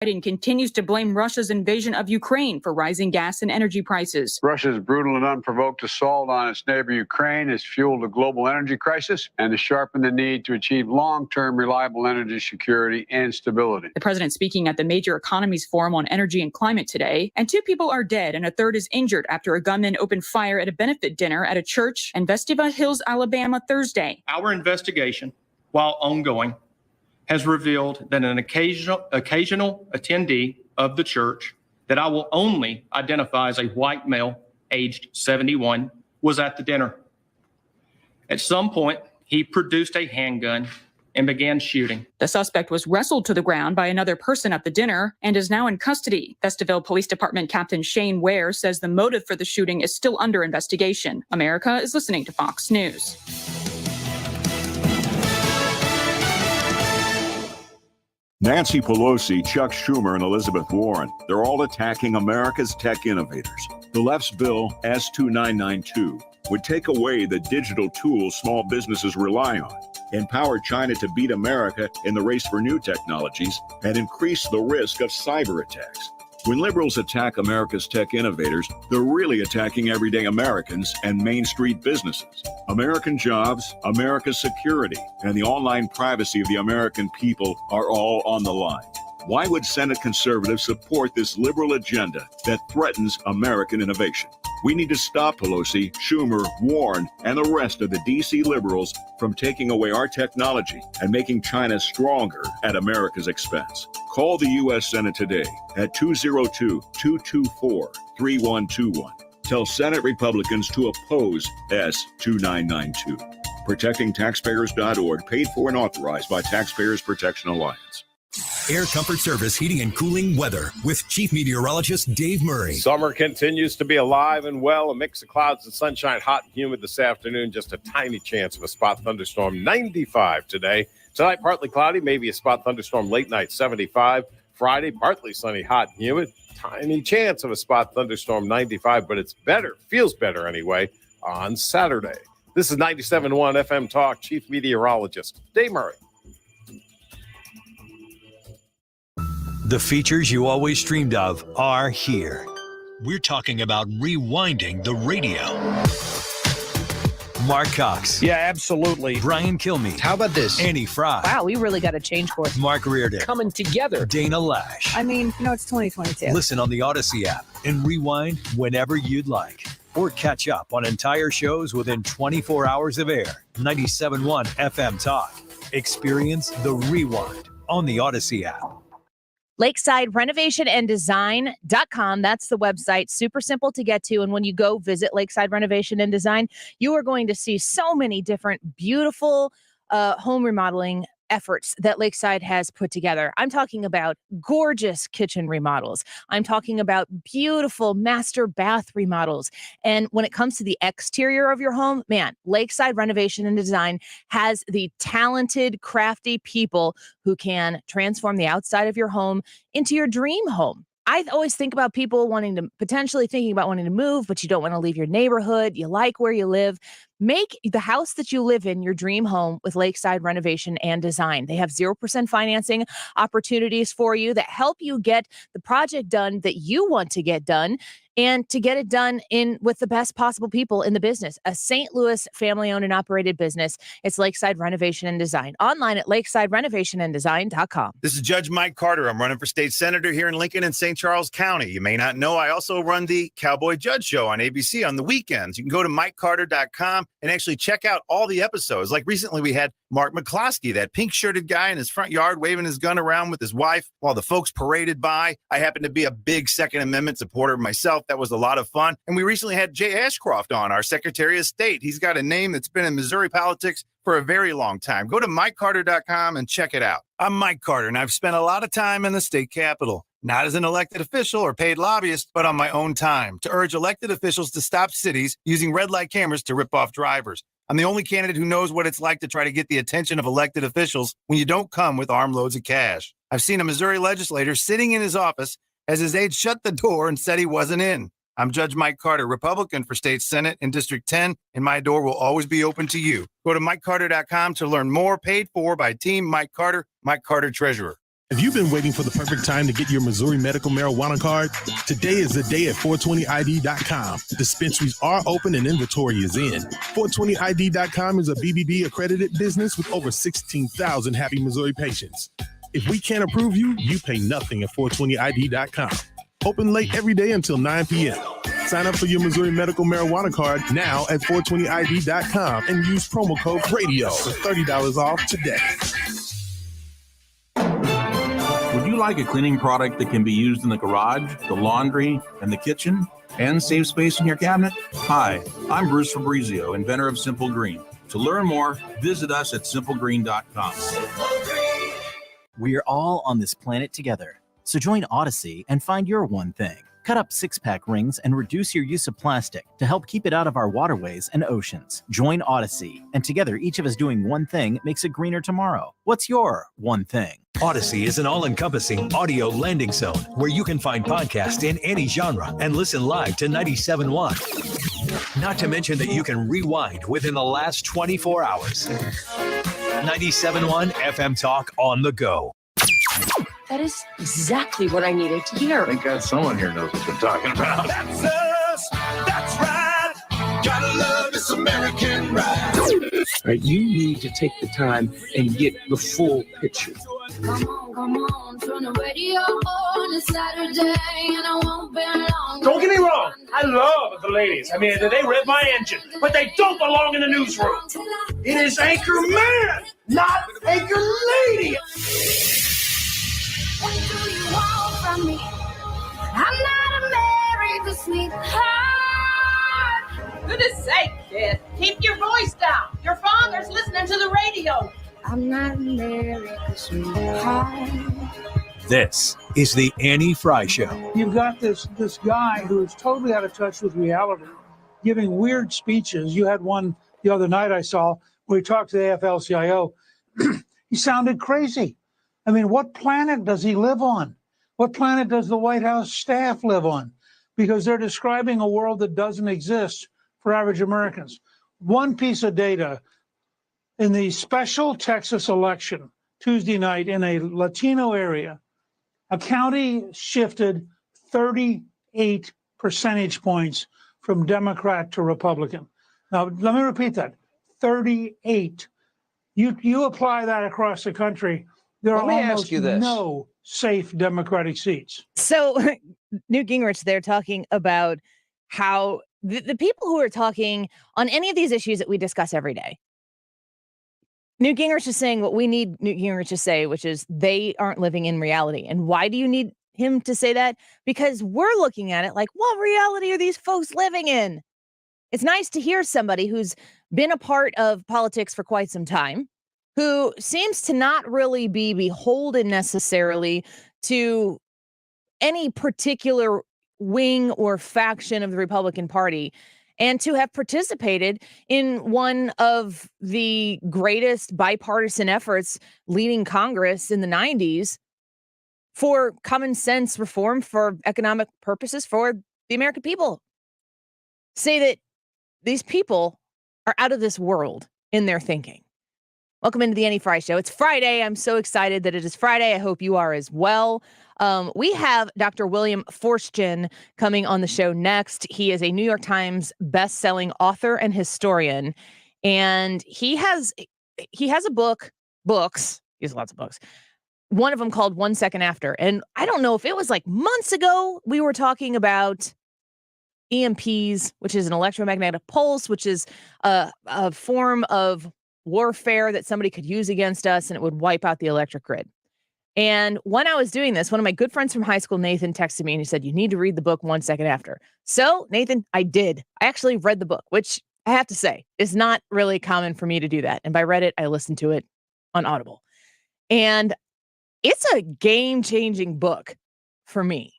Biden continues to blame Russia's invasion of Ukraine for rising gas and energy prices. Russia's brutal and unprovoked assault on its neighbor Ukraine has fueled a global energy crisis and has sharpened the need to achieve long-term reliable energy security and stability. The president speaking at the Major Economies Forum on Energy and Climate today, and 2 people are dead and a third is injured after a gunman opened fire at a benefit dinner at a church in Vestiva Hills, Alabama, Thursday. Our investigation, while ongoing, has revealed that an occasional attendee of the church that I will only identify as a white male aged 71 was at the dinner. At some point, he produced a handgun and began shooting. The suspect was wrestled to the ground by another person at the dinner and is now in custody. Vestaville Police Department Captain Shane Ware says the motive for the shooting is still under investigation. America is listening to Fox News. Nancy Pelosi, Chuck Schumer, and Elizabeth Warren, they're all attacking America's tech innovators. The left's bill, S-2992, would take away the digital tools small businesses rely on, empower China to beat America in the race for new technologies, and increase the risk of cyber attacks. When liberals attack America's tech innovators, they're really attacking everyday Americans and Main Street businesses. American jobs, America's security, and the online privacy of the American people are all on the line. Why would Senate conservatives support this liberal agenda that threatens American innovation? We need to stop Pelosi, Schumer, Warren, and the rest of the D.C. liberals from taking away our technology and making China stronger at America's expense. Call the U.S. Senate today at 202-224-3121. Tell Senate Republicans to oppose S-2992. ProtectingTaxpayers.org, paid for and authorized by Taxpayers Protection Alliance. Air Comfort Service Heating and Cooling weather with Chief Meteorologist Dave Murray. Summer continues to be alive and well. A mix of clouds and sunshine, hot and humid this afternoon. Just a tiny chance of a spot thunderstorm, 95 today. Tonight, partly cloudy, maybe a spot thunderstorm late night, 75. Friday, partly sunny, hot and humid. Tiny chance of a spot thunderstorm, 95, but it's better, feels better anyway, on Saturday. This is 97.1 FM Talk, Chief Meteorologist Dave Murray. The features you always dreamed of are here. We're talking about rewinding the radio. Mark Cox. Yeah, absolutely. Brian Kilmeade. How about this? Annie Fry. Wow, we really got to change course. Mark Reardon. Coming together. Dana Lash. I mean, it's 2022. Listen on the Odyssey app and rewind whenever you'd like. Or catch up on entire shows within 24 hours of air. 97.1 FM Talk. Experience the rewind on the Odyssey app. Lakeside Renovation and Design.com. That's the website. Super simple to get to. And when you go visit Lakeside Renovation and Design, you are going to see so many different beautiful home remodeling efforts that Lakeside has put together. I'm talking about gorgeous kitchen remodels. I'm talking about beautiful master bath remodels. And when it comes to the exterior of your home, man, Lakeside Renovation and Design has the talented, crafty people who can transform the outside of your home into your dream home. I always think about people potentially thinking about wanting to move, but you don't want to leave your neighborhood. You like where you live. Make the house that you live in your dream home with Lakeside Renovation and Design. They have 0% financing opportunities for you that help you get the project done that you want to get done, and to get it done with the best possible people in the business. A St. Louis family-owned and operated business. It's Lakeside Renovation and Design. Online at lakesidерenovationanddesign.com. This is Judge Mike Carter. I'm running for state senator here in Lincoln and St. Charles County. You may not know, I also run the Cowboy Judge Show on ABC on the weekends. You can go to MikeCarter.com and actually check out all the episodes. Like recently we had Mark McCloskey, that pink-shirted guy in his front yard waving his gun around with his wife while the folks paraded by. I happen to be a big Second Amendment supporter myself. That was a lot of fun. And we recently had Jay Ashcroft on, our Secretary of State. He's got a name that's been in Missouri politics for a very long time. Go to MikeCarter.com and check it out. I'm Mike Carter, and I've spent a lot of time in the state capitol. Not as an elected official or paid lobbyist, but on my own time to urge elected officials to stop cities using red light cameras to rip off drivers. I'm the only candidate who knows what it's like to try to get the attention of elected officials when you don't come with armloads of cash. I've seen a Missouri legislator sitting in his office as his aide shut the door and said he wasn't in. I'm Judge Mike Carter, Republican for State Senate in District 10, and my door will always be open to you. Go to MikeCarter.com to learn more. Paid for by Team Mike Carter, Mike Carter Treasurer. Have you been waiting for the perfect time to get your Missouri medical marijuana card? Today is the day at 420id.com. Dispensaries are open and inventory is in. 420id.com is a BBB accredited business with over 16,000 happy Missouri patients. If we can't approve you, you pay nothing at 420id.com. Open late every day until 9 p.m. Sign up for your Missouri medical marijuana card now at 420id.com and use promo code RADIO for $30 off today. Would you like a cleaning product that can be used in the garage, the laundry, and the kitchen, and save space in your cabinet? Hi, I'm Bruce Fabrizio, inventor of Simple Green. To learn more, visit us at simplegreen.com. We're all on this planet together. So join Odyssey and find your one thing. Cut up six-pack rings and reduce your use of plastic to help keep it out of our waterways and oceans. Join Odyssey, and together each of us doing one thing makes a greener tomorrow. What's your one thing? Odyssey is an all-encompassing audio landing zone where you can find podcasts in any genre and listen live to 97.1. Not to mention that you can rewind within the last 24 hours. 97.1 FM Talk on the go. That is exactly what I needed to hear. Thank God someone here knows what they're talking about. That's us. That's right. Gotta love this American ride. Right, you need to take the time and get the full picture. Come on, turn the radio on. It's Saturday and I won't be long. Don't get me wrong, I love the ladies. I mean, they rev my engine, but they don't belong in the newsroom. It is Anchor Man, not Anchor Lady. What do you want from me? I'm not a married sweetheart. Goodness sake, kid. Keep your voice down. Your father's listening to the radio. I'm not a married sweetheart. This is the Annie Frey Show. You've got this guy who is totally out of touch with reality, giving weird speeches. You had one the other night I saw where he talked to the AFL-CIO. He sounded crazy. I mean, what planet does he live on? What planet does the White House staff live on? Because they're describing a world that doesn't exist for average Americans. One piece of data in the special Texas election Tuesday night in a Latino area, a county shifted 38 percentage points from Democrat to Republican. Now, let me repeat that, 38. You apply that across the country, there are almost no safe Democratic seats. So Newt Gingrich, they're talking about how the people who are talking on any of these issues that we discuss every day, Newt Gingrich is saying what we need Newt Gingrich to say, which is they aren't living in reality. And why do you need him to say that? Because we're looking at it like, what reality are these folks living in? It's nice to hear somebody who's been a part of politics for quite some time, who seems to not really be beholden necessarily to any particular wing or faction of the Republican Party, and to have participated in one of the greatest bipartisan efforts leading Congress in the 90s for common sense reform for economic purposes for the American people. Say that these people are out of this world in their thinking. Welcome into the Annie Frey Show. It's Friday. I'm so excited that it is Friday. I hope you are as well. We have Dr. William Forstchen coming on the show next. He is a New York Times best-selling author and historian, and he has books. He has lots of books. One of them called 1 Second After. And I don't know if it was like months ago we were talking about EMPs, which is an electromagnetic pulse, which is a form of warfare that somebody could use against us, and it would wipe out the electric grid. And when I was doing this, one of my good friends from high school, Nathan, texted me and he said, you need to read the book 1 Second After. So, Nathan, I did. I actually read the book, which I have to say is not really common for me to do that. And by read it, I listened to it on Audible. And it's a game-changing book for me.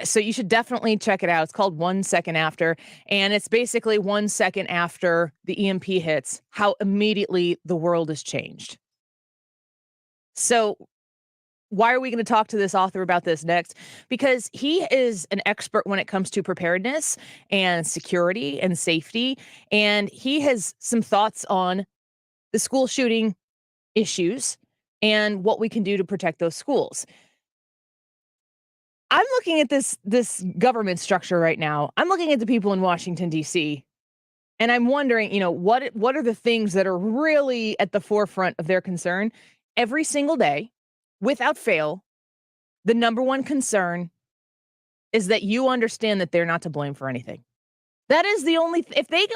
So you should definitely check it out. It's called 1 Second After, and it's basically 1 second after the EMP hits, how immediately the world has changed. So why are we going to talk to this author about this next? Because he is an expert when it comes to preparedness and security and safety, and he has some thoughts on the school shooting issues and what we can do to protect those schools. I'm looking at this government structure right now. I'm looking at the people in Washington, D.C., and I'm wondering, what are the things that are really at the forefront of their concern? Every single day, without fail, the number one concern is that you understand that they're not to blame for anything. That is the only if they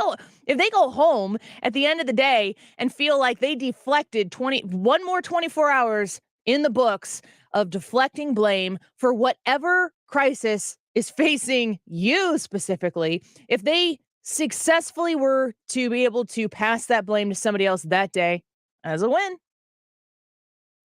go home at the end of the day and feel like they deflected one more 24 hours in the books of deflecting blame for whatever crisis is facing you specifically, if they successfully were to be able to pass that blame to somebody else that day, as a win.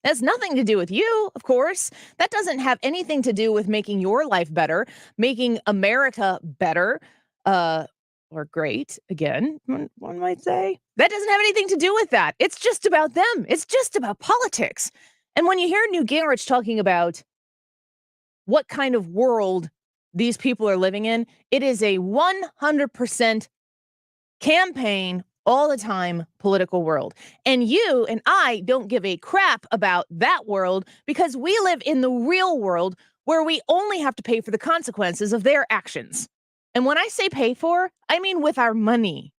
That has nothing to do with you, of course. That doesn't have anything to do with making your life better, making America better, or great, again, one might say. That doesn't have anything to do with that. It's just about them. It's just about politics. And when you hear Newt Gingrich talking about what kind of world these people are living in, it is a 100% campaign all the time political world. And you and I don't give a crap about that world because we live in the real world where we only have to pay for the consequences of their actions. And when I say pay for, I mean with our money.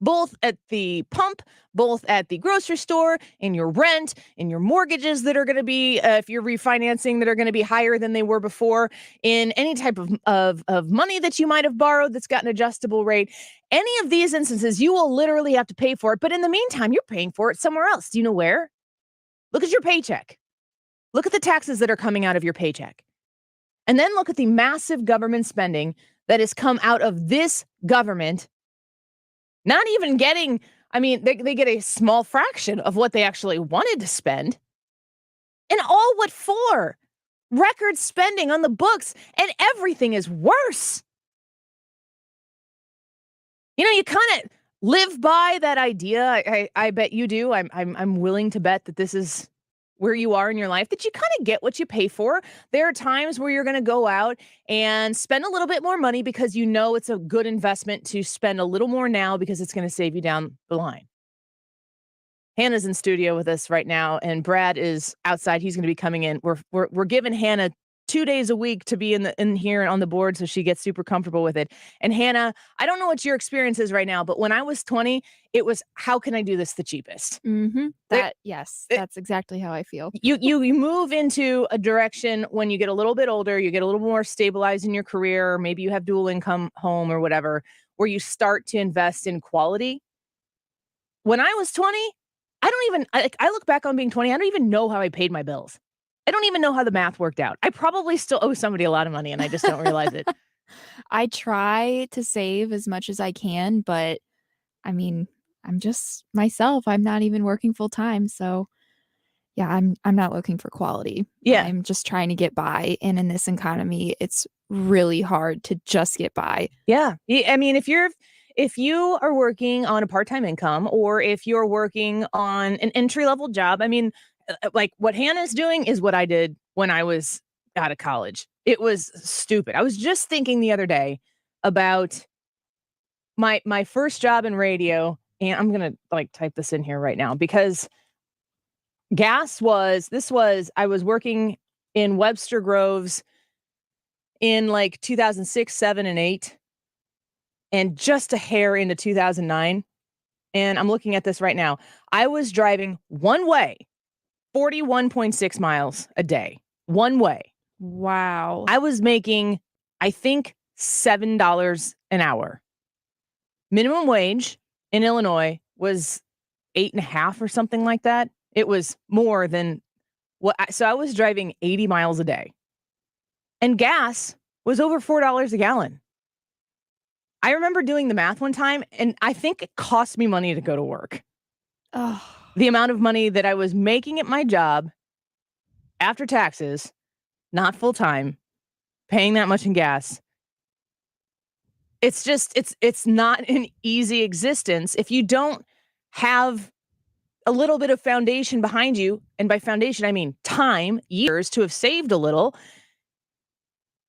Both at the pump, both at the grocery store, in your rent, in your mortgages that are going to be, if you're refinancing, that are going to be higher than they were before, in any type of money that you might have borrowed that's got an adjustable rate. Any of these instances, you will literally have to pay for it. But in the meantime, you're paying for it somewhere else. Do you know where? Look at your paycheck. Look at the taxes that are coming out of your paycheck. And then look at the massive government spending that has come out of this government. Not even getting, they get a small fraction of what they actually wanted to spend. And all what for? Record spending on the books, and everything is worse. You kind of live by that idea. I bet you do. I'm willing to bet that this is where you are in your life, that you kind of get what you pay for. There are times where you're going to go out and spend a little bit more money because you know it's a good investment to spend a little more now because it's going to save you down the line. Hannah's in studio with us right now, and Brad is outside. He's going to be coming in. We're giving Hannah 2 days a week to be in here on the board so she gets super comfortable with it. And Hannah, I don't know what your experience is right now, but when I was 20, it was, how can I do this the cheapest? Mm-hmm. That's exactly how I feel. You move into a direction when you get a little bit older, you get a little more stabilized in your career, or maybe you have dual income home or whatever, where you start to invest in quality. When I was 20, I look back on being 20, I don't even know how I paid my bills. I don't even know how the math worked out. I probably still owe somebody a lot of money and I just don't realize it. I try to save as much as I can, but I'm just myself. I'm not even working full time. So yeah, I'm not looking for quality. Yeah. I'm just trying to get by. And in this economy, it's really hard to just get by. Yeah. If you are working on a part-time income, or if you're working on an entry-level job, like what Hannah's doing is what I did when I was out of college. It was stupid. I was just thinking the other day about my first job in radio, and I'm going to type this in here right now because I was working in Webster Groves in 2006, 7, and 8, and just a hair into 2009. And I'm looking at this right now. I was driving one way 41.6 miles a day. One way. Wow. I was making, I think, $7 an hour. Minimum wage in Illinois was 8.5 or something like that. It was more than so I was driving 80 miles a day. And gas was over $4 a gallon. I remember doing the math one time, and I think it cost me money to go to work. Oh. The amount of money that I was making at my job after taxes, not full time, paying that much in gas. It's just, it's not an easy existence if you don't have a little bit of foundation behind you. And by foundation, I mean time, years to have saved a little.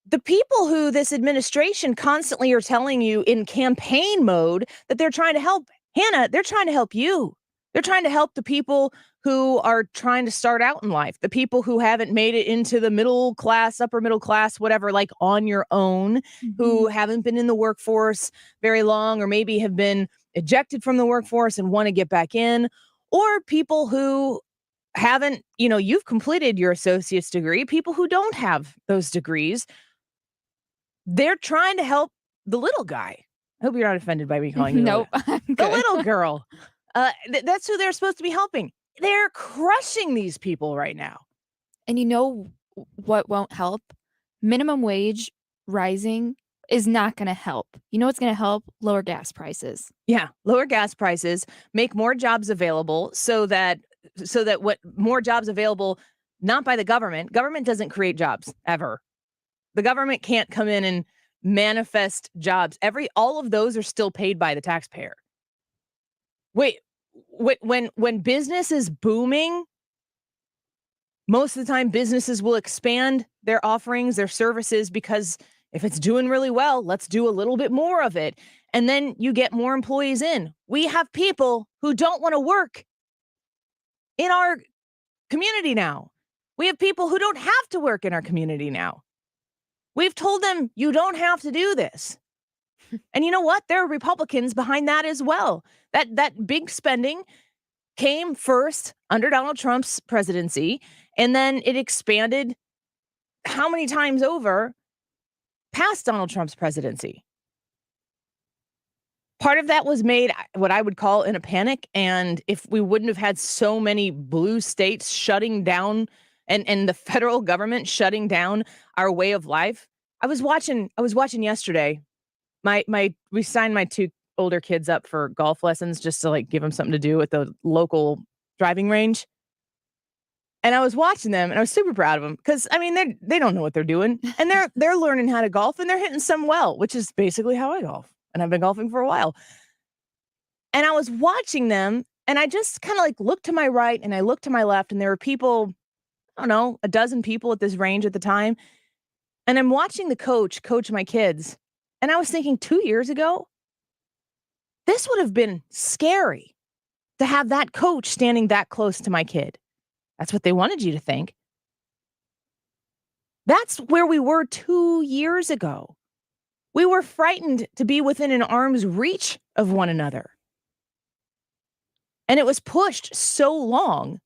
The people who this administration constantly are telling you in campaign mode that they're trying to help, Hannah, they're trying to help you. They're trying to help the people who are trying to start out in life, the people who haven't made it into the middle class, upper middle class, whatever, like on your own, who haven't been in the workforce very long, or maybe have been ejected from the workforce and want to get back in, or people who haven't, you've completed your associate's degree, people who don't have those degrees. They're trying to help the little guy. I hope you're not offended by me calling you Nope. the little girl. That's who they're supposed to be helping. They're crushing these people right now. And you know what won't help? Minimum wage rising is not going to help. You know what's going to help? Lower gas prices. Yeah, lower gas prices, make more jobs available so that what more jobs available, not by the government. Government doesn't create jobs ever. The government can't come in and manifest jobs. All of those are still paid by the taxpayer. Wait, when business is booming, most of the time businesses will expand their offerings, their services, because if it's doing really well, let's do a little bit more of it. And then you get more employees in. We have people who don't want to work in our community now. We have people who don't have to work in our community now. We've told them, you don't have to do this. And you know what? There are Republicans behind that as well. That big spending came first under Donald Trump's presidency, and then it expanded how many times over past Donald Trump's presidency. Part of that was made what I would call in a panic. And if we wouldn't have had so many blue states shutting down and the federal government shutting down our way of life. I was watching yesterday. We signed my two older kids up for golf lessons just to like give them something to do at the local driving range. And I was watching them and I was super proud of them because I mean they don't know what they're doing and they're learning how to golf and they're hitting some well, which is basically how I golf. And I've been golfing for a while. And I was watching them and I just kind of like looked to my right and I looked to my left and there were people, I don't know, a dozen people at this range at the time. And I'm watching the coach my kids. And I was thinking 2 years ago, this would have been scary to have that coach standing that close to my kid. That's what they wanted you to think. That's where we were 2 years ago. We were frightened to be within an arm's reach of one another. And it was pushed so long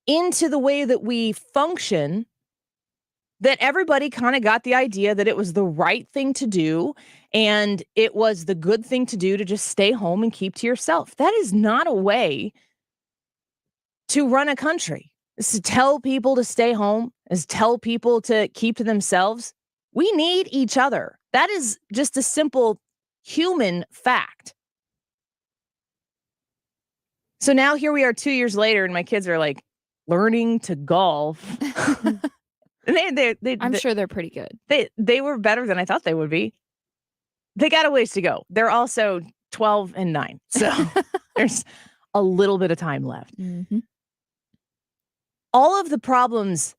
into the way that we function that everybody kind of got the idea that it was the right thing to do and it was the good thing to do to just stay home and keep to yourself. That is not a way to run a country. It's to tell people to stay home, is tell people to keep to themselves. We need each other. That is just a simple human fact. So now here we are 2 years later and my kids are like learning to golf. I'm sure they're pretty good. They were better than I thought they would be. They got a ways to go. They're also 12 and 9. So there's a little bit of time left. Mm-hmm. All of the problems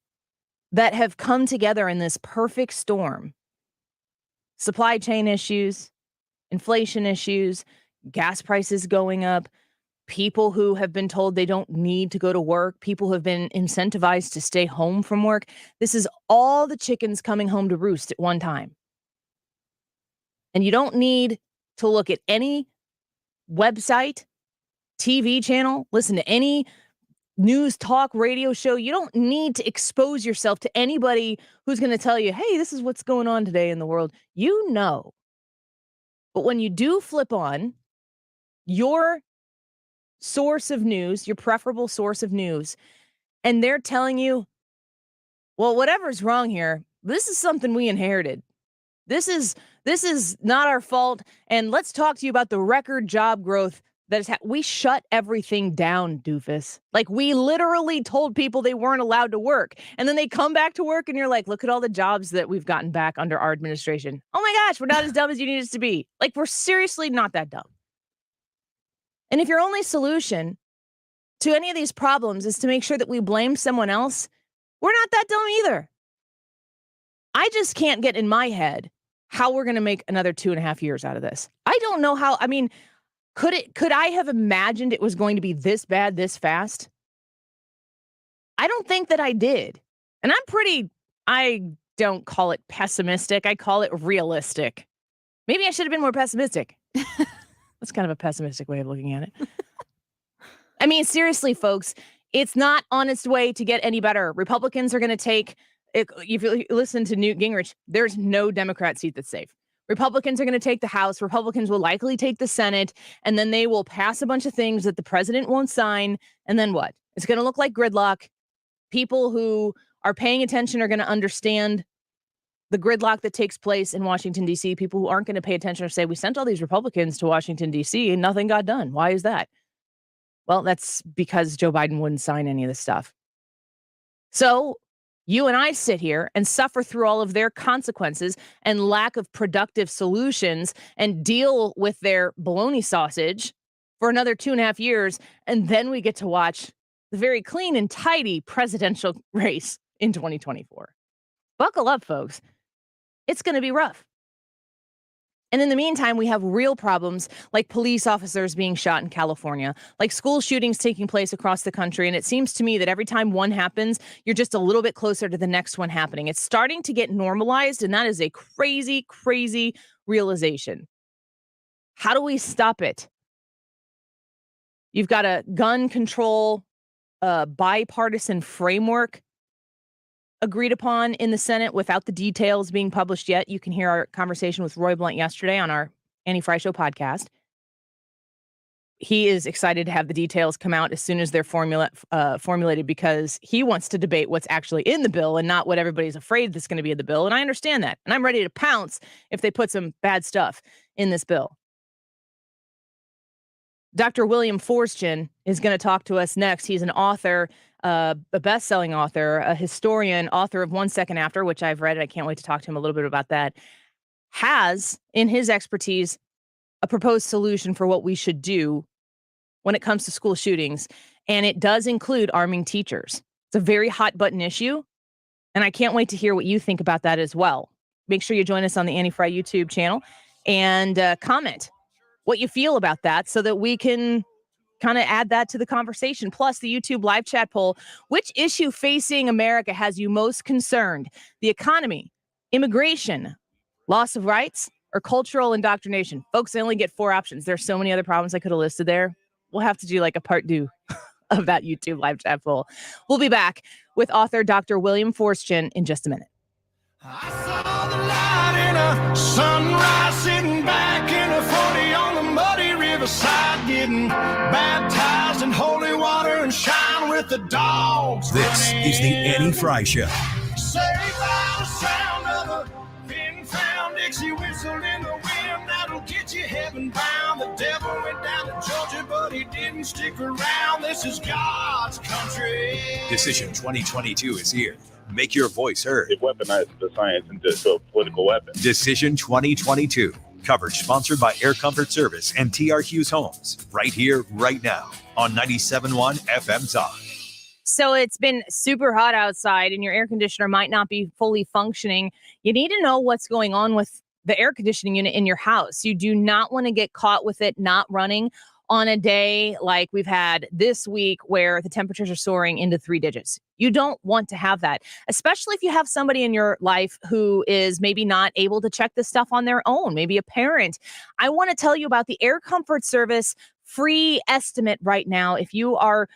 that have come together in this perfect storm, supply chain issues, inflation issues, gas prices going up, people who have been told they don't need to go to work, people who have been incentivized to stay home from work. This is all the chickens coming home to roost at one time. And you don't need to look at any website, TV channel, listen to any news talk radio show. You don't need to expose yourself to anybody who's going to tell you, hey, this is what's going on today in the world. You know. But when you do flip on your source of news, your preferable source of news, and they're telling you, well, whatever's wrong here, this is something we inherited. This is not our fault. And let's talk to you about the record job growth that is we shut everything down, doofus. Like we literally told people they weren't allowed to work. And then they come back to work and you're like, look at all the jobs that we've gotten back under our administration. Oh my gosh, we're not as dumb as you need us to be. Like we're seriously not that dumb. And if your only solution to any of these problems is to make sure that we blame someone else, we're not that dumb either. I just can't get in my head how we're going to make another 2.5 years out of this. I don't know how. I mean, could I have imagined it was going to be this bad, this fast? I don't think that I did. And I don't call it pessimistic. I call it realistic. Maybe I should have been more pessimistic. That's kind of a pessimistic way of looking at it. I mean, seriously, folks, it's not on its way to get any better. Republicans are going to take, if you listen to Newt Gingrich, there's no Democrat seat that's safe. Republicans are going to take the House. Republicans will likely take the Senate, and then they will pass a bunch of things that the president won't sign. And then what? It's going to look like gridlock. People who are paying attention are going to understand the gridlock that takes place in Washington, D.C. People who aren't going to pay attention or say, we sent all these Republicans to Washington, D.C. and nothing got done. Why is that? Well, that's because Joe Biden wouldn't sign any of this stuff. So you and I sit here and suffer through all of their consequences and lack of productive solutions and deal with their baloney sausage for another 2.5 years. And then we get to watch the very clean and tidy presidential race in 2024. Buckle up, folks. It's going to be rough. And in the meantime, we have real problems like police officers being shot in California, like school shootings taking place across the country. And it seems to me that every time one happens, you're just a little bit closer to the next one happening. It's starting to get normalized, and that is a crazy, crazy realization. How do we stop it? You've got a gun control bipartisan framework agreed upon in the Senate without the details being published yet. You can hear our conversation with Roy Blunt yesterday on our Annie Frey Show podcast. He is excited to have the details come out as soon as they're formulated, because he wants to debate what's actually in the bill and not what everybody's afraid that's going to be in the bill. And I understand that. And I'm ready to pounce if they put some bad stuff in this bill. Dr. William Forstchen is going to talk to us next. He's an author, a best-selling author, a historian, author of 1 Second After, which I've read. I can't wait to talk to him a little bit about that. Has, in his expertise, a proposed solution for what we should do when it comes to school shootings. And it does include arming teachers. It's a very hot-button issue, and I can't wait to hear what you think about that as well. Make sure you join us on the Annie Frey YouTube channel and comment what you feel about that so that we can kind of add that to the conversation. Plus the YouTube live chat poll, which issue facing America has you most concerned? The economy, immigration, loss of rights, or cultural indoctrination? Folks, I only get 4 options. There's so many other problems I could have listed there. We'll have to do like a part 2 of that YouTube live chat poll. We'll be back with author Dr. William Forstchen in just a minute. I saw the light in a sunrise, sitting back in a 40 on the muddy riverside, getting baptized in holy water and shine with the dogs. This is the Annie Frey Show. Saved by the sound of a pin-found Dixie whistle in the wind that'll get you heaven bound. The devil went down to Georgia, but he didn't stick around. This is God's country. Decision 2022 is here. Make your voice heard. It weaponized the science into a political weapon. Decision 2022. Coverage sponsored by Air Comfort Service and TR Hughes Homes. Right here, right now on 97.1 FM Talk. So it's been super hot outside and your air conditioner might not be fully functioning. You need to know what's going on with the air conditioning unit in your house. You do not want to get caught with it not running on a day like we've had this week where the temperatures are soaring into 3 digits. You don't want to have that, especially if you have somebody in your life who is maybe not able to check this stuff on their own, maybe a parent. I want to tell you about the Air Comfort Service free estimate right now. If you are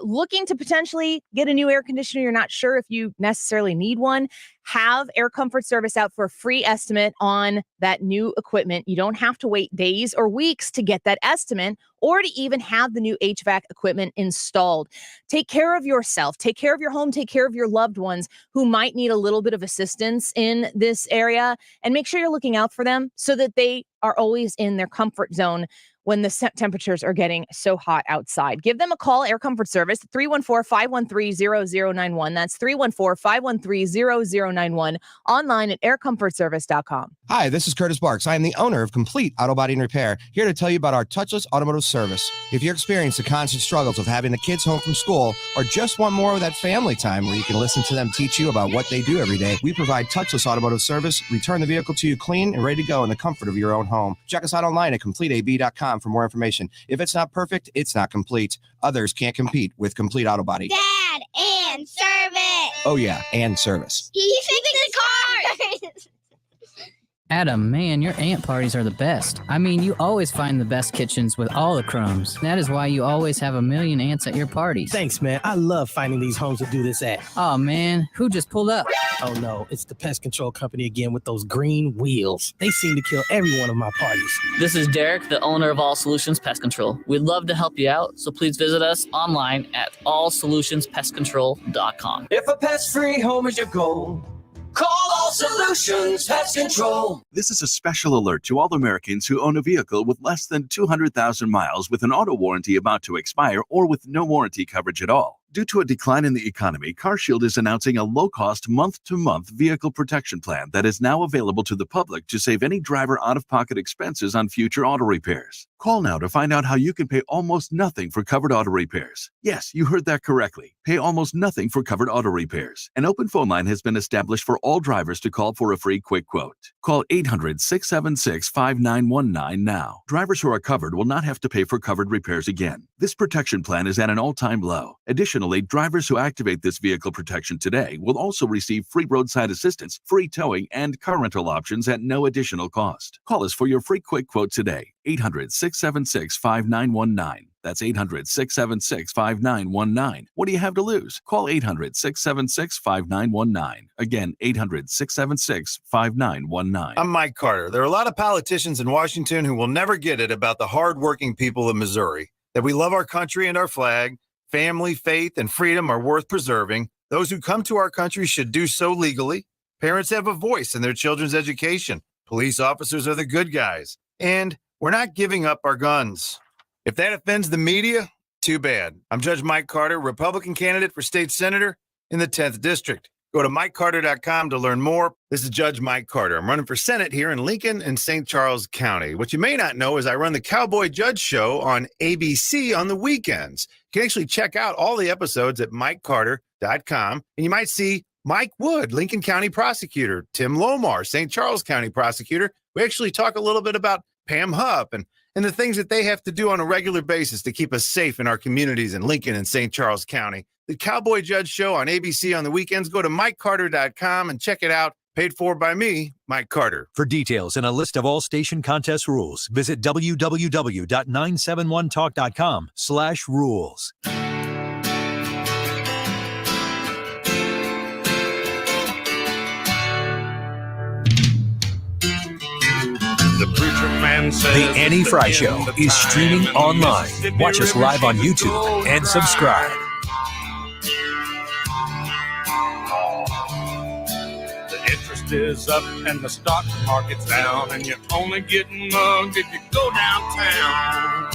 looking to potentially get a new air conditioner, you're not sure if you necessarily need one, have Air Comfort Service out for a free estimate on that new equipment. You don't have to wait days or weeks to get that estimate or to even have the new HVAC equipment installed. Take care of yourself, take care of your home, take care of your loved ones who might need a little bit of assistance in this area, and make sure you're looking out for them so that they are always in their comfort zone when the temperatures are getting so hot outside. Give them a call, Air Comfort Service, 314-513-0091. That's 314-513-0091. Online at aircomfortservice.com. Hi, this is Curtis Barks. I am the owner of Complete Auto Body and Repair, here to tell you about our touchless automotive service. If you're experiencing the constant struggles of having the kids home from school or just want more of that family time where you can listen to them teach you about what they do every day, we provide touchless automotive service, return the vehicle to you clean and ready to go in the comfort of your own home. Check us out online at CompleteAB.com FRI-YAY.com for more information. If it's not perfect, it's not complete. Others can't compete with Complete Auto Body. Dad, and service. Oh, yeah, and service. He fixed the car. Adam, man, your aunt parties are the best. I mean, you always find the best kitchens with all the crumbs. That is why you always have a million aunts at your parties. Thanks, man. I love finding these homes to do this at. Oh, man, who just pulled up? Oh, no, it's the pest control company again with those green wheels. They seem to kill every one of my parties. This is Derek, the owner of All Solutions Pest Control. We'd love to help you out, so please visit us online at allsolutionspestcontrol.com. If a pest-free home is your goal, call All Solutions Pest Control. This is a special alert to all Americans who own a vehicle with less than 200,000 miles with an auto warranty about to expire or with no warranty coverage at all. Due to a decline in the economy, CarShield is announcing a low-cost month-to-month vehicle protection plan that is now available to the public to save any driver out-of-pocket expenses on future auto repairs. Call now to find out how you can pay almost nothing for covered auto repairs. Yes, you heard that correctly. Pay almost nothing for covered auto repairs. An open phone line has been established for all drivers to call for a free quick quote. Call 800-676-5919 now. Drivers who are covered will not have to pay for covered repairs again. This protection plan is at an all-time low. Additionally, drivers who activate this vehicle protection today will also receive free roadside assistance, free towing, and car rental options at no additional cost. Call us for your free quick quote today. 800-676-5919. That's 800-676-5919. What do you have to lose? Call 800-676-5919. Again, 800-676-5919. I'm Mike Carter. There are a lot of politicians in Washington who will never get it about the hardworking people of Missouri, that we love our country and our flag. Family, faith, and freedom are worth preserving. Those who come to our country should do so legally. Parents have a voice in their children's education. Police officers are the good guys. And we're not giving up our guns. If that offends the media, too bad. I'm Judge Mike Carter, Republican candidate for state senator in the 10th District. Go to MikeCarter.com to learn more. This is Judge Mike Carter. I'm running for Senate here in Lincoln and St. Charles County. What you may not know is I run the Cowboy Judge Show on ABC on the weekends. You can actually check out all the episodes at MikeCarter.com, and you might see Mike Wood, Lincoln County Prosecutor, Tim Lomar, St. Charles County Prosecutor. We actually talk a little bit about Pam Hupp and the things that they have to do on a regular basis to keep us safe in our communities in Lincoln and St. Charles County. The Cowboy Judge Show on ABC on the weekends. Go to MikeCarter.com and check it out. Paid for by me, Mike Carter. For details and a list of all station contest rules, visit www.971talk.com/rules. The preacher man says The Annie Frey Show is streaming online. Watch us live on YouTube and subscribe. The interest is up and the stock market's down, and you're only getting mugged if you go downtown.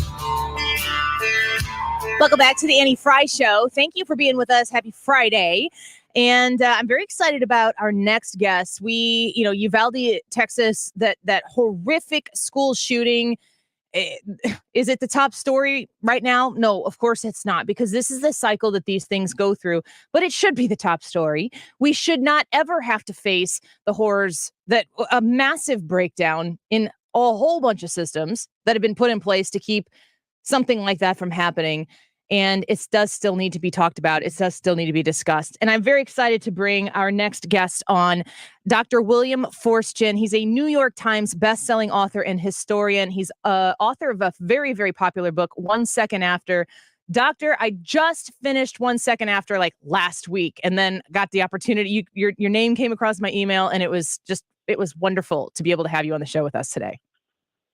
Welcome back to the Annie Frey Show. Thank you for being with us. Happy Friday. And I'm very excited about our next guest. Uvalde, Texas, that horrific school shooting. Is it the top story right now? No, of course it's not, because this is the cycle that these things go through. But it should be the top story. We should not ever have to face the horrors that a massive breakdown in a whole bunch of systems that have been put in place to keep something like that from happening. And it does still need to be talked about. It does still need to be discussed. And I'm very excited to bring our next guest on, Dr. William Forstchen. He's a New York Times bestselling author and historian. He's author of a very, very popular book, 1 Second After. Doctor, I just finished 1 Second After like last week, and then got the opportunity. Your name came across my email, and it was wonderful to be able to have you on the show with us today.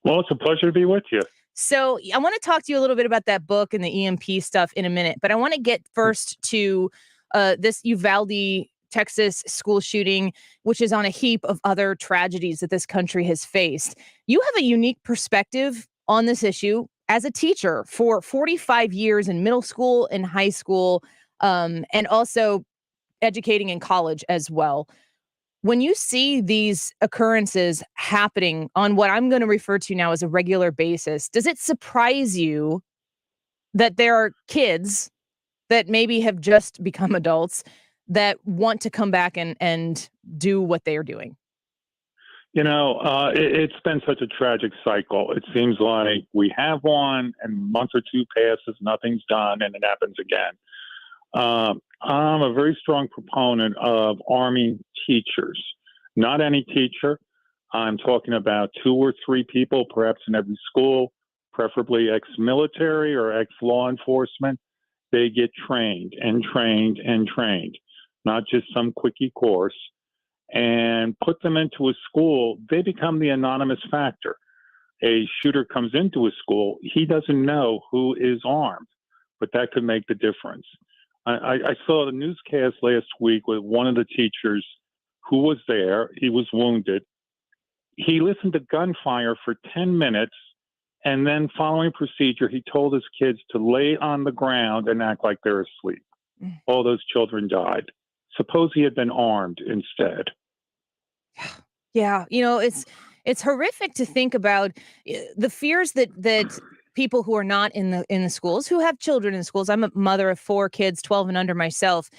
Well, it's a pleasure to be with you. So I want to talk to you a little bit about that book and the EMP stuff in a minute, but I want to get first to this Uvalde, Texas school shooting, which is on a heap of other tragedies that this country has faced. You have a unique perspective on this issue as a teacher for 45 years in middle school and high school, and also educating in college as well. When you see these occurrences happening on what I'm going to refer to now as a regular basis, does it surprise you that there are kids that maybe have just become adults that want to come back and do what they are doing? It's been such a tragic cycle. It seems like we have one, and a month or two passes, nothing's done, and it happens again. I'm a very strong proponent of arming teachers. Not any teacher. I'm talking about 2 or 3 people, perhaps in every school, preferably ex-military or ex-law enforcement. They get trained and trained and trained, not just some quickie course, and put them into a school. They become the anonymous factor. A shooter comes into a school, he doesn't know who is armed, but that could make the difference. I saw the newscast last week with one of the teachers who was there. He was wounded. He listened to gunfire for 10 minutes, and then following procedure, he told his kids to lay on the ground and act like they're asleep. All those children died. Suppose he had been armed instead. Yeah, it's horrific to think about the fears that people who are not in the schools, who have children in schools. I'm a mother of 4 kids, 12 and under myself.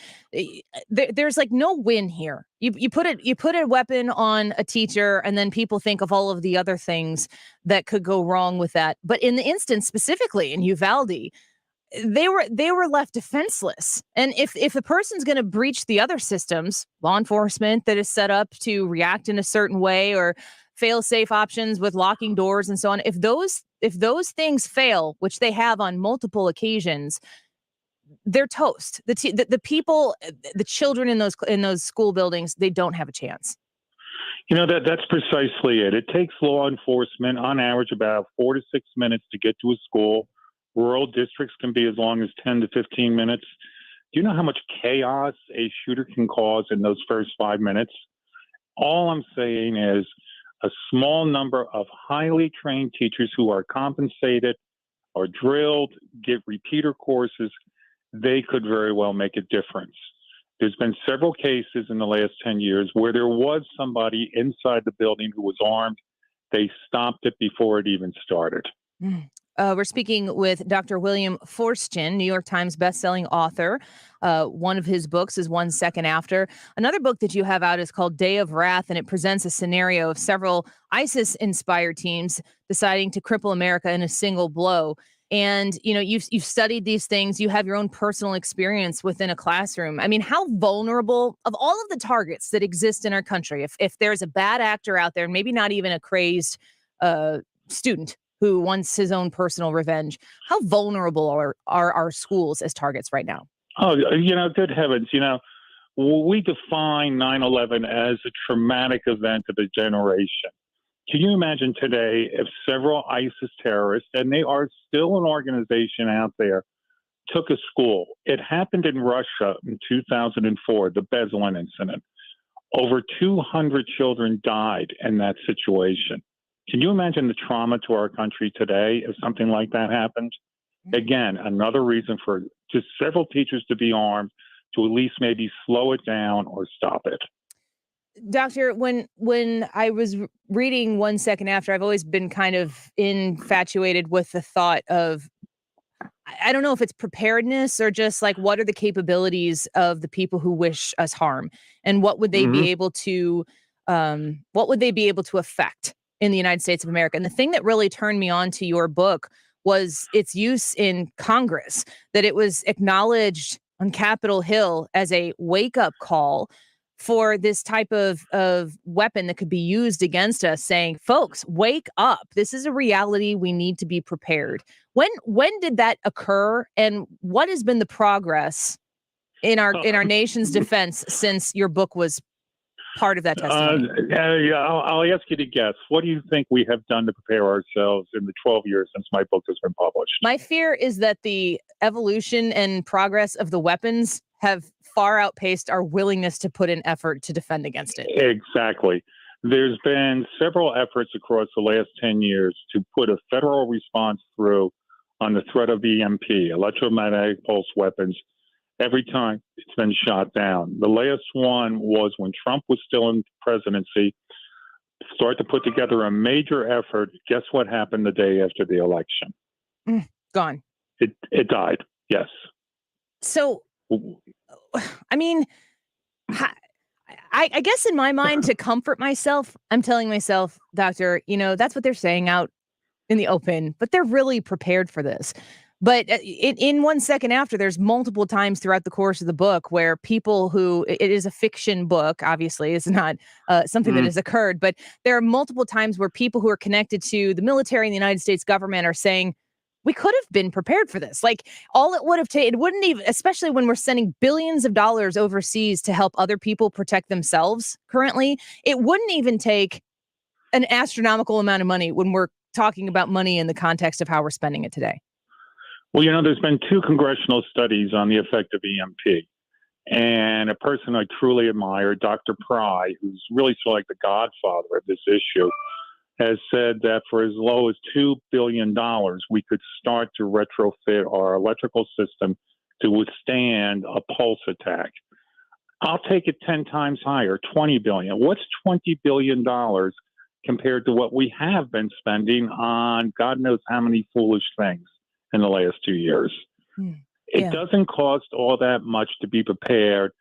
There's like no win here. You put a weapon on a teacher, and then people think of all of the other things that could go wrong with that. But in the instance specifically in Uvalde, they were left defenseless. And if a person's going to breach the other systems, law enforcement that is set up to react in a certain way, or fail-safe options with locking doors and so on, if those things fail, which they have on multiple occasions, they're toast. The people, the children in those school buildings, they don't have a chance. That's precisely it. It takes law enforcement on average about 4 to 6 minutes to get to a school. Rural districts can be as long as 10 to 15 minutes. Do you know how much chaos a shooter can cause in those first 5 minutes? All I'm saying is a small number of highly trained teachers who are compensated, are drilled, get repeater courses, they could very well make a difference. There's been several cases in the last 10 years where there was somebody inside the building who was armed. They stopped it before it even started. We're speaking with Dr. William Forstchen, New York Times bestselling author. One of his books is 1 Second After. Another book that you have out is called Day of Wrath, and it presents a scenario of several ISIS-inspired teams deciding to cripple America in a single blow. And, you've studied these things. You have your own personal experience within a classroom. I mean, how vulnerable of all of the targets that exist in our country, if there's a bad actor out there, and maybe not even a crazed student who wants his own personal revenge, how vulnerable are our schools as targets right now? Oh, good heavens. We define 9/11 as a traumatic event of a generation. Can you imagine today if several ISIS terrorists, and they are still an organization out there, took a school? It happened in Russia in 2004, the Beslan incident. Over 200 children died in that situation. Can you imagine the trauma to our country today if something like that happened? Again, another reason for just several teachers to be armed, to at least maybe slow it down or stop it. Doctor, when I was reading 1 Second After, I've always been kind of infatuated with the thought of, I don't know if it's preparedness or just like, what are the capabilities of the people who wish us harm, and what would they be able to affect in the United States of America? And the thing that really turned me on to your book was its use in Congress, that it was acknowledged on Capitol Hill as a wake-up call for this type of weapon that could be used against us, saying, folks, wake up. This is a reality. We need to be prepared. When did that occur, and what has been the progress in our nation's defense since your book was part of that testimony? I'll ask you to guess. What do you think we have done to prepare ourselves in the 12 years since my book has been published? My fear is that the evolution and progress of the weapons have far outpaced our willingness to put in effort to defend against it. Exactly. There's been several efforts across the last 10 years to put a federal response through on the threat of EMP, electromagnetic pulse weapons, every time it's been shot down. The last one was when Trump was still in presidency, start to put together a major effort. Guess what happened the day after the election? Gone. It died, yes. So, I mean, I guess in my mind, to comfort myself, I'm telling myself, doctor, that's what they're saying out in the open, but they're really prepared for this. But in 1 second after, there's multiple times throughout the course of the book where people who, it is a fiction book, obviously, it's not something that has occurred, but there are multiple times where people who are connected to the military and the United States government are saying, we could have been prepared for this. Like, all it would have taken, it wouldn't even, especially when we're sending billions of dollars overseas to help other people protect themselves currently, it wouldn't even take an astronomical amount of money when we're talking about money in the context of how we're spending it today. Well, there's been 2 congressional studies on the effect of EMP. And a person I truly admire, Dr. Frey, who's really sort of like the godfather of this issue, has said that for as low as $2 billion, we could start to retrofit our electrical system to withstand a pulse attack. I'll take it 10 times higher, $20 billion. What's $20 billion compared to what we have been spending on God knows how many foolish things in the last 2 years? It doesn't cost all that much to be prepared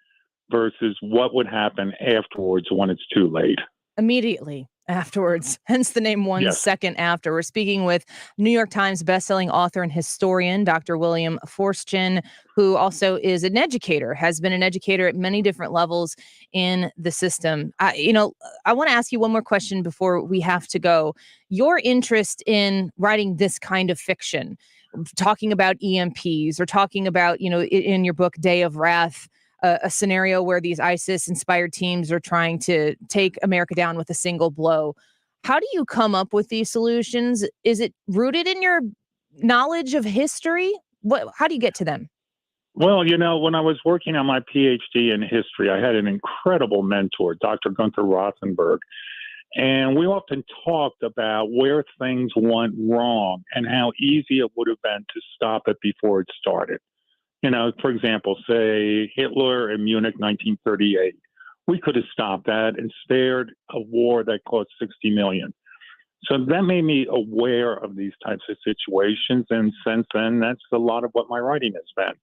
versus what would happen afterwards when it's too late. Immediately afterwards, hence the name 1 second after. We're speaking with New York Times bestselling author and historian, Dr. William Forstchen, who also is an educator, has been an educator at many different levels in the system. I want to ask you one more question before we have to go. Your interest in writing this kind of fiction, talking about EMPs or talking about, in your book, Day of Wrath, a scenario where these ISIS-inspired teams are trying to take America down with a single blow. How do you come up with these solutions? Is it rooted in your knowledge of history? How do you get to them? Well, when I was working on my PhD in history, I had an incredible mentor, Dr. Gunther Rothenberg. And we often talked about where things went wrong and how easy it would have been to stop it before it started. For example, say Hitler in Munich, 1938. We could have stopped that and spared a war that cost 60 million. So that made me aware of these types of situations. And since then, that's a lot of what my writing has been,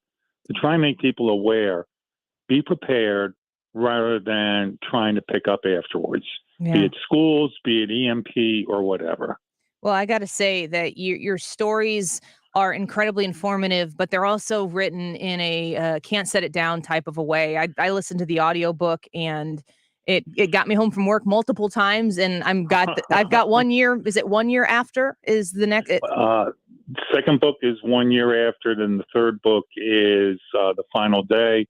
to try and make people aware, be prepared rather than trying to pick up afterwards, be it schools, be it EMP or whatever. Well, I got to say that your stories are incredibly informative, but they're also written in a can't set it down type of a way. I listened to the audiobook and it got me home from work multiple times, and I've got 1 year. Is it 1 year after is the next? Second book is 1 year after. Then the third book is The Final Day.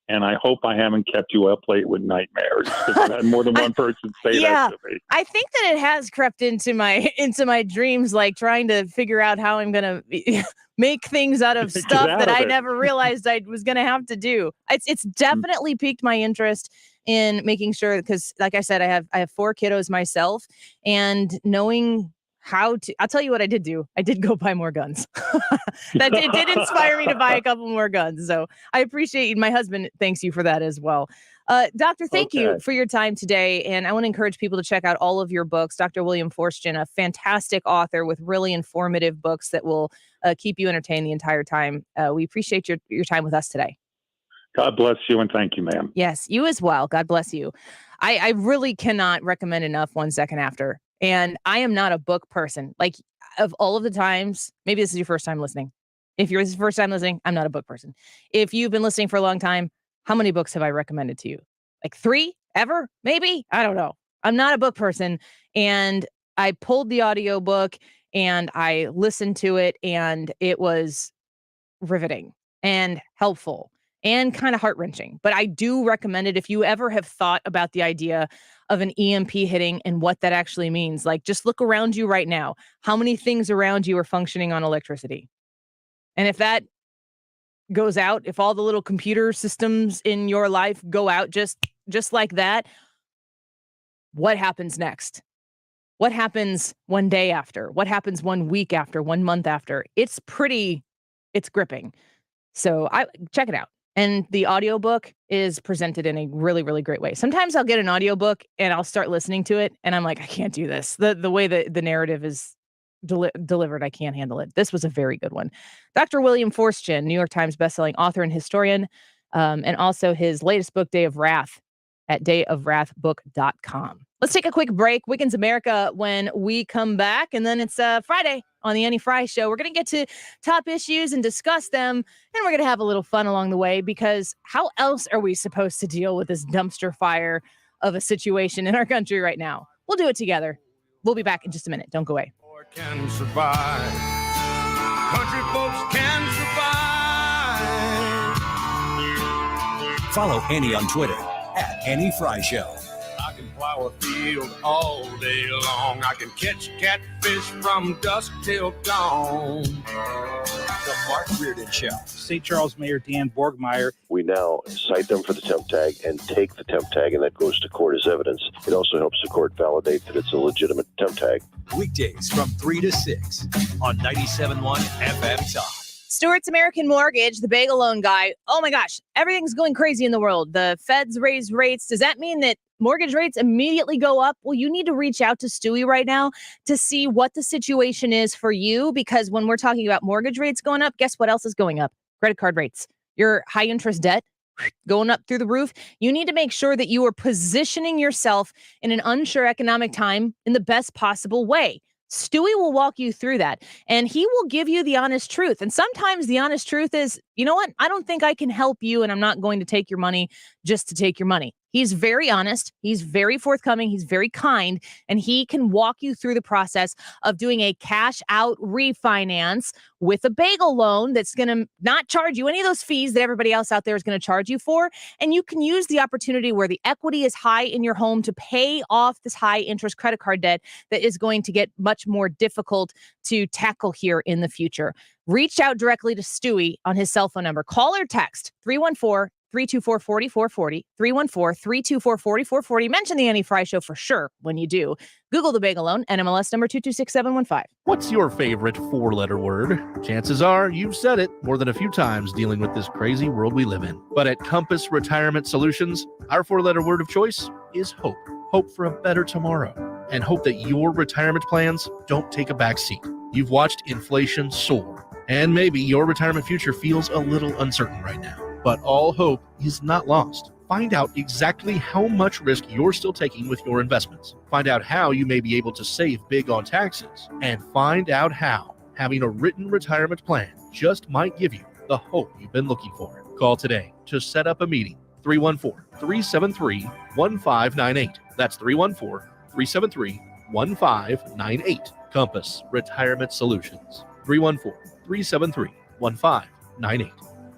And I hope I haven't kept you up late with nightmares, because I've had more than one person say that to me. I think that it has crept into my dreams, like trying to figure out how I'm going to make things out of stuff that I never realized I was going to have to do. It's definitely piqued my interest in making sure, because like I said, I have 4 kiddos myself, and knowing how to, I'll tell you what I did do. I did go buy more guns. That did inspire me to buy a couple more guns. So I appreciate you. My husband thanks you for that as well. Doctor, thank you for your time today. And I want to encourage people to check out all of your books. Dr. William Forstchen, a fantastic author with really informative books that will keep you entertained the entire time. We appreciate your time with us today. God bless you, and thank you, ma'am. Yes, you as well. God bless you. I really cannot recommend enough 1 second after. And I am not a book person. Like, of all of the times, maybe this is your first time listening. If this is your first time listening, I'm not a book person. If you've been listening for a long time, how many books have I recommended to you? Like 3 ever? Maybe? I don't know. I'm not a book person. And I pulled the audiobook and I listened to it, and it was riveting and helpful and kind of heart-wrenching. But I do recommend it if you ever have thought about the idea of an EMP hitting and what that actually means. Like, just look around you right now. How many things around you are functioning on electricity? And if that goes out, if all the little computer systems in your life go out just like that, what happens next? What happens 1 day after? What happens 1 week after, 1 month after? It's gripping. So check it out. And the audiobook is presented in a really, really great way. Sometimes I'll get an audiobook and I'll start listening to it and I'm like, I can't do this. The way that the narrative is delivered, I can't handle it. This was a very good one. Dr. William Forstchen, New York Times bestselling author and historian, and also his latest book, Day of Wrath, at dayofwrathbook.com. Let's take a quick break. Weekends America when we come back. And then it's Friday on the Annie Frey Show. We're going to get to top issues and discuss them. And we're going to have a little fun along the way, because how else are we supposed to deal with this dumpster fire of a situation in our country right now? We'll do it together. We'll be back in just a minute. Don't go away. Can survive. Country folks can survive. Follow Annie on Twitter at Annie Frey Show. I can plow a field all day long. I can catch catfish from dusk till dawn. The Mark Reardon Show. St. Charles Mayor Dan Borgmeyer. We now cite them for the temp tag and take the temp tag, and that goes to court as evidence. It also helps the court validate that it's a legitimate temp tag. Weekdays from 3 to 6 on 97.1 FM Talk. Stewart's American Mortgage, the bagel loan guy. Oh my gosh, everything's going crazy in the world. The feds raised rates. Does that mean that mortgage rates immediately go up? Well, you need to reach out to Stewie right now to see what the situation is for you, because when we're talking about mortgage rates going up, guess what else is going up? Credit card rates. Your high interest debt going up through the roof. You need to make sure that you are positioning yourself in an unsure economic time in the best possible way. Stewie will walk you through that, and he will give you the honest truth. And sometimes the honest truth is, you know what? I don't think I can help you, and I'm not going to take your money just to take your money. He's very honest. He's very forthcoming. He's very kind, and he can walk you through the process of doing a cash out refinance with a bagel loan that's going to not charge you any of those fees that everybody else out there is going to charge you for. And you can use the opportunity where the equity is high in your home to pay off this high interest credit card debt that is going to get much more difficult to tackle here in the future. Reach out directly to Stewie on his cell phone number. Call or text 314-324-4440, 314-324-4440. Mention the Annie Frey Show for sure when you do. Google the bagel loan, NMLS number 226715. What's your favorite four-letter word? Chances are you've said it more than a few times dealing with this crazy world we live in. But at Compass Retirement Solutions, our four-letter word of choice is hope. Hope for a better tomorrow. And hope that your retirement plans don't take a back seat. You've watched inflation soar, and maybe your retirement future feels a little uncertain right now. But all hope is not lost. Find out exactly how much risk you're still taking with your investments. Find out how you may be able to save big on taxes. And find out how having a written retirement plan just might give you the hope you've been looking for. Call today to set up a meeting. 314-373-1598. That's 314-373-1598. Compass Retirement Solutions. 314-373-1598.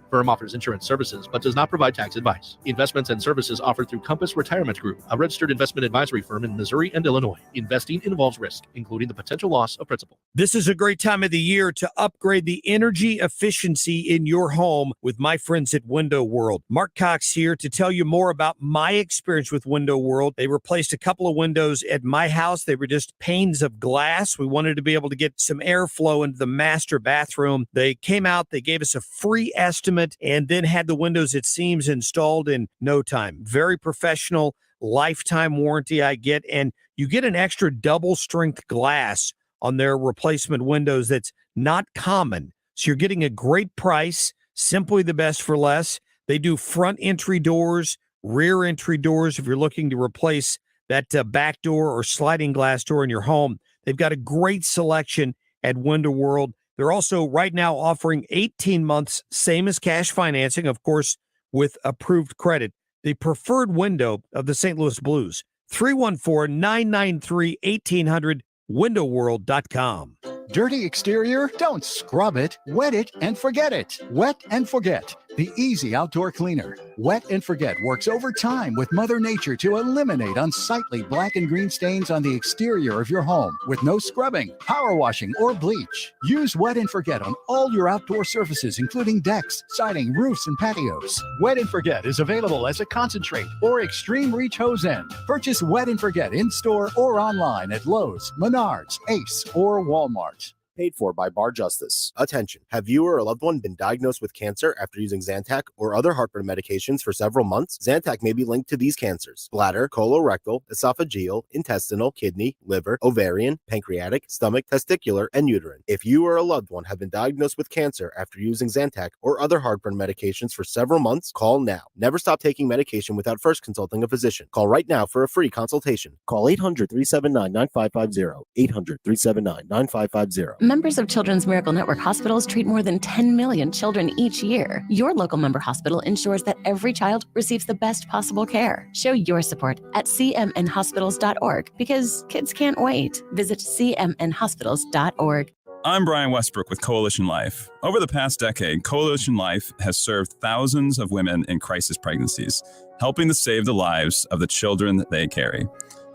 Firm offers insurance services but does not provide tax advice. Investments and services offered through Compass Retirement Group, a registered investment advisory firm in Missouri and Illinois. Investing involves risk, including the potential loss of principal. This is a great time of the year to upgrade the energy efficiency in your home with my friends at Window World. Mark Cox here to tell you more about my experience with Window World. They replaced a couple of windows at my house. They were just panes of glass. We wanted to be able to get some airflow into the master bathroom. They came out, they gave us a free estimate, and then had the windows at seams installed in no time. Very professional, lifetime warranty I get, and you get an extra double strength glass on their replacement windows that's not common. So you're getting a great price, simply the best for less. They do front entry doors, rear entry doors if you're looking to replace that back door or sliding glass door in your home. They've got a great selection at Window World. They're also right now offering 18 months, same as cash financing, of course, with approved credit. The preferred window of the St. Louis Blues, 314-993-1800, windowworld.com. Dirty exterior? Don't scrub it. Wet it and forget it. Wet and Forget, the easy outdoor cleaner. Wet and Forget works overtime with Mother Nature to eliminate unsightly black and green stains on the exterior of your home with no scrubbing, power washing, or bleach. Use Wet and Forget on all your outdoor surfaces, including decks, siding, roofs, and patios. Wet and Forget is available as a concentrate or extreme reach hose end. Purchase Wet and Forget in-store or online at Lowe's, Menards, Ace, or Walmart. Paid for by Bar Justice. Attention. Have you or a loved one been diagnosed with cancer after using Zantac or other heartburn medications for several months? Zantac may be linked to these cancers: bladder, colorectal, esophageal, intestinal, kidney, liver, ovarian, pancreatic, stomach, testicular, and uterine. If you or a loved one have been diagnosed with cancer after using Zantac or other heartburn medications for several months, call now. Never stop taking medication without first consulting a physician. Call right now for a free consultation. Call 800-379-9550. 800-379-9550. Members of Children's Miracle Network hospitals treat more than 10 million children each year. Your local member hospital ensures that every child receives the best possible care. Show your support at cmnhospitals.org because kids can't wait. Visit cmnhospitals.org. I'm Brian Westbrook with Coalition Life. Over the past decade, Coalition Life has served thousands of women in crisis pregnancies, helping to save the lives of the children they carry.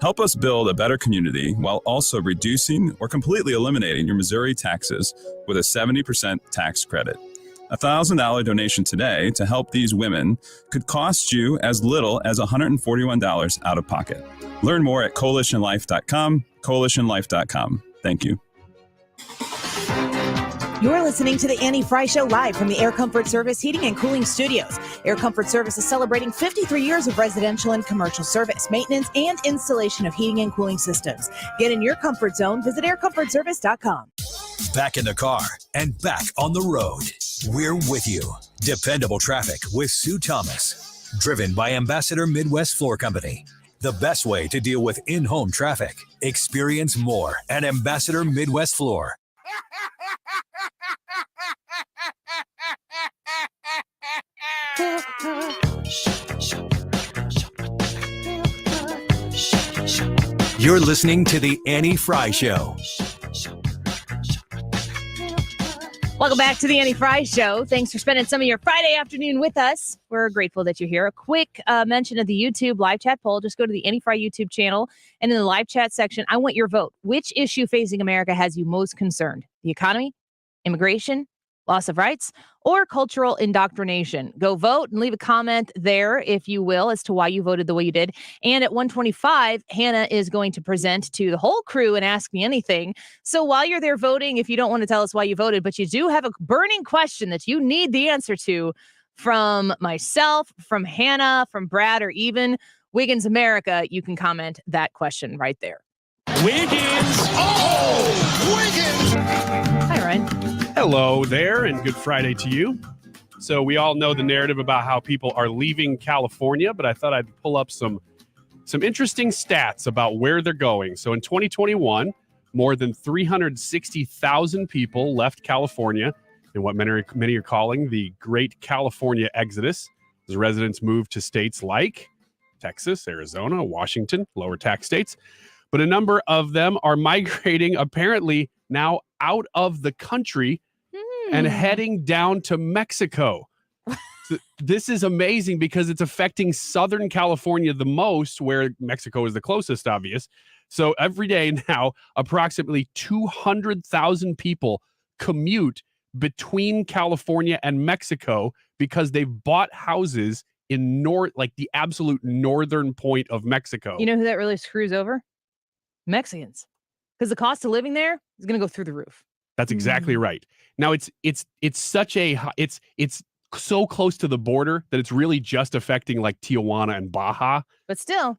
Help us build a better community while also reducing or completely eliminating your Missouri taxes with a 70% tax credit. A $1,000 donation today to help these women could cost you as little as $141 out of pocket. Learn more at coalitionlife.com, coalitionlife.com. Thank you. You're listening to the Annie Frey Show live from the Air Comfort Service Heating and Cooling Studios. Air Comfort Service is celebrating 53 years of residential and commercial service, maintenance, and installation of heating and cooling systems. Get in your comfort zone. Visit aircomfortservice.com. Back in the car and back on the road. We're with you. Dependable traffic with Sue Thomas. Driven by Ambassador Midwest Floor Company. The best way to deal with in-home traffic. Experience more at Ambassador Midwest Floor. You're listening to the Annie Frey Show. Welcome back to the Annie Frey Show. Thanks for spending some of your Friday afternoon with us. We're grateful that you're here. A quick mention of the YouTube live chat poll. Just go to the Annie Frey YouTube channel, and in the live chat section, I want your vote. Which issue facing America has you most concerned? The economy, immigration, loss of rights, or cultural indoctrination? Go vote and leave a comment there, if you will, as to why you voted the way you did. And at 1:25, Hannah is going to present to the whole crew and Ask Me Anything. So while you're there voting, if you don't want to tell us why you voted, but you do have a burning question that you need the answer to from myself, from Hannah, from Brad, or even Wiggins America, you can comment that question right there. Wiggins! Oh! Wiggins! Hi, Ryan. Hello there, and good Friday to you. So we all know the narrative about how people are leaving California, but I thought I'd pull up some interesting stats about where they're going. So in 2021, more than 360,000 people left California in what many are calling the Great California Exodus, as residents moved to states like Texas, Arizona, Washington, lower tax states. But a number of them are migrating apparently now out of the country and heading down to Mexico. So this is amazing because it's affecting Southern California the most, where Mexico is the closest, obvious. So every day now, approximately 200,000 people commute between California and Mexico because they've bought houses in like the absolute northern point of Mexico. You know who that really screws over? Mexicans. Because the cost of living there is going to go through the roof. That's exactly right. Now it's so close to the border that it's really just affecting like Tijuana and Baja. But still,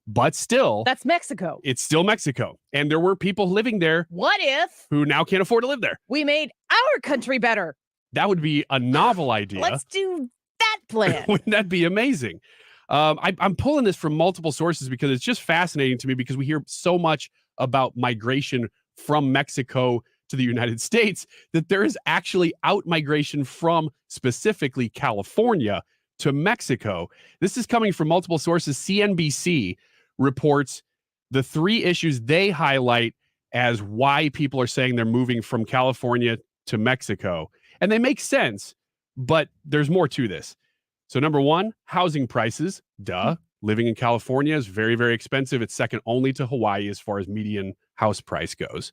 that's Mexico. It's still Mexico. And there were people living there. What if who now can't afford to live there? We made our country better. That would be a novel idea. Let's do that plan. Wouldn't that be amazing? I'm pulling this from multiple sources because it's just fascinating to me because we hear so much about migration from Mexico to the United States that there is actually out-migration from specifically California to Mexico. This is coming from multiple sources. CNBC reports the three issues they highlight as why people are saying they're moving from California to Mexico. And they make sense, but there's more to this. So number one, housing prices. Duh. Living in California is very, very expensive. It's second only to Hawaii as far as median house price goes.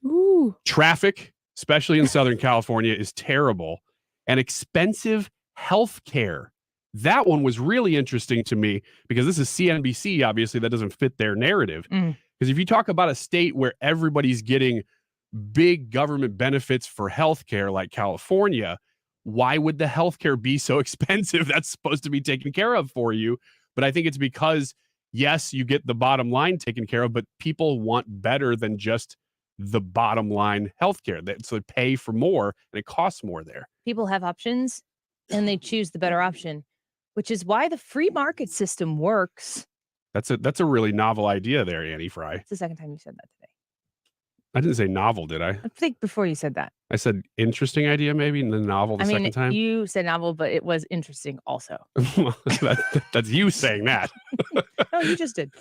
Ooh. Traffic, especially in Southern California, is terrible. And expensive health care. That one was really interesting to me because this is CNBC, obviously, that doesn't fit their narrative. Because if you talk about a state where everybody's getting big government benefits for healthcare like California, why would the healthcare be so expensive? That's supposed to be taken care of for you. But I think it's because, yes, you get the bottom line taken care of, but people want better than just the bottom line healthcare. So they pay for more and it costs more there. People have options and they choose the better option, which is why the free market system works. That's a really novel idea there, Annie Frey. It's the second time you said that today. I didn't say novel, did I? I think before you said that. I said interesting idea, maybe, and then novel the second time. You said novel, but it was interesting also. That's you saying that. No, you just did.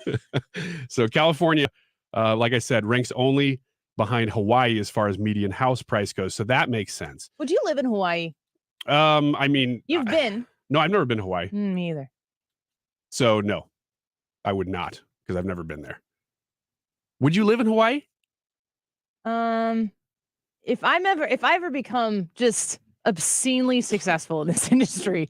So California, like I said, ranks only behind Hawaii as far as median house price goes. So that makes sense. Would you live in Hawaii? I mean, You've been. No, I've never been to Hawaii. Me either. So no, I would not, because I've never been there. Would you live in Hawaii? If I ever become just obscenely successful in this industry,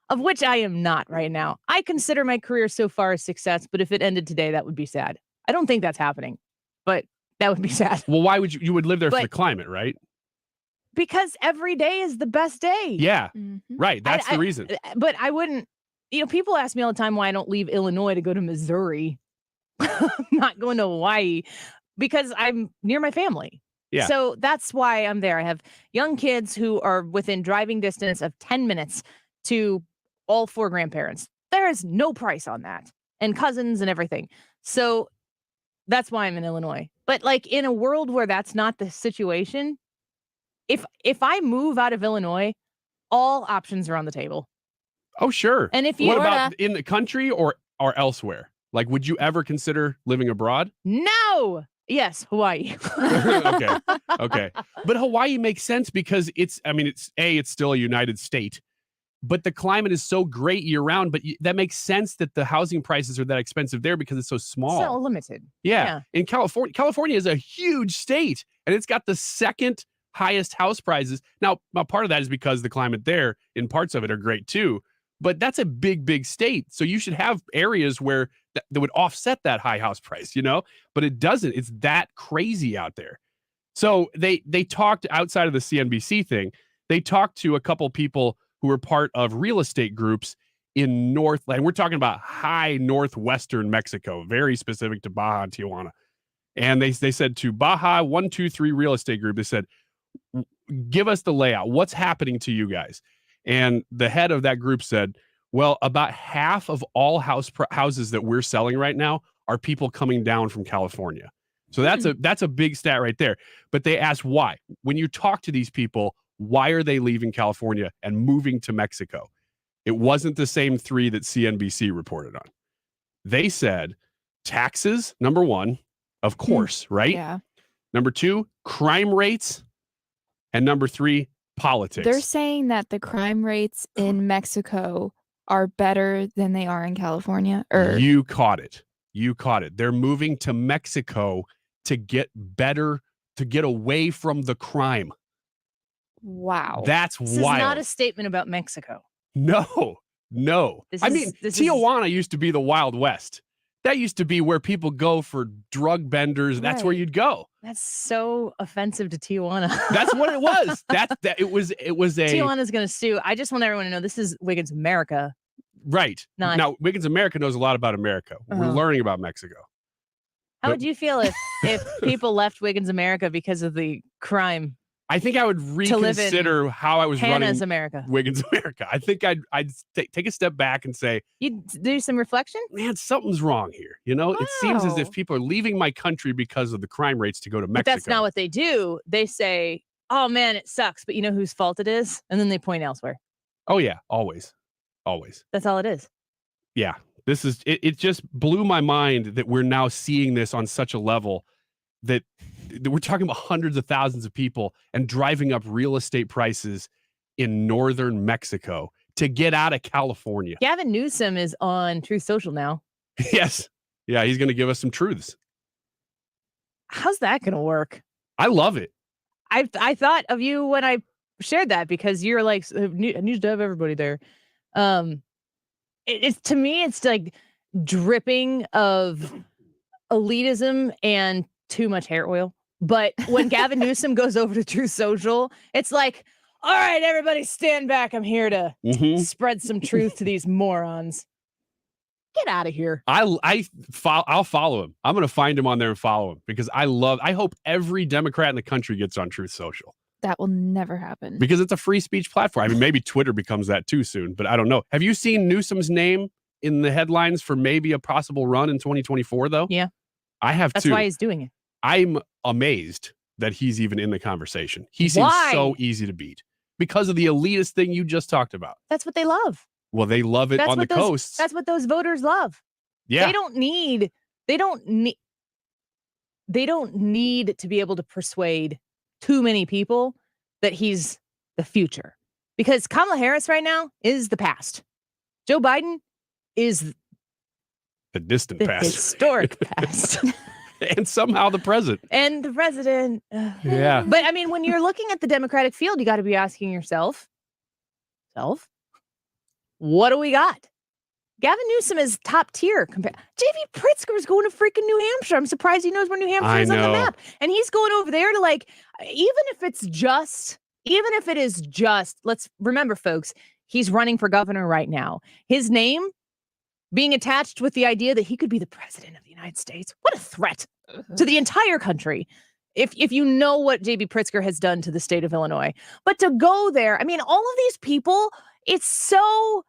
of which I am not right now, I consider my career so far a success, but if it ended today, that would be sad. I don't think that's happening, but that would be sad. Well, why would you would live there for the climate, right? Because every day is the best day. Yeah, right. That's the reason. But I wouldn't, people ask me all the time why I don't leave Illinois to go to Missouri. I'm not going to Hawaii because I'm near my family. Yeah. So that's why I'm there. I have young kids who are within driving distance of 10 minutes to all 4 grandparents. There is no price on that, and cousins and everything. So that's why I'm in Illinois. But like in a world where that's not the situation, if I move out of Illinois, all options are on the table. Oh, sure. And if you what about in the country or elsewhere? Like, would you ever consider living abroad? No. Yes, Hawaii. Okay. But Hawaii makes sense because it's still a United state, but the climate is so great year round. But that makes sense that the housing prices are that expensive there because it's so small. So limited. Yeah. In California is a huge state, and it's got the second highest house prices. Now, part of that is because the climate there in parts of it are great too, but that's a big state. So you should have areas where that would offset that high house price, but it doesn't. It's that crazy out there. So they talked outside of the CNBC thing. They talked to a couple people who were part of real estate groups in Northland. We're talking about high northwestern Mexico, very specific to Baja and Tijuana. And they said to Baja 123 Real Estate Group, they said, give us the layout. What's happening to you guys? And the head of that group said, well, about half of all houses that we're selling right now are people coming down from California. So that's a big stat right there. But they asked why. When you talk to these people, why are they leaving California and moving to Mexico? It wasn't the same 3 that CNBC reported on. They said taxes, number 1, of course, right? Yeah. Number 2, crime rates. And number 3, politics. They're saying that the crime rates in Mexico are better than they are in California. You caught it. They're moving to Mexico to get better, to get away from the crime. Wow. That's this wild. Is not a statement about Mexico. No. Tijuana used to be the Wild West. That used to be where people go for drug benders. Right. That's where you'd go. That's so offensive to Tijuana. That's what it was. It was a Tijuana's going to sue. I just want everyone to know this is Wiggins America. Right. Now, Wiggins America knows a lot about America. We're learning about Mexico. How would you feel if people left Wiggins America because of the crime? I think I would reconsider how I was Hannah's running America. Wiggins America. I think I'd take a step back and say, you'd do some reflection? Man, something's wrong here. It seems as if people are leaving my country because of the crime rates to go to Mexico. But that's not what they do. They say, oh man, it sucks, but you know whose fault it is? And then they point elsewhere. Oh yeah, always. That's all it is. Yeah. This is, it just blew my mind that we're now seeing this on such a level that we're talking about hundreds of thousands of people and driving up real estate prices in northern Mexico to get out of California. Gavin Newsom is on Truth Social now. Yes. Yeah, he's going to give us some truths. How's that going to work? I love it. I thought of you when I shared that because you're like, I need to have everybody there. It's to me, it's like dripping of elitism and too much hair oil. But when Gavin Newsom goes over to Truth Social, it's like, all right, everybody stand back. I'm here to spread some truth to these morons. Get out of here. I'll follow him. I'm going to find him on there and follow him because I hope every Democrat in the country gets on Truth Social. That will never happen. Because it's a free speech platform. I mean, maybe Twitter becomes that too soon, but I don't know. Have you seen Newsom's name in the headlines for maybe a possible run in 2024, though? Yeah. I have That's too. why he's doing it. I'm amazed that he's even in the conversation. He seems Why? so easy to beat because of the elitist thing you just talked about. That's what they love. Well, they love it on the coasts. That's what those voters love. Yeah. They don't need to be able to persuade too many people that he's the future. Because Kamala Harris right now is the past. Joe Biden is the distant the past. Historic past. And somehow the present. And the president. Yeah. But I mean, when you're looking at the Democratic field, you got to be asking yourself, what do we got? Gavin Newsom is top tier. J.B. Pritzker is going to freaking New Hampshire. I'm surprised he knows where New Hampshire is on the map. And he's going over there to even if it is just, let's remember, folks, he's running for governor right now. His name being attached with the idea that he could be the president of the United States. What a threat to the entire country. If you know what J.B. Pritzker has done to the state of Illinois. But to go there, I mean, all of these people, it's so...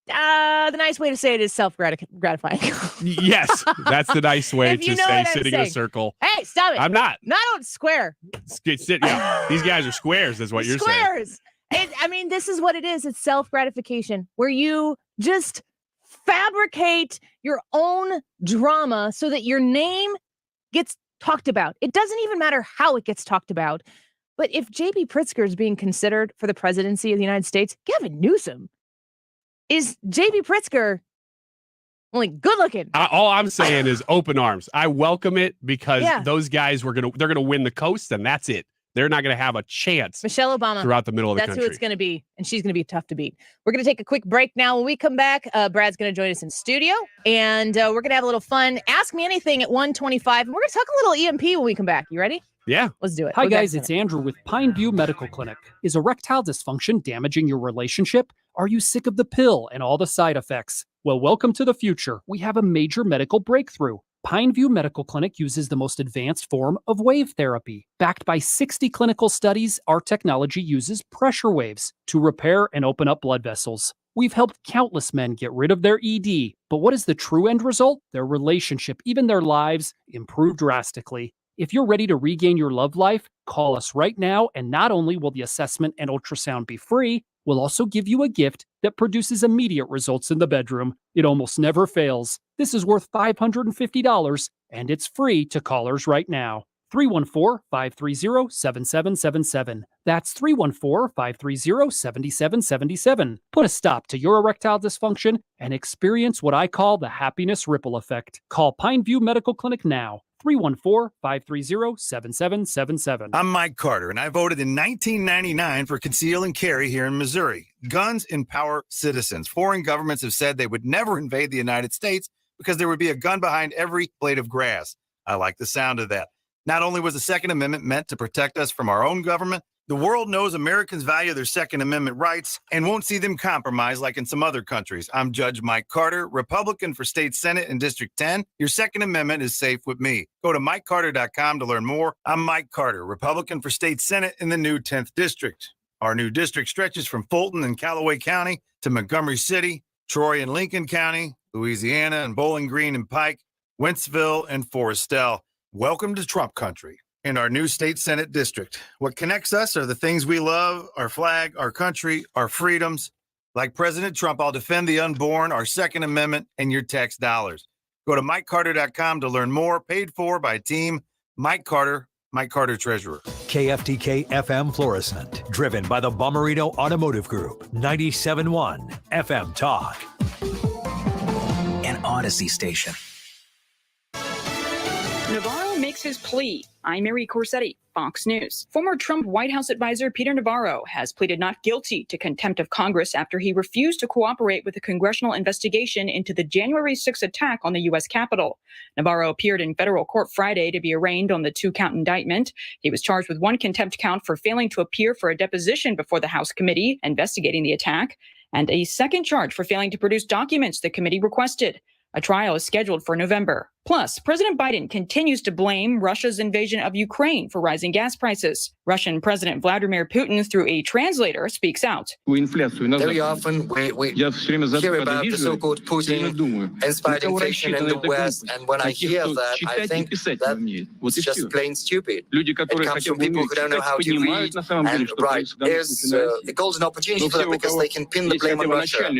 the nice way to say it is self-gratifying. Yes, that's the nice way to say sitting in a circle. Hey, stop it. I'm not. No, I don't square. Yeah, these guys are squares, is what you're saying. Squares. I mean, this is what it is. It's self-gratification, where you just fabricate your own drama so that your name gets talked about. It doesn't even matter how it gets talked about. But if J.B. Pritzker is being considered for the presidency of the United States, Gavin Newsom is J.B. Pritzker only good looking. All I'm saying is open arms. I welcome it because those guys they're gonna win the coast, and that's it. They're not gonna have a chance. Michelle Obama throughout the middle of the country. That's who it's gonna be, and she's gonna be tough to beat. We're gonna take a quick break now. When we come back, Brad's gonna join us in studio, and we're gonna have a little fun. Ask me anything at 1:25, and we're gonna talk a little EMP when we come back. You ready? Yeah. Let's do it. Hi, guys. It's Andrew with Pineview Medical Clinic. Is erectile dysfunction damaging your relationship? Are you sick of the pill and all the side effects? Well, welcome to the future. We have a major medical breakthrough. Pineview Medical Clinic uses the most advanced form of wave therapy. Backed by 60 clinical studies, our technology uses pressure waves to repair and open up blood vessels. We've helped countless men get rid of their ED. But what is the true end result? Their relationship, even their lives, improve drastically. If you're ready to regain your love life, call us right now, and not only will the assessment and ultrasound be free, we'll also give you a gift that produces immediate results in the bedroom. It almost never fails. This is worth $550, and it's free to callers right now. 314-530-7777. That's 314-530-7777. Put a stop to your erectile dysfunction and experience what I call the happiness ripple effect. Call Pineview Medical Clinic now. 314-530-7777. I'm Mike Carter, and I voted in 1999 for conceal and carry here in Missouri. Guns empower citizens. Foreign governments have said they would never invade the United States because there would be a gun behind every blade of grass. I like the sound of that. Not only was the Second Amendment meant to protect us from our own government, the world knows Americans value their Second Amendment rights and won't see them compromised like in some other countries. I'm Judge Mike Carter, Republican for State Senate in District 10. Your Second Amendment is safe with me. Go to MikeCarter.com to learn more. I'm Mike Carter, Republican for State Senate in the new 10th District. Our new district stretches from Fulton and Callaway County to Montgomery City, Troy and Lincoln County, Louisiana and Bowling Green and Pike, Wentzville and Forestell. Welcome to Trump country. In our new state Senate district, what connects us are the things we love, our flag, our country, our freedoms. Like President Trump, I'll defend the unborn, our Second Amendment, and your tax dollars. Go to MikeCarter.com to learn more. Paid for by Team Mike Carter, Mike Carter Treasurer. KFTK FM Florissant, driven by the Bomarito Automotive Group, 97.1 FM Talk. An Odyssey station. Navarro makes his plea. I'm Mary Corsetti, Fox News. Former Trump White House advisor Peter Navarro has pleaded not guilty to contempt of Congress after he refused to cooperate with a congressional investigation into the January 6th attack on the U.S. Capitol. Navarro appeared in federal court Friday to be arraigned on the 2-count indictment. He was charged with 1 contempt count for failing to appear for a deposition before the House committee investigating the attack, and a second charge for failing to produce documents the committee requested. A trial is scheduled for November. Plus, President Biden continues to blame Russia's invasion of Ukraine for rising gas prices. Russian President Vladimir Putin, through a translator, speaks out. Very often we hear about the so-called Putin-inspired inflation in the West, and when I hear that, I think that it's just plain stupid. It comes from people who don't know how to read and write. There's a golden opportunity for them because they can pin the blame on Russia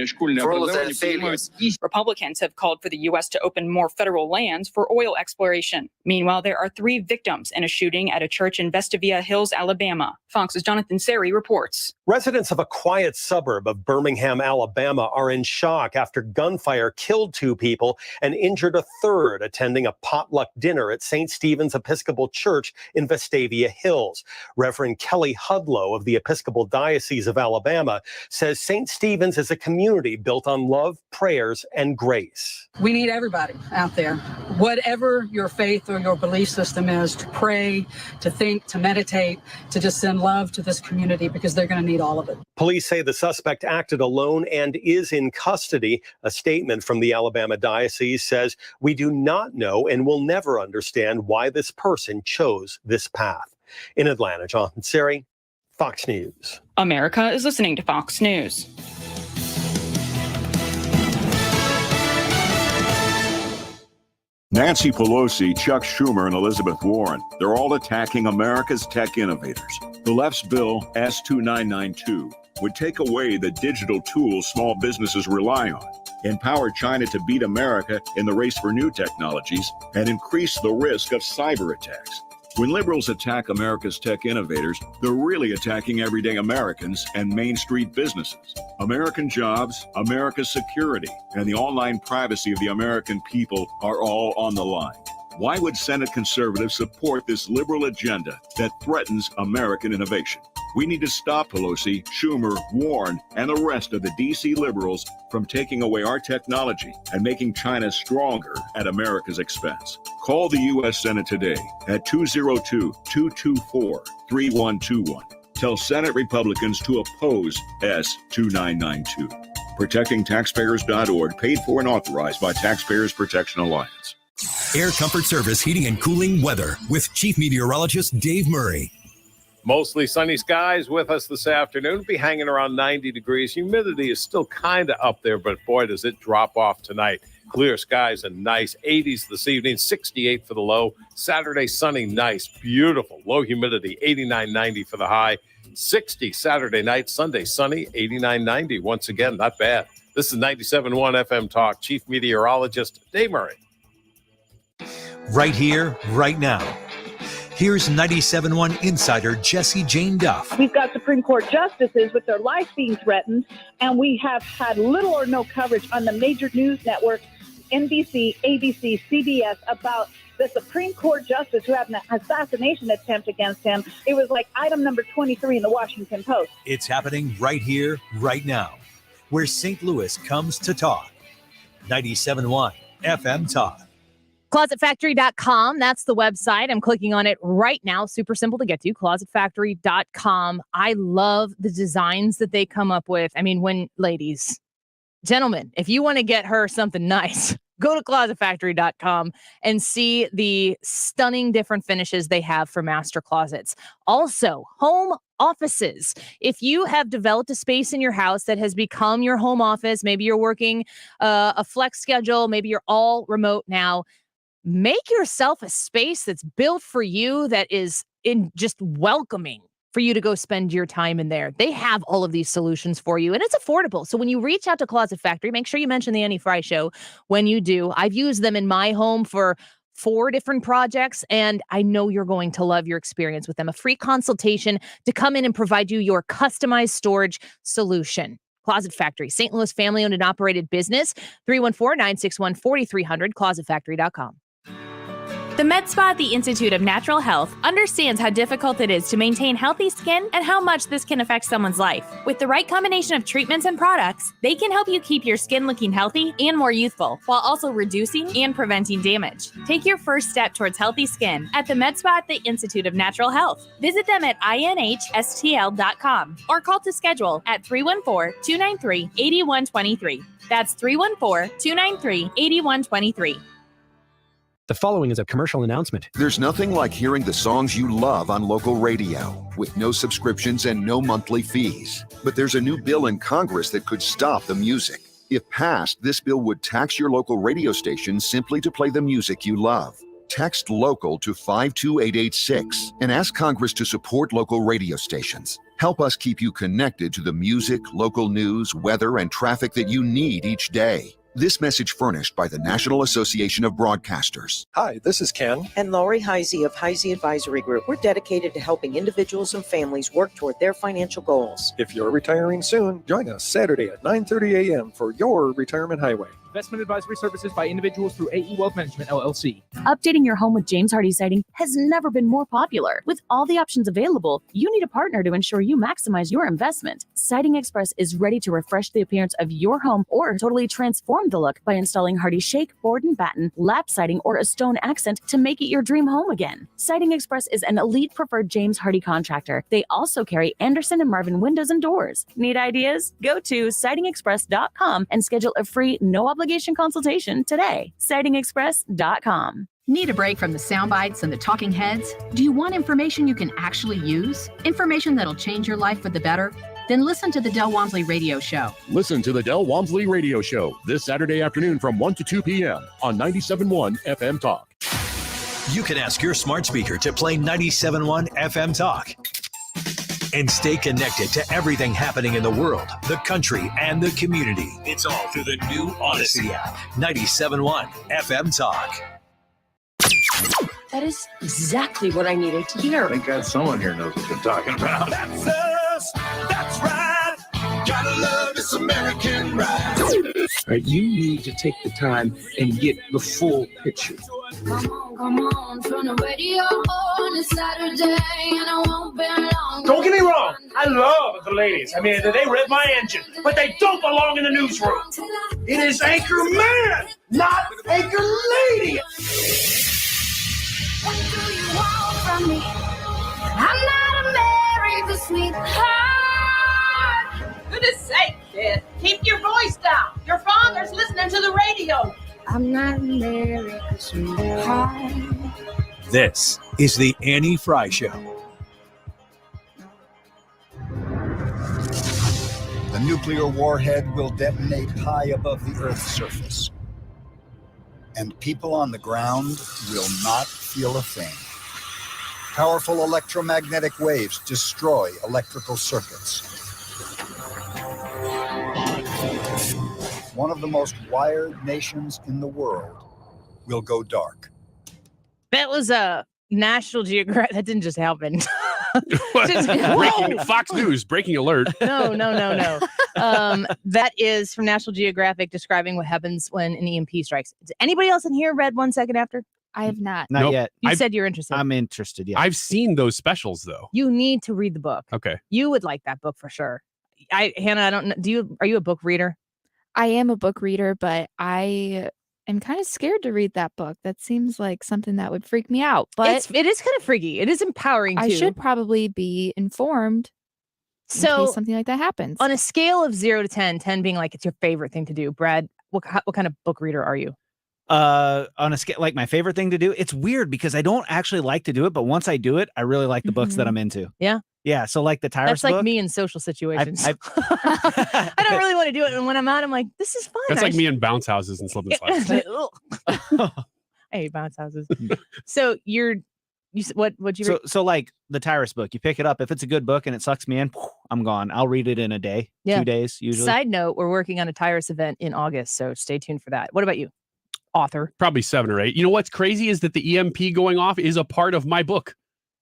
for all of their failures. Republicans have called for the U.S. to open more federal lands for oil exploration. Meanwhile, there are 3 victims in a shooting at a church in Vestavia Hills, Alabama. Fox's Jonathan Seri reports. Residents of a quiet suburb of Birmingham, Alabama are in shock after gunfire killed 2 people and injured a third attending a potluck dinner at St. Stephen's Episcopal Church in Vestavia Hills. Reverend Kelly Hudlow of the Episcopal Diocese of Alabama says St. Stephen's is a community built on love, prayers, and grace. We need everybody out there, whatever your faith or your belief system is, to pray, to think, to meditate, to just send love to this community because they're going to need all of it. Police say the suspect acted alone and is in custody. A statement from the Alabama Diocese says, "We do not know and will never understand why this person chose this path." In Atlanta, Jonathan Seri, Fox News. America is listening to Fox News. Nancy Pelosi, Chuck Schumer, and Elizabeth Warren, they're all attacking America's tech innovators. The left's bill, S-2992, would take away the digital tools small businesses rely on, empower China to beat America in the race for new technologies, and increase the risk of cyber attacks. When liberals attack America's tech innovators, they're really attacking everyday Americans and Main Street businesses. American jobs, America's security, and the online privacy of the American people are all on the line. Why would Senate conservatives support this liberal agenda that threatens American innovation? We need to stop Pelosi, Schumer, Warren, and the rest of the D.C. liberals from taking away our technology and making China stronger at America's expense. Call the U.S. Senate today at 202-224-3121. Tell Senate Republicans to oppose S-2992. ProtectingTaxpayers.org, paid for and authorized by Taxpayers Protection Alliance. Air Comfort Service Heating and Cooling Weather with Chief Meteorologist Dave Murray. Mostly sunny skies with us this afternoon. Be hanging around 90 degrees. Humidity is still kind of up there, but boy, does it drop off tonight. Clear skies and nice 80s this evening, 68 for the low. Saturday, sunny, nice, beautiful. Low humidity, 89, 90 for the high. 60 Saturday night, Sunday, sunny, 89, 90. Once again, not bad. This is 97.1 FM Talk. Chief Meteorologist Dave Murray. Right here, right now. Here's 97.1 Insider Jesse Jane Duff. We've got Supreme Court justices with their life being threatened, and we have had little or no coverage on the major news networks, NBC, ABC, CBS, about the Supreme Court justice who had an assassination attempt against him. It was like item number 23 in the Washington Post. It's happening right here, right now, where St. Louis comes to talk. 97.1 FM Talk. ClosetFactory.com. That's the website. I'm clicking on it right now. Super simple to get to. ClosetFactory.com. I love the designs that they come up with. I mean, ladies, gentlemen, if you want to get her something nice, go to ClosetFactory.com and see the stunning different finishes they have for master closets. Also, home offices. If you have developed a space in your house that has become your home office, maybe you're working a flex schedule, maybe you're all remote now, make yourself a space that's built for you, that is in just welcoming for you to go spend your time in there. They have all of these solutions for you, and it's affordable. So when you reach out to Closet Factory, make sure you mention the Annie Frey Show when you do. I've used them in my home for 4 different projects, and I know you're going to love your experience with them. A free consultation to come in and provide you your customized storage solution. Closet Factory, St. Louis family-owned and operated business, 314-961-4300, closetfactory.com. The med spa at the Institute of Natural Health understands how difficult it is to maintain healthy skin and how much this can affect someone's life. With the right combination of treatments and products, they can help you keep your skin looking healthy and more youthful, while also reducing and preventing damage. Take your first step towards healthy skin at the med spa at the Institute of Natural Health. Visit them at inhstl.com or call to schedule at 314-293-8123. That's 314-293-8123. The following is a commercial announcement. There's nothing like hearing the songs you love on local radio with no subscriptions and no monthly fees. But there's a new bill in Congress that could stop the music. If passed, this bill would tax your local radio station simply to play the music you love. Text LOCAL to 52886 and ask Congress to support local radio stations. Help us keep you connected to the music, local news, weather, and traffic that you need each day. This message furnished by the National Association of Broadcasters. Hi, this is Ken. And Lori Heisey of Heisey Advisory Group. We're dedicated to helping individuals and families work toward their financial goals. If you're retiring soon, join us Saturday at 9:30 a.m. for your Retirement Highway. Investment advisory services by individuals through AE Wealth Management, LLC. Updating your home with James Hardie Siding has never been more popular. With all the options available, you need a partner to ensure you maximize your investment. Siding Express is ready to refresh the appearance of your home or totally transform the look by installing Hardie shake, board and batten, lap siding, or a stone accent to make it your dream home again. Siding Express is an elite preferred James Hardie contractor. They also carry Anderson and Marvin windows and doors. Need ideas? Go to sidingexpress.com and schedule a free no-obligation consultation today. Sidingexpress.com. Need a break from the sound bites and the talking heads? Do you want information you can actually use? Information that'll change your life for the better? Then listen to the Del Walmsley Radio Show. Listen to the Del Walmsley Radio Show this Saturday afternoon from 1 to 2 p.m. on 97.1 FM Talk. You can ask your smart speaker to play 97.1 FM Talk and stay connected to everything happening in the world, the country, and the community. It's all through the new Odyssey app. 97.1 FM Talk. That is exactly what I needed to hear. Thank God someone here knows what they're talking about. That's us. That's right. Gotta love this American ride. Right, you need to take the time and get the full picture. Come on, turn the radio on. It's Saturday and I won't be long. Don't get me wrong. I love the ladies. I mean, they rev my engine, but they don't belong in the newsroom. It is Anchor Man, not Anchor Lady. What do you want from me? I'm not a married sweetheart. Goodness sake, kid. Keep your voice down. Your father's listening to the radio. I'm not married sweetheart. This is the Annie Frey Show. The nuclear warhead will detonate high above the Earth's surface, and people on the ground will not feel a thing. Powerful electromagnetic waves destroy electrical circuits. One of the most wired nations in the world will go dark. That was a National Geographic. That didn't just happen. Fox News, breaking alert. No. That is from National Geographic describing what happens when an EMP strikes. Has anybody else in here read 1 second after? I have not. Not yet. You said you're interested. I'm interested, yeah. I've seen those specials, though. You need to read the book. Okay. You would like that book for sure. Hannah, I don't know. Are you a book reader? I am a book reader, but I am kind of scared to read that book. That seems like something that would freak me out. But it is kind of freaky. It is empowering too. I should probably be informed in case something like that happens. On a scale of 0 to 10, 10 being like it's your favorite thing to do, Brad, what kind of book reader are you? On a scale, like my favorite thing to do, it's weird because I don't actually like to do it, but once I do it, I really like the books that I'm into. Yeah. Yeah. So like the Tyrus That's like book, me in social situations. I don't really want to do it. And when I'm out, I'm like, this is fun. That's like me in bounce houses and slip and slides. I hate bounce houses. So what'd you read? So like the Tyrus book, you pick it up. If it's a good book and it sucks me in, I'm gone. I'll read it in a day, 2 days usually. Side note, we're working on a Tyrus event in August, so stay tuned for that. What about you? Author? Probably 7 or 8. You know what's crazy is that the EMP going off is a part of my book.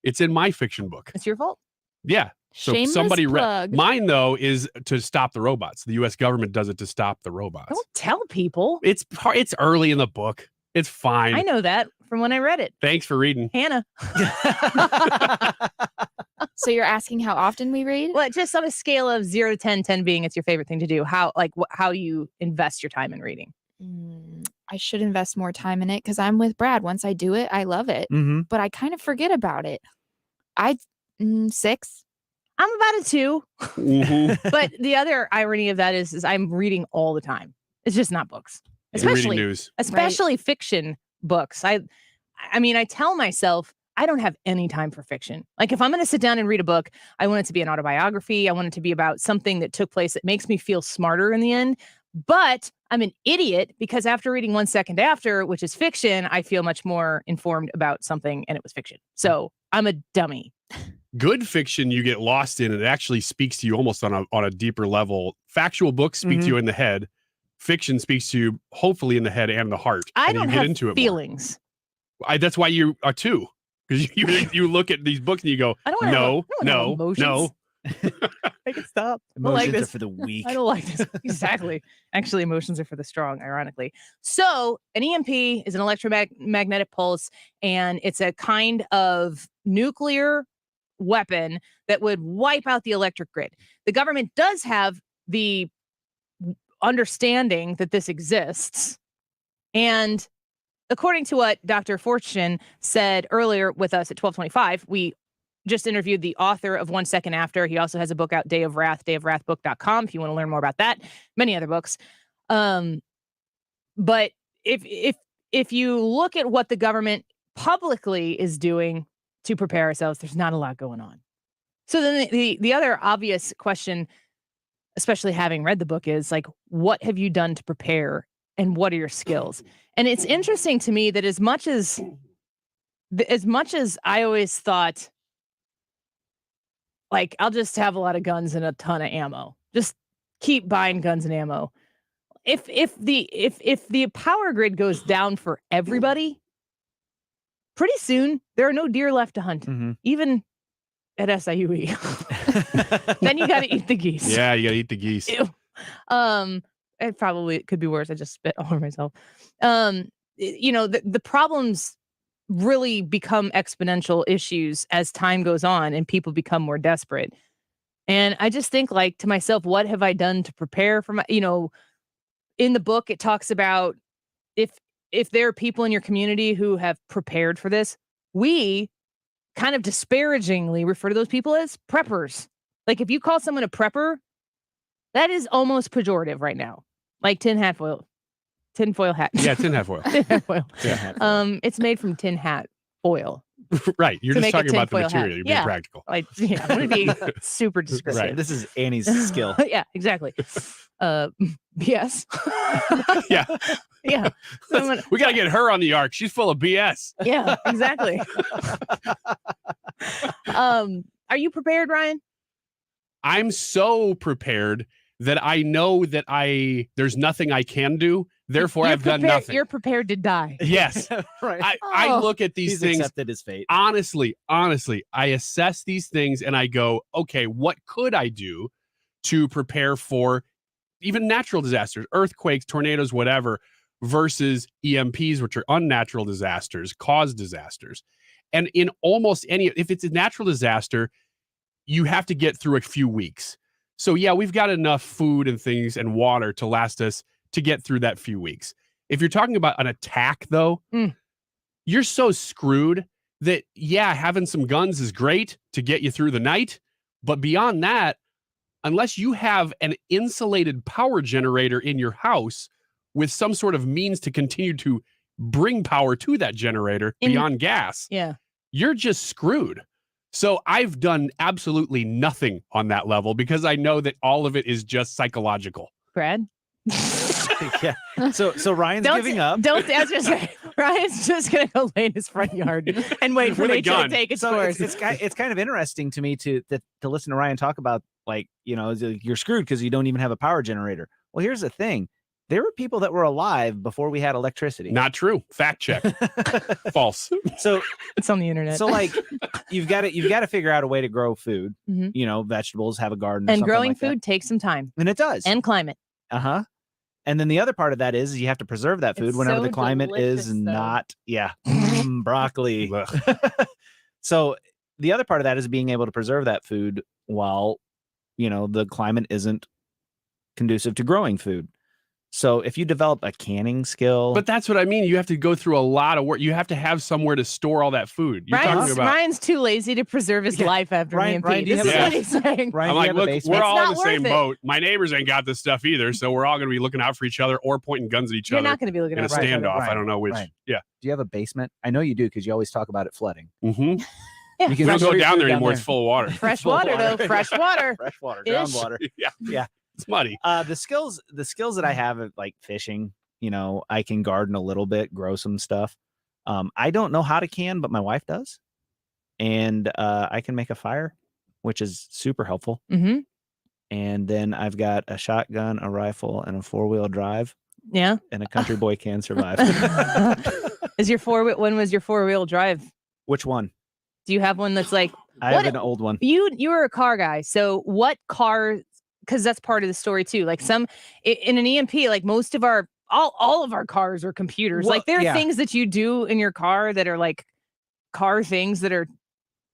It's in my fiction book. It's your fault. Yeah. So Shameless somebody plug. Mine though is to stop the robots. The U.S. government does it to stop the robots. Don't tell people. It's early in the book. It's fine. I know that. from when I read it. Thanks for reading. Hannah. So you're asking how often we read? Well, just on a scale of 0 to 10, 10 being it's your favorite thing to do, how you invest your time in reading. I should invest more time in it because I'm with Brad. Once I do it, I love it. But I kind of forget about it. 6. I'm about a 2. But the other irony of that is I'm reading all the time. It's just not books. Especially news. Especially fiction books. I mean, I tell myself I don't have any time for fiction. Like if I'm going to sit down and read a book, I want it to be an autobiography. I want it to be about something that took place that makes me feel smarter in the end. But I'm an idiot because after reading 1 Second After, which is fiction, I feel much more informed about something and it was fiction. So I'm a dummy. Good fiction you get lost in. It actually speaks to you almost on a deeper level. Factual books speak to you in the head. Fiction speaks to you hopefully in the head and the heart. I and don't you get have into it feelings. That's why you are 2. Because you look at these books and you go, no. Make it stop. Emotions are for the weak. I don't like this. Exactly. Actually, emotions are for the strong, ironically. So an EMP is an electromagnetic pulse, and it's a kind of nuclear weapon that would wipe out the electric grid. The government does have the understanding that this exists. And according to what Dr. Forstchen said earlier with us at 1225, we just interviewed the author of 1 Second After. He also has a book out, Day of Wrath, dayofwrathbook.com, if you want to learn more about that. Many other books. But if you look at what the government publicly is doing to prepare ourselves, there's not a lot going on. So then the other obvious question, especially having read the book, is like, what have you done to prepare and what are your skills? And it's interesting to me that as much as I always thought, like, I'll just have a lot of guns and a ton of ammo. Just keep buying guns and ammo. If the power grid goes down for everybody, pretty soon there are no deer left to hunt, even at SIUE. Then you got to eat the geese. Yeah, you got to eat the geese. Ew. It could be worse. I just spit all over myself. The problems really become exponential issues as time goes on and people become more desperate. And I just think, like, to myself, what have I done to prepare for in the book, it talks about if there are people in your community who have prepared for this, we kind of disparagingly refer to those people as preppers. Like, if you call someone a prepper, that is almost pejorative right now. Like tinfoil hat. Yeah, tin hat foil. It's made from tin hat foil. Right. You're just talking about the material. You're being practical. I want to be super descriptive. Right. This is Annie's skill. Yeah, exactly. BS. Yeah. Yeah. We got to get her on the arc. She's full of BS. Yeah, exactly. Are you prepared, Ryan? I'm so prepared that I know that there's nothing I can do. Therefore, I've done nothing. You're prepared to die. Yes. Right. I look at these things. Accepted his fate. Honestly, I assess these things and I go, okay, what could I do to prepare for even natural disasters, earthquakes, tornadoes, whatever, versus EMPs, which are unnatural disasters, cause disasters. And in almost if it's a natural disaster, you have to get through a few weeks. So yeah, we've got enough food and things and water to last us to get through that few weeks. If you're talking about an attack, though, you're so screwed that, yeah, having some guns is great to get you through the night. But beyond that, unless you have an insulated power generator in your house with some sort of means to continue to bring power to that generator beyond gas, you're just screwed. So I've done absolutely nothing on that level because I know that all of it is just psychological. Brad? Yeah. So Ryan's giving up. Ryan's just gonna go lay in his front yard and wait for nature to take its course. It's kind of interesting to me to listen to Ryan talk about, like, you're screwed because you don't even have a power generator. Well, here's the thing. There were people that were alive before we had electricity. Not true. Fact check. False. So it's on the internet. So, like, you've got to figure out a way to grow food. Vegetables, have a garden, and growing food takes some time. And it does. And climate. And then the other part of that is you have to preserve that food whenever the climate is not. Yeah. broccoli. So the other part of that is being able to preserve that food while, the climate isn't conducive to growing food. So if you develop a canning skill, But that's what I mean. You have to go through a lot of work. You have to have somewhere to store all that food. You're talking about. Ryan's too lazy to preserve his life after Ryan, EMP. Ryan, do you This have is a what he's saying. Ryan, I'm do you like, have a look, basement? we're all in not the same worth it. boat. My neighbors ain't got this stuff either, so we're all going to be looking out for each other or pointing guns at each You're other. not going to be looking in a at each other. standoff. I Ryan, don't know which. Ryan. Yeah. Do you have a basement? I know you do because you always talk about it flooding. Mm-hmm. Yeah. You don't go down there anymore. It's full of water. Fresh water, though. Fresh water. Fresh water. Ish. Groundwater. Yeah. It's muddy. The skills that I have at like fishing, I can garden a little bit, grow some stuff. I don't know how to can, but my wife does. And I can make a fire, which is super helpful. Mm-hmm. And then I've got a shotgun, a rifle, and a 4-wheel drive. Yeah. And a country boy can survive. When was your 4-wheel drive? Which one? Do you have one that's like I have an old one. You were a car guy. So what car, because that's part of the story too. Like in an EMP, like most of all of our cars are computers. Well, like there are yeah. things that you do in your car that are like car things that are,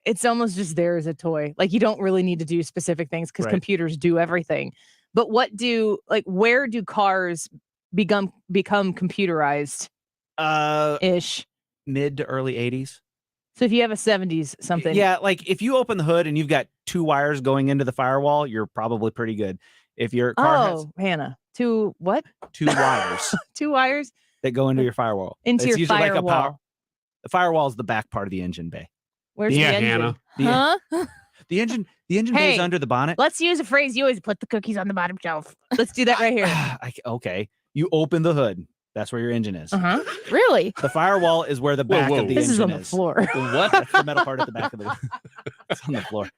it's almost just there as a toy. Like you don't really need to do specific things because computers do everything. But where do cars become computerized? Ish. Mid to early 80s. So if you have a 70s something. Yeah, like if you open the hood and you've got 2 wires going into the firewall, you're probably pretty good. If your car has Hannah. 2 what? 2 wires 2 wires that go into your firewall. Into your usually firewall. like a power. The firewall is the back part of the engine bay. Where's the engine? Hannah. The engine bay is under the bonnet. Let's use a phrase you always put the cookies on the bottom shelf. Let's do that right here. Okay. You open the hood. That's where your engine is. Really? The firewall is where the back of the This engine is on the floor. What? That's the metal part at the back of the It's on the floor.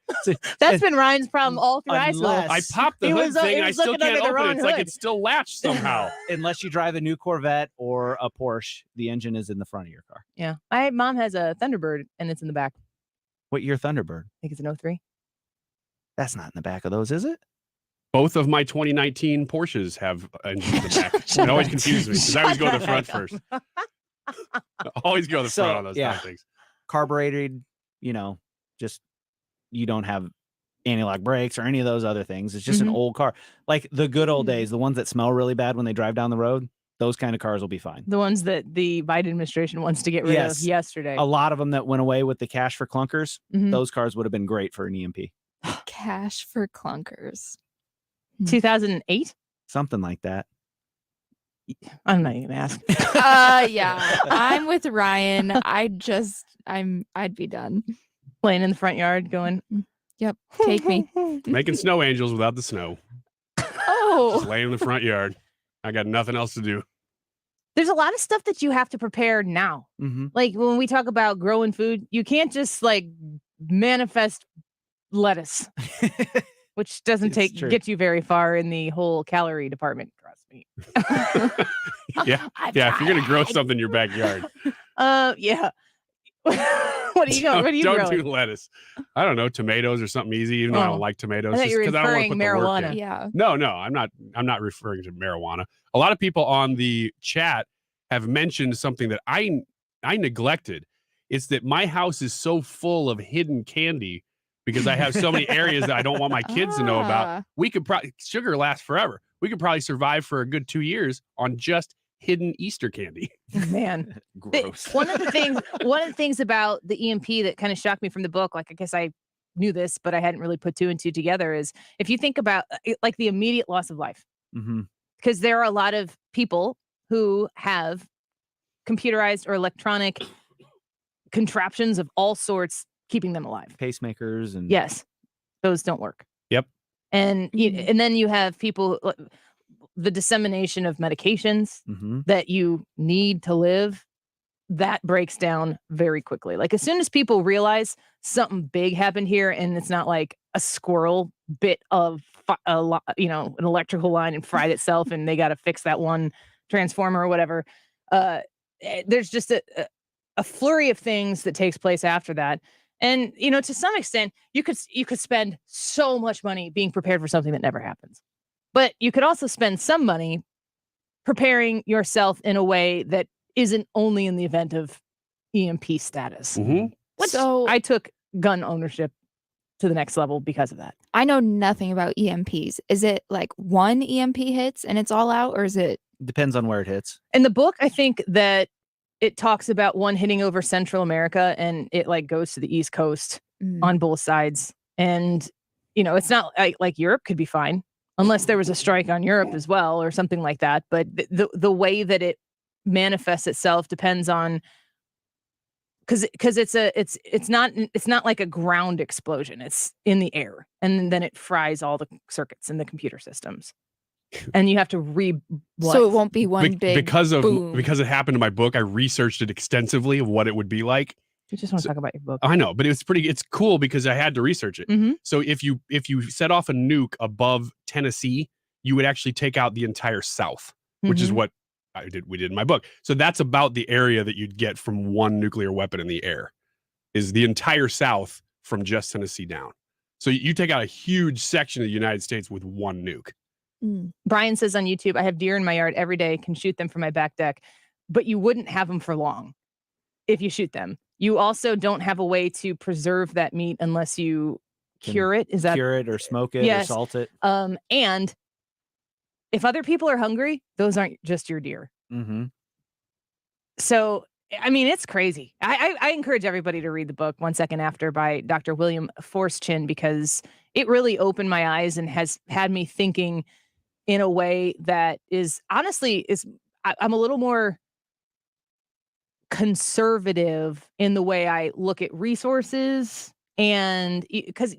That's been Ryan's problem all through high school. Unless- I popped the hood thing and I still can't open it. It's like hood. it's still latched somehow. Unless you drive a new Corvette or a Porsche, the engine is in the front of your car. Yeah. My mom has a Thunderbird and it's in the back. What year Thunderbird? I think it's an 03. That's not in the back of those, is it? Both of my 2019 Porsches have engines in the back. It always confuses me because I always go to the front first. Always go to the front on those kind of things. Carbureted, just you don't have anti-lock brakes or any of those other things. It's just an old car. Like the good old days, the ones that smell really bad when they drive down the road, those kind of cars will be fine. The ones that the Biden administration wants to get rid of yesterday. A lot of them that went away with the cash for clunkers, those cars would have been great for an EMP. Cash for clunkers. 2008? Something like that. I'm not even asking. Yeah. I'm with Ryan. I'd be done. Playing in the front yard going, yep, take me. Making snow angels without the snow. Oh. Just laying in the front yard. I got nothing else to do. There's a lot of stuff that you have to prepare now. Like when we talk about growing food, you can't just like manifest lettuce, which doesn't get you very far in the whole calorie department. Trust me. Yeah. If you're going to grow something in your backyard. Yeah. What are you growing? Don't do lettuce. I don't know, tomatoes or something easy, even though I don't like tomatoes. I thought you were just 'cause I don't wanna referring put the work marijuana. in. Yeah. No, I'm not referring to marijuana. A lot of people on the chat have mentioned something that I neglected. It's that my house is so full of hidden candy because I have so many areas that I don't want my kids to know about. We could probably sugar lasts forever. We could probably survive for a good 2 years on just hidden Easter candy. Man, gross. One of the things about the EMP that kind of shocked me from the book, like I guess I knew this, but I hadn't really put 2 and 2 together, is if you think about like the immediate loss of life, because there are a lot of people who have computerized or electronic contraptions of all sorts keeping them alive. Pacemakers and yes, those don't work. Yep. And and then you have people, the dissemination of medications that you need to live, that breaks down very quickly. Like as soon as people realize something big happened here, and it's not like a squirrel bit of an electrical line and fried itself, and they got to fix that one transformer or whatever. There's just a flurry of things that takes place after that. And, to some extent, you could spend so much money being prepared for something that never happens. But you could also spend some money preparing yourself in a way that isn't only in the event of, EMP status. Mhm. So I took gun ownership to the next level because of that. I know nothing about EMPs. Is it like one EMP hits and it's all out, or is it? Depends on where it hits. In the book, I think that it talks about one hitting over Central America and it like goes to the East Coast on both sides. And, it's not like Europe could be fine unless there was a strike on Europe as well or something like that. But the way that it manifests itself depends on because it's not like a ground explosion. It's in the air, and then it fries all the circuits in the computer systems, and you have to So it won't be one big because boom. it happened in my book. I researched it extensively of what it would be like. You just want to talk about your book. I know, but it's cool because I had to research it. Mhm. So if you set off a nuke above Tennessee, you would actually take out the entire South, which is Mhm. what we did in my book. So that's about the area that you'd get from one nuclear weapon in the air, is the entire South from just Tennessee down. So you take out a huge section of the United States with one nuke. Brian says on YouTube, I have deer in my yard every day, can shoot them from my back deck, but you wouldn't have them for long if you shoot them. You also don't have a way to preserve that meat unless you cure it. Is that cure it or smoke it Yes. or salt it? And if other people are hungry, those aren't just your deer. Mm-hmm. So, I mean, it's crazy. I encourage everybody to read the book 1 Second After by Dr. William Forstchen, because it really opened my eyes and has had me thinking in a way that is honestly I'm a little more conservative in the way I look at resources, and because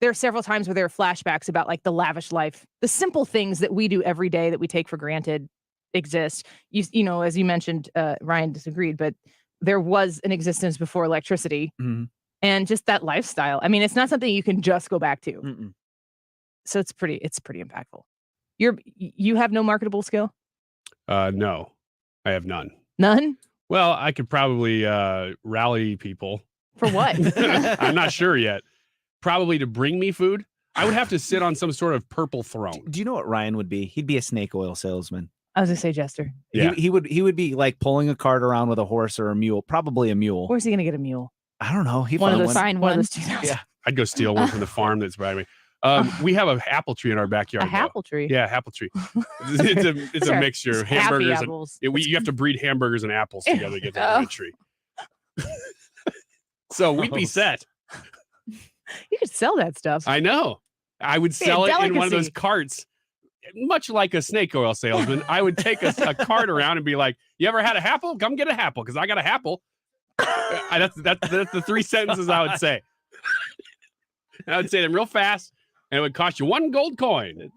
there are several times where there are flashbacks about like the lavish life, the simple things that we do every day that we take for granted exist. As you mentioned, Ryan disagreed, but there was an existence before electricity, and just that lifestyle. I mean, it's not something you can just go back to. Mm-mm. So it's pretty impactful. You have no marketable skill? No, I have none. None? Well, I could probably rally people. For what? I'm not sure yet. Probably to bring me food. I would have to sit on some sort of purple throne. Do you know what Ryan would be? He'd be a snake oil salesman. I was gonna say Jester. Yeah. He would be like pulling a cart around with a horse or a mule, probably a mule. Where's he gonna get a mule? I don't know. He One of found those fine One of ones. those 2000. Yeah. I'd go steal one from the farm that's by me. We have an apple tree in our backyard. A apple tree. Yeah, apple tree. It's a mixture of It's happy hamburgers. apples. You have to breed hamburgers and apples together to get that one tree. So we'd be set. You could sell that stuff. I know. I would Be a sell it in one of those delicacy. carts, much like a snake oil salesman. I would take a cart around and be like, "You ever had a apple? Come get a apple, because I got a apple." That's the three sentences I would say. I would say them real fast, and it would cost you 1 gold coin.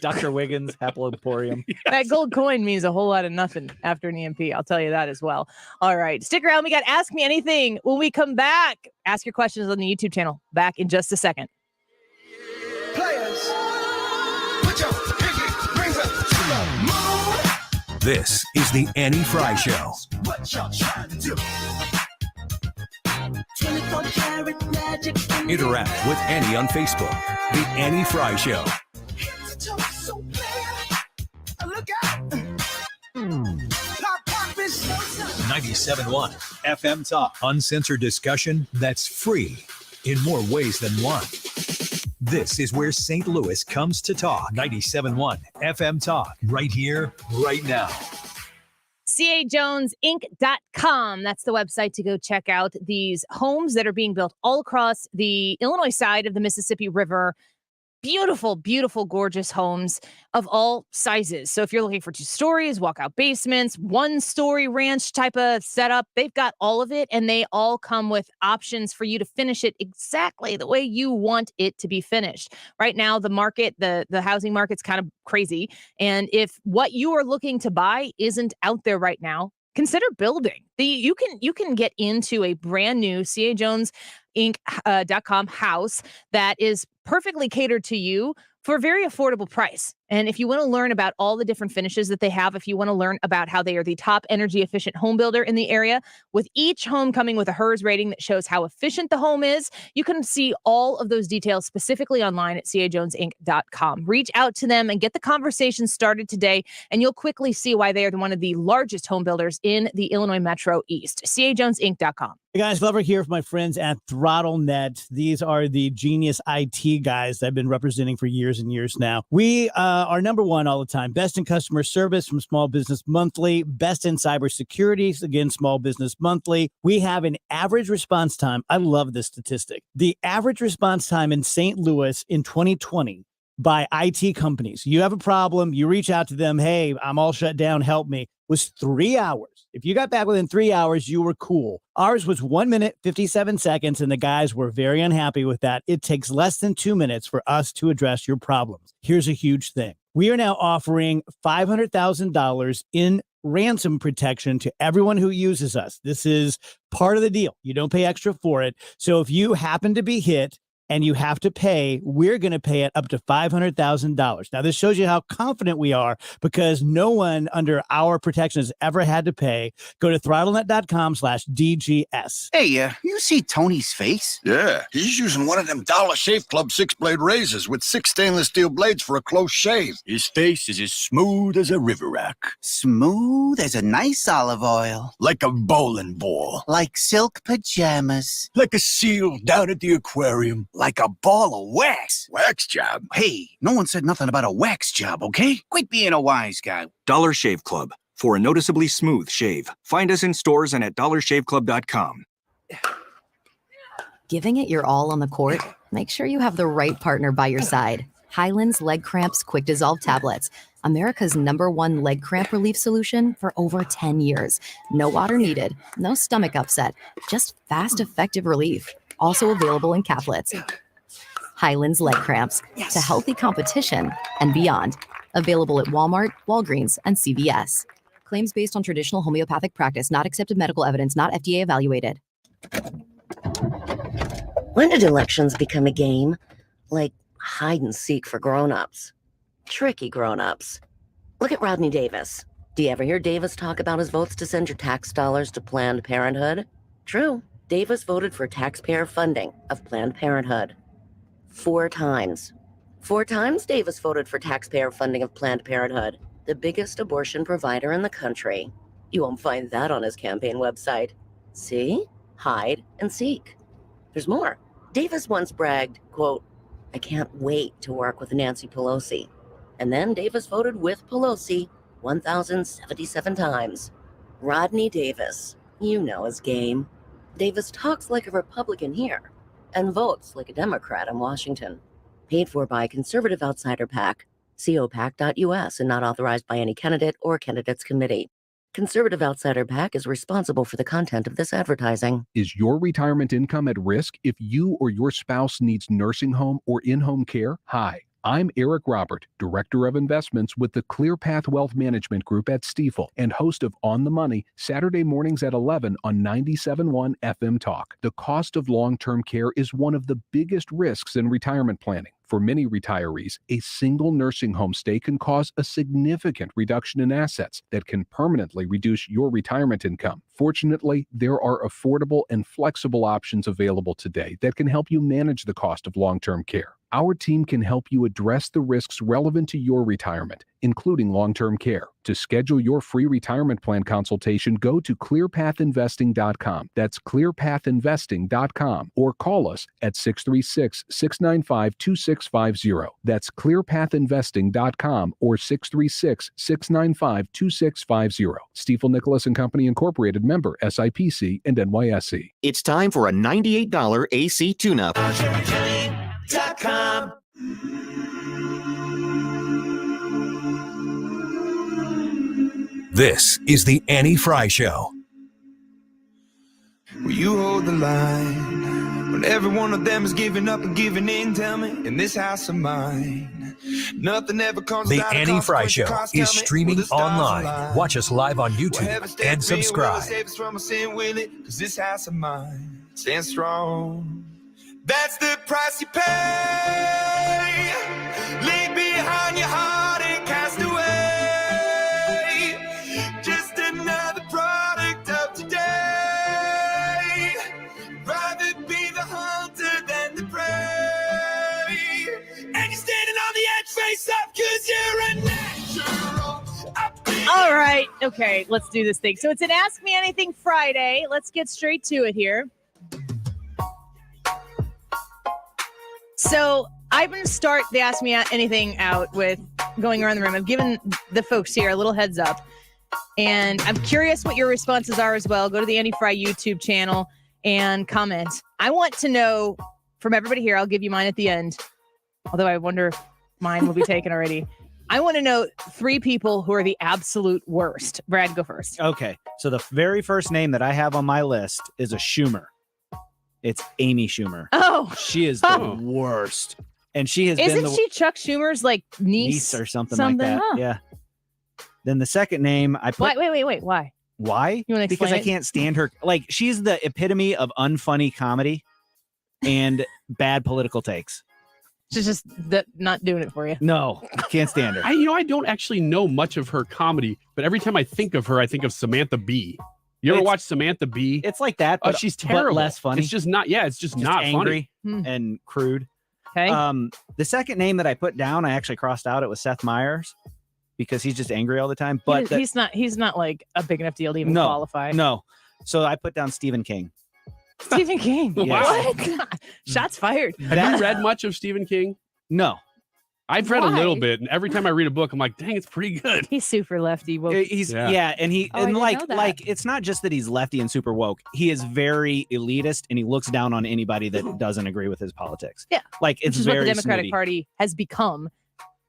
Dr. Wiggins, Apple Emporium. That gold coin means a whole lot of nothing after an EMP. I'll tell you that as well. All right. Stick around. We got Ask Me Anything. When we come back, ask your questions on the YouTube channel. Back in just a second. Players, put your pinky rings up to the moon. This is the Annie Frey Show. What y'all trying to do? Interact with Annie on Facebook. The Annie Frey Show. Look out! Pop, pop, it's showtime. 97.1 FM Talk. Uncensored discussion that's free in more ways than one. This is where St. Louis comes to talk. 97.1 FM Talk. Right here, right now. cajonesinc.com. That's the website to go check out these homes that are being built all across the Illinois side of the Mississippi River. Beautiful, beautiful, gorgeous homes of all sizes. So if you're looking for 2 stories, walkout basements, 1-story ranch type of setup, they've got all of it, and they all come with options for you to finish it exactly the way you want it to be finished. Right now, the market, the housing market's kind of crazy. And if what you are looking to buy isn't out there right now, consider building. You can get into a brand new cajonesinc.com house that is perfectly catered to you for a very affordable price. And if you want to learn about all the different finishes that they have, if you want to learn about how they are the top energy efficient home builder in the area, with each home coming with a HERS rating that shows how efficient the home is, you can see all of those details specifically online at cajonesinc.com. Reach out to them and get the conversation started today, and you'll quickly see why they are one of the largest home builders in the Illinois Metro East. cajonesinc.com. Hey guys, Glover here for my friends at ThrottleNet. These are the genius IT guys that I've been representing for years and years now. We are number one all the time. Best in customer service from Small Business Monthly. Best in cybersecurity, again, Small Business Monthly. We have an average response time. I love this statistic. The average response time in St. Louis in 2020 by IT companies. You have a problem, you reach out to them, hey, I'm all shut down, help me, was 3 hours. If you got back within 3 hours, you were cool. Ours was 1 minute, 57 seconds, and the guys were very unhappy with that. It takes less than 2 minutes for us to address your problems. Here's a huge thing. We are now offering $500,000 in ransom protection to everyone who uses us. This is part of the deal. You don't pay extra for it. So if you happen to be hit and you have to pay, we're going to pay it up to $500,000. Now, this shows you how confident we are because no one under our protection has ever had to pay. Go to throttlenet.com/DGS. Hey, you see Tony's face? Yeah, he's using one of them Dollar Shave Club 6-blade razors with 6 stainless steel blades for a close shave. His face is as smooth as a river rock. Smooth as a nice olive oil. Like a bowling ball. Like silk pajamas. Like a seal down at the aquarium. Like a ball of wax. Wax job? Hey, no one said nothing about a wax job, okay? Quit being a wise guy. Dollar Shave Club, for a noticeably smooth shave. Find us in stores and at dollarshaveclub.com. Giving it your all on the court? Make sure you have the right partner by your side. Highland's Leg Cramps Quick Dissolve Tablets. America's #1 leg cramp relief solution for over 10 years. No water needed, no stomach upset, just fast, effective relief. Also available in caplets. Highland's Leg Cramps. To healthy competition and beyond. Available at Walmart, Walgreens, and CVS. Claims based on traditional homeopathic practice, not accepted medical evidence, not FDA evaluated. When did elections become a game? Like hide and seek for grown-ups. Tricky grown-ups. Look at Rodney Davis. Do you ever hear Davis talk about his votes to send your tax dollars to Planned Parenthood? True. Davis voted for taxpayer funding of Planned Parenthood. 4 times. 4 times Davis voted for taxpayer funding of Planned Parenthood, the biggest abortion provider in the country. You won't find that on his campaign website. See? Hide and seek. There's more. Davis once bragged, quote, "I can't wait to work with Nancy Pelosi." And then Davis voted with Pelosi 1,077 times. Rodney Davis. You know his game. Davis talks like a Republican here and votes like a Democrat in Washington. Paid for by Conservative Outsider PAC, copac.us, and not authorized by any candidate or candidates committee. Conservative Outsider PAC is responsible for the content of this advertising. Is your retirement income at risk if you or your spouse needs nursing home or in-home care? Hi, I'm Eric Robert, Director of Investments with the ClearPath Wealth Management Group at Stifel and host of On the Money, Saturday mornings at 11 on 97.1 FM Talk. The cost of long-term care is one of the biggest risks in retirement planning. For many retirees, a single nursing home stay can cause a significant reduction in assets that can permanently reduce your retirement income. Fortunately, there are affordable and flexible options available today that can help you manage the cost of long-term care. Our team can help you address the risks relevant to your retirement, including long-term care. To schedule your free retirement plan consultation, go to clearpathinvesting.com. That's clearpathinvesting.com or call us at 636-695-2650. That's clearpathinvesting.com or 636-695-2650. Stifel Nicholas and Company Incorporated, member SIPC and NYSE. It's time for a $98 AC tune-up. This is the Annie Frey Show. Will you hold the line when every one of them is giving up and giving in? Tell me, in this house of mine, nothing ever comes. The Annie Frey Show is streaming online. Watch us live on YouTube and subscribe. Because this house of mine stands strong. That's the price you pay. Leave behind your heart and cast away. Just another product of today. Rather be the hunter than the prey. And you're standing on the edge, face up, cause you're a natural. All right. Okay, let's do this thing. So it's an Ask Me Anything Friday. Let's get straight to it here. So I'm going to start the Ask Me Anything out with going around the room. I've given the folks here a little heads up. And I'm curious what your responses are as well. Go to the Andy Fry YouTube channel and comment. I want to know from everybody here. I'll give you mine at the end. Although I wonder if mine will be taken already. I want to know 3 people who are the absolute worst. Brad, go first. Okay. So the very first name that I have on my list is a Schumer. It's Amy Schumer. Oh. She is the worst. And she has been Isn't she Chuck Schumer's like niece or something like that? Huh. Yeah. Then the second name I put. Wait. Why? Why? You want to Because explain I can't stand her. Like, she's the epitome of unfunny comedy and bad political takes. She's just not doing it for you. No, can't stand her. I don't actually know much of her comedy, but every time I think of her, I think of Samantha Bee. You ever watch Samantha Bee? It's like that, but she's but terrible. less funny. It's just not. Yeah, it's just not angry funny. and crude. Okay. The second name that I put down, I actually crossed out. It was Seth Meyers because he's just angry all the time. But he's not like a big enough deal to even qualify. No. So I put down Stephen King. Stephen King. Wow. What? Shots fired. Have you read much of Stephen King? No. I've read a little bit, and every time I read a book, I'm like, dang, it's pretty good. He's super lefty woke. He's and he Oh, I and didn't know that. like it's not just that he's lefty and super woke. He is very elitist and he looks down on anybody that doesn't agree with his politics. Yeah. Like it's Which is very what the Democratic snooty. Party has become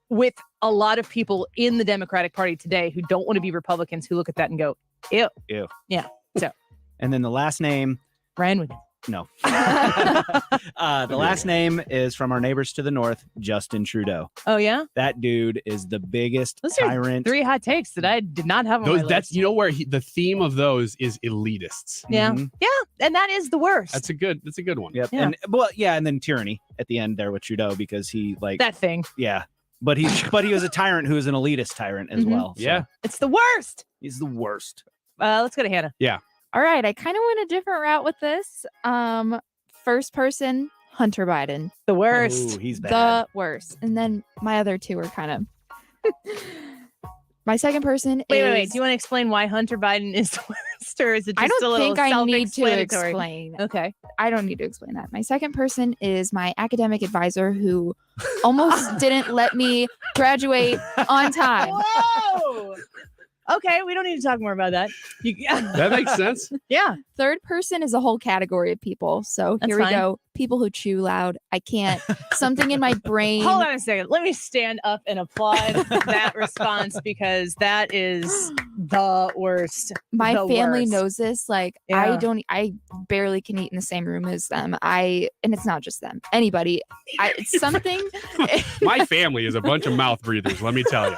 with a lot of people in the Democratic Party today who don't want to be Republicans who look at that and go, ew. Ew. Yeah. So And then the last name, Ryan Wiggins. No. The last name is from our neighbors to the north, Justin Trudeau. Oh yeah? That dude is the biggest Those tyrant. are 3 hot takes that I did not have on my list. That's where the theme of those is elitists. Yeah. Yeah. And that is the worst. That's a good one. Yep. Yeah. And then tyranny at the end there with Trudeau because he that thing. Yeah. But he was a tyrant who is an elitist tyrant as well. So Yeah. It's the worst. he's the worst. Let's go to Hannah. Yeah. All right, I kind of went a different route with this. First person, Hunter Biden. The worst. Ooh, he's bad. The worst. And then my other 2 were kind of. My second person Wait. is. Do you want to explain why Hunter Biden is the worst, or is it just I don't a little think I need to self-explanatory? explain. Okay. I don't need to explain that. My second person is my academic advisor who almost didn't let me graduate on time. Whoa. Okay, we don't need to talk more about that. That makes sense. Yeah. Third person is a whole category of people. So That's here we fine. go. People who chew loud. I can't. Something in my brain. Hold on a second. Let me stand up and applaud that response because that is the worst. My The family worst. knows this. Like Yeah. I barely can eat in the same room as them. And it's not just them. Anybody. It's something. My family is a bunch of mouth breathers, let me tell you.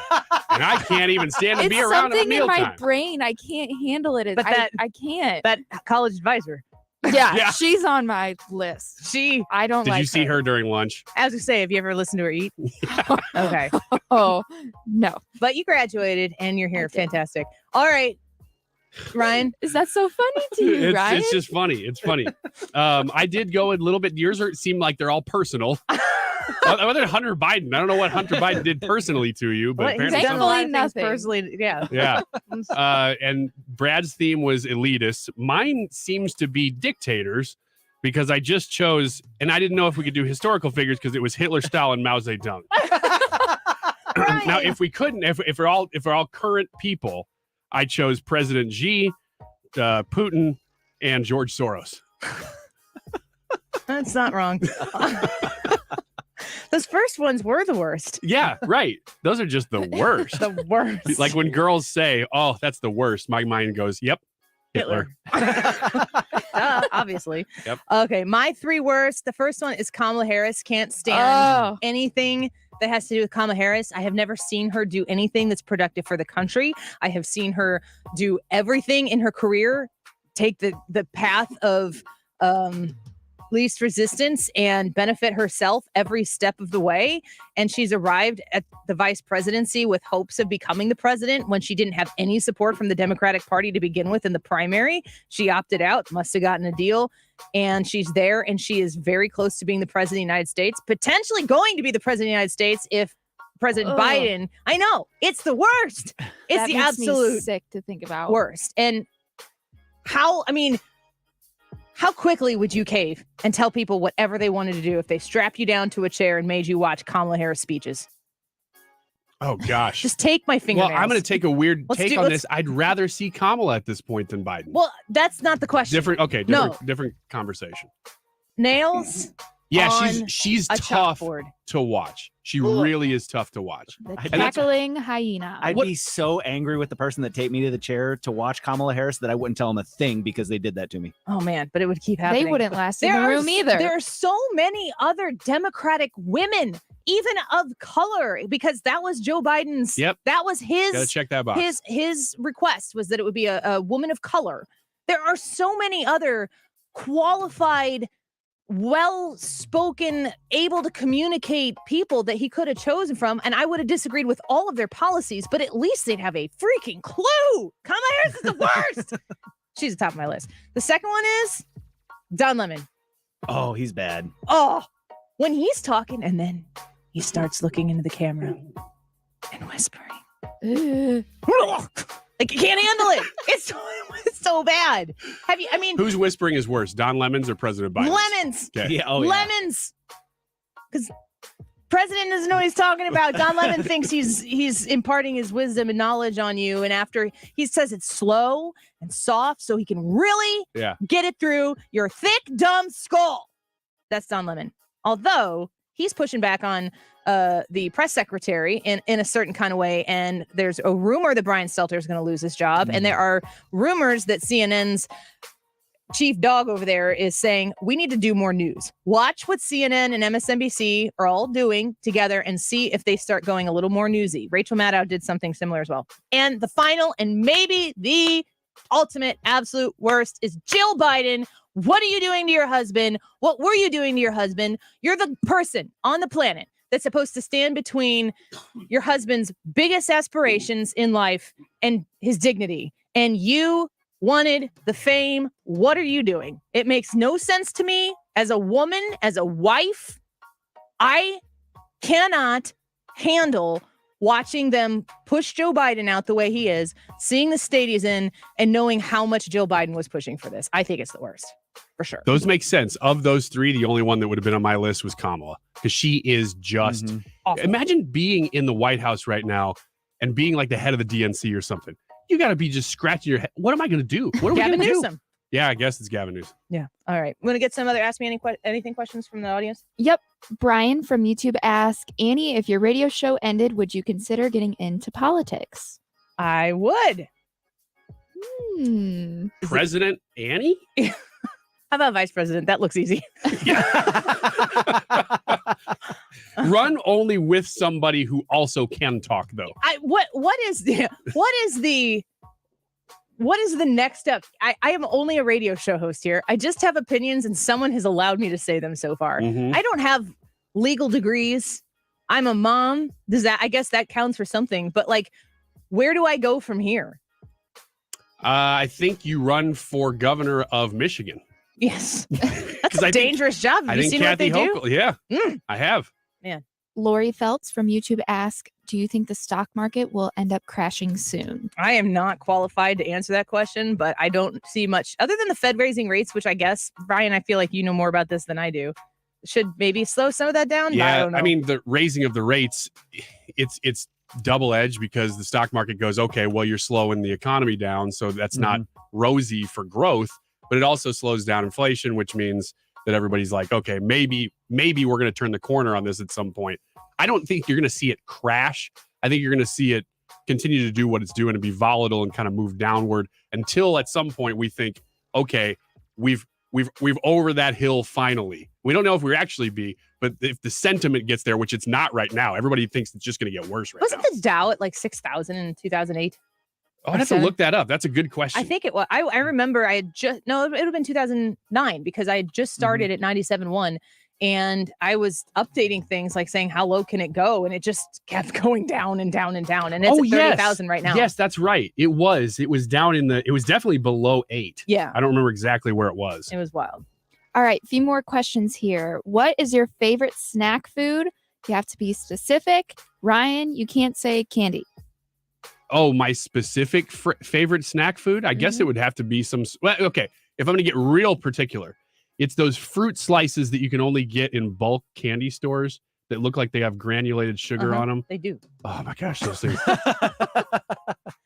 And I can't even stand to It's be around at something in my mealtime. brain. I can't handle it. But I can't. That college advisor. Yeah, Yeah. she's on my list. I don't Did like you see her during lunch? As we say, have you ever listened to her eat? Okay. Oh, no. But you graduated and you're here. Fantastic. All right. Ryan. Is that so funny to you, Ryan? It's just funny. It's funny. I did go a little bit. Yours seem like they're all personal. Other than Hunter Biden, I don't know what Hunter Biden did personally to you, but Well, apparently he's done a lot of Thankfully, things nothing. personally. Yeah. Yeah. And Brad's theme was elitist. Mine seems to be dictators because I just chose, and I didn't know if we could do historical figures because it was Hitler, Stalin, Mao Zedong. Now, if we couldn't, if we're all current people, I chose President Xi, Putin, and George Soros. That's not wrong. Those first ones were the worst. Yeah, right. Those are just the worst. The worst. Like when girls say, "Oh, that's the worst," my mind goes, "Yep, Hitler." Obviously. Yep. Okay, my 3 worst. The first one is Kamala Harris. Can't stand anything that has to do with Kamala Harris. I have never seen her do anything that's productive for the country. I have seen her do everything in her career, take the path of least resistance and benefit herself every step of the way. And she's arrived at the vice presidency with hopes of becoming the president when she didn't have any support from the Democratic Party to begin with in the primary. She opted out, must have gotten a deal. And she's there, and she is very close to being the president of the United States, potentially going to be the president of the United States if President Biden. I know, it's the worst. It's That the makes me absolute sick to think about. worst. And how quickly would you cave and tell people whatever they wanted to do if they strapped you down to a chair and made you watch Kamala Harris speeches? Oh gosh. Just take my fingernails. Well, I'm going to take a weird Let's take do- on let's- this. I'd rather see Kamala at this point than Biden. Well, that's not the question. Different conversation. Nails. Yeah, on she's a tough chalkboard. to watch. She really is tough to watch. The And that's- cackling hyena. I'd be so angry with the person that taped me to the chair to watch Kamala Harris that I wouldn't tell them a thing because they did that to me. Oh man, but it would keep happening. They wouldn't last in the room either. There are so many other Democratic women, even of color, because that was Joe Biden's. Yep. That was his. Gotta check that box. His request was that it would be a woman of color. There are so many other qualified, well-spoken, able to communicate people that he could have chosen from, and I would have disagreed with all of their policies, but at least they'd have a freaking clue. Kamala Harris is the worst. She's the top of my list. The second one is Don Lemon. Oh, he's bad. Oh, when he's talking and then he starts looking into the camera and whispering. Like, you can't handle it. It's so bad. Have you, I mean, Who's whispering is worse, Don Lemons or President Biden? Lemons. Okay. Lemons. Because President doesn't know what he's talking about. Don Lemon thinks he's imparting his wisdom and knowledge on you. And after he says it's slow and soft so he can really get it through your thick, dumb skull. That's Don Lemon. Although he's pushing back on the press secretary in a certain kind of way. And there's a rumor that Brian Stelter is going to lose his job. And there are rumors that CNN's chief dog over there is saying, we need to do more news. Watch what CNN and MSNBC are all doing together and see if they start going a little more newsy. Rachel Maddow did something similar as well. And the final, and maybe the ultimate absolute worst, is Jill Biden. What are you doing to your husband? What were you doing to your husband? You're the person on the planet that's supposed to stand between your husband's biggest aspirations in life and his dignity. And you wanted the fame. What are you doing? It makes no sense to me as a woman, as a wife. I cannot handle watching them push Joe Biden out the way he is, seeing the state he's in, and knowing how much Jill Biden was pushing for this. I think it's the worst, for sure. Those make sense. Of those three, the only one that would have been on my list was Kamala, because she is just awful. Imagine being in the White House right now and being like the head of the DNC or something. You got to be just scratching your head. What am I going to do? What are Gavin we going to do? Newsom. Yeah, I guess it's Gavin Newsom. Yeah. All right. Want to get some other Ask Me Anything questions from the audience? Yep. Brian from YouTube asked, Annie, if your radio show ended, would you consider getting into politics? I would. President Annie? How about vice president? That looks easy. Run only with somebody who also can talk, though. What is the next step? I am only a radio show host here. I just have opinions, and someone has allowed me to say them so far. Mhm. I don't have legal degrees. I'm a mom. I guess that counts for something. But like, where do I go from here? I think you run for governor of Michigan. Yes. That's a dangerous job. Have you seen what they do? Yeah, I have. Man. Lori Feltz from YouTube asked, do you think the stock market will end up crashing soon? I am not qualified to answer that question, but I don't see much other than the Fed raising rates, which I guess, Brian, I feel like you know more about this than I do. Should maybe slow some of that down? Yeah, I don't know. I mean, the raising of the rates, it's double-edged because the stock market goes, okay, well, you're slowing the economy down, so that's not rosy for growth, but it also slows down inflation, which means that everybody's like, okay, maybe we're going to turn the corner on this at some point. I don't think you're going to see it crash. I think you're going to see it continue to do what it's doing and be volatile and kind of move downward until at some point we think, okay, we've over that hill finally. We don't know if we'll actually be, but if the sentiment gets there, which it's not right now, everybody thinks it's just going to get worse right now. Wasn't the Dow at like 6,000 in 2008? Oh, I'd have to look that up. That's a good question. I think it was. I remember I had just, no, it would have been 2009 because I had just started at 97.1 and I was updating things like saying, how low can it go? And it just kept going down and down and down. And it's at 30,000 right now. Yes, that's right. It was down it was definitely below 8. Yeah. I don't remember exactly where it was. It was wild. All right, a few more questions here. What is your favorite snack food? You have to be specific. Ryan, you can't say candy. Oh, my specific favorite snack food? I guess it would have to be well, okay, if I'm going to get real particular, it's those fruit slices that you can only get in bulk candy stores that look like they have granulated sugar on them. They do. Oh my gosh, those things.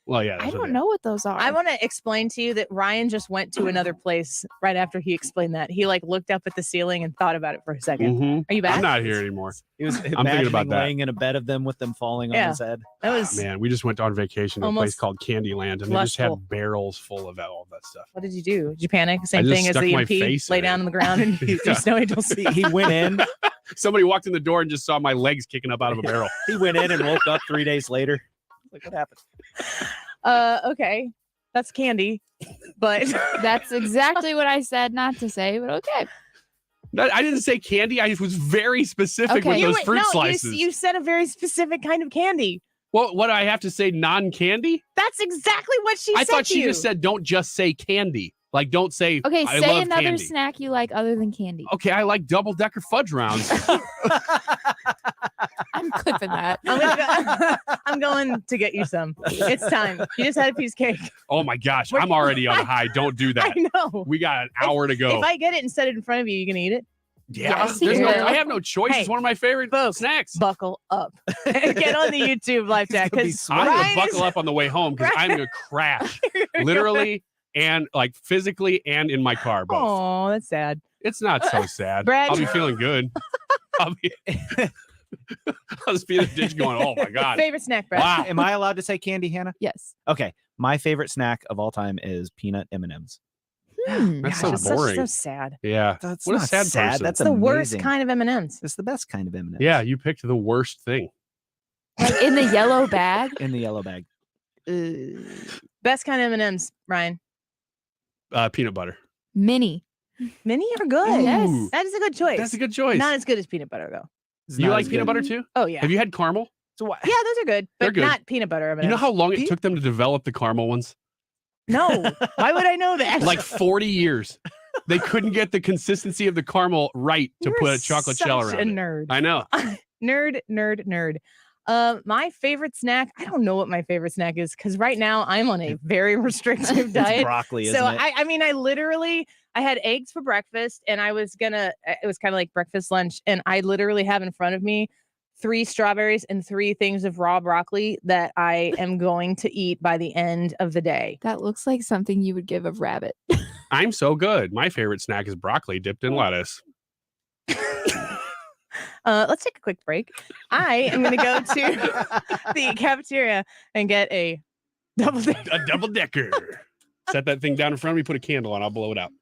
Well, yeah. I don't know what those are. I want to explain to you that Ryan just went to another place right after he explained that. He like looked up at the ceiling and thought about it for a 2nd. Are you back? I'm not here anymore. He was I'm thinking about that. laying in a bed of them with them falling on his head. That was Man, we just went on vacation to a place almost called Candyland, and they just lustful. had barrels full of all that stuff. What did you do? Did you panic? Same just thing as stuck the my EMP? face Lay in down it. on the ground and do snow angels. He went in. Somebody walked in the door and just saw my legs kicking up out of a barrel. He went in and woke up 3 days later. Like, what happened? Okay. That's candy. But that's exactly what I said not to say, but okay. I didn't say candy. I was very specific with those fruit slices. You said a very specific kind of candy. What do I have to say? Non-candy? That's exactly what she said. I thought to she you. just said, don't just say candy. Like, don't say, Okay, I say love another candy. snack you like other than candy. Okay, I like double-decker fudge rounds. I'm clipping that. I'm going to get you some. It's time. You just had a piece of cake. Oh my gosh, I'm already on a high. Don't do that. I know. We got an hour to go. If I get it and set it in front of you, you can eat it. Yeah, Yes, there's you no, will. I have no choice. Hey, It's one of my favorite snacks. Buckle up. Get on the YouTube live chat because I'm going to buckle up on the way home because I'm going to crash. Literally and like physically and in my car both. Oh, that's sad. It's not so sad. Brad. I'll be feeling good. I'll just be in the ditch going, oh my God. Favorite snack, Brad? Wow. Am I allowed to say candy, Hannah? Yes. Okay. My favorite snack of all time is peanut M&Ms. That's so boring. So sad. Yeah. That's what a not sad sad. person. That's the worst amazing. kind of M&Ms. It's the best kind of M&Ms. Yeah, you picked the worst thing. Like in the yellow bag. In the yellow bag. Best kind of M&Ms, Ryan. Peanut butter. Mini. Mini are good. Yes. Ooh. That is a good choice. That's a good choice. Not as good as peanut butter, though. You like peanut butter too? Oh, yeah. Have you had caramel? So what? Yeah, those are good, They're but good. not peanut butter M&Ms. You know how long it took them to develop the caramel ones? No. Why would I know that? Like 40 years. They couldn't get the consistency of the caramel right to You're put a chocolate shell such around a it. nerd. I know. Nerd. My favorite snack, I don't know what my favorite snack is because right now I'm on a very restrictive diet. Broccoli, so isn't it? I mean, I had eggs for breakfast and it was kind of like breakfast lunch. And I literally have in front of me 3 strawberries and 3 things of raw broccoli that I am going to eat by the end of the day. That looks like something you would give a rabbit. I'm so good. My favorite snack is broccoli dipped in lettuce. Let's take a quick break. I am going to go to the cafeteria and get a double decker. A double decker. Set that thing down in front of me, put a candle on, I'll blow it out.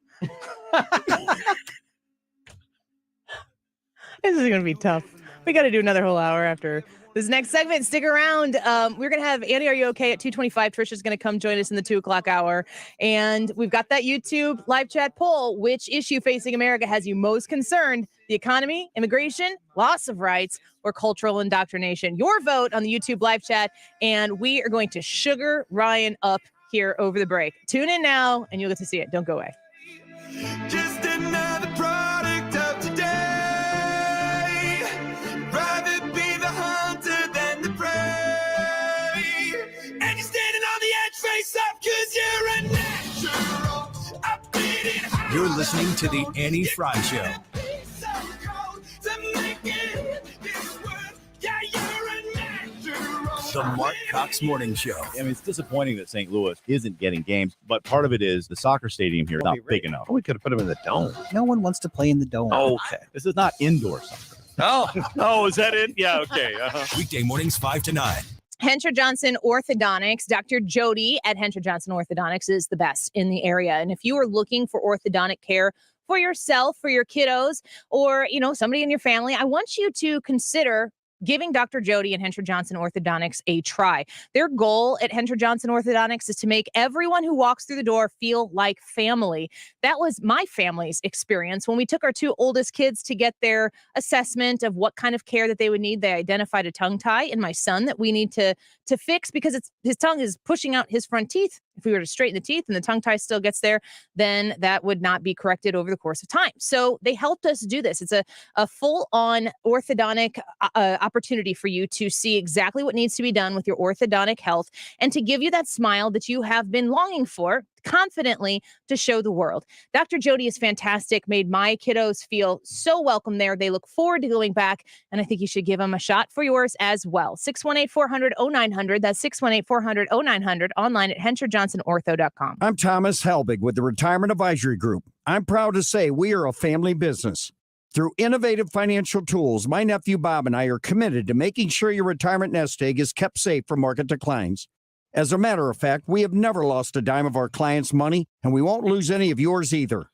This is going to be tough. We got to do another whole hour after this next segment. Stick around. We're going to have Andy, Are You Okay? At 2:25. Trisha's going to come join us in the 2:00 hour. And we've got that YouTube live chat poll. Which issue facing America has you most concerned? The economy, immigration, loss of rights, or cultural indoctrination? Your vote on the YouTube live chat. And we are going to sugar Ryan up here over the break. Tune in now and you'll get to see it. Don't go away. Just another product of today. Rather be the hunter than the prey. And you're standing on the edge, face up, cause you're a natural. Up beating high. You're listening to the Annie Fry Show. So cold to make it this world. Yeah, you're a natural. The Mark Cox Morning Show. I mean, it's disappointing that St. Louis isn't getting games, but part of it is the soccer stadium here is not big enough. We could have put them in the dome. No one wants to play in the dome. Okay. This is not indoor soccer. Oh, is that it? Yeah, okay. Weekday mornings 5 to 9. Hensher Johnson Orthodontics. Dr. Jody at Hensher Johnson Orthodontics is the best in the area. And if you are looking for orthodontic care for yourself, for your kiddos, or, somebody in your family, I want you to consider giving Dr. Jody and Hensher Johnson Orthodontics a try. Their goal at Hensher Johnson Orthodontics is to make everyone who walks through the door feel like family. That was my family's experience. When we took our two oldest kids to get their assessment of what kind of care that they would need, they identified a tongue tie in my son that we need to fix because his tongue is pushing out his front teeth. If we were to straighten the teeth and the tongue tie still gets there, then that would not be corrected over the course of time. So they helped us do this. It's a full-on orthodontic opportunity for you to see exactly what needs to be done with your orthodontic health and to give you that smile that you have been longing for confidently to show the world. Dr. Jody is fantastic, made my kiddos feel so welcome there. They look forward to going back, and I think you should give them a shot for yours as well. 618-400-0900. That's 618-400-0900. Online at HensherJohnsonOrtho.com. I'm Thomas Helbig with the Retirement Advisory Group. I'm proud to say we are a family business. Through innovative financial tools, my nephew Bob and I are committed to making sure your retirement nest egg is kept safe from market declines. As a matter of fact, we have never lost a dime of our clients' money, and we won't lose any of yours either.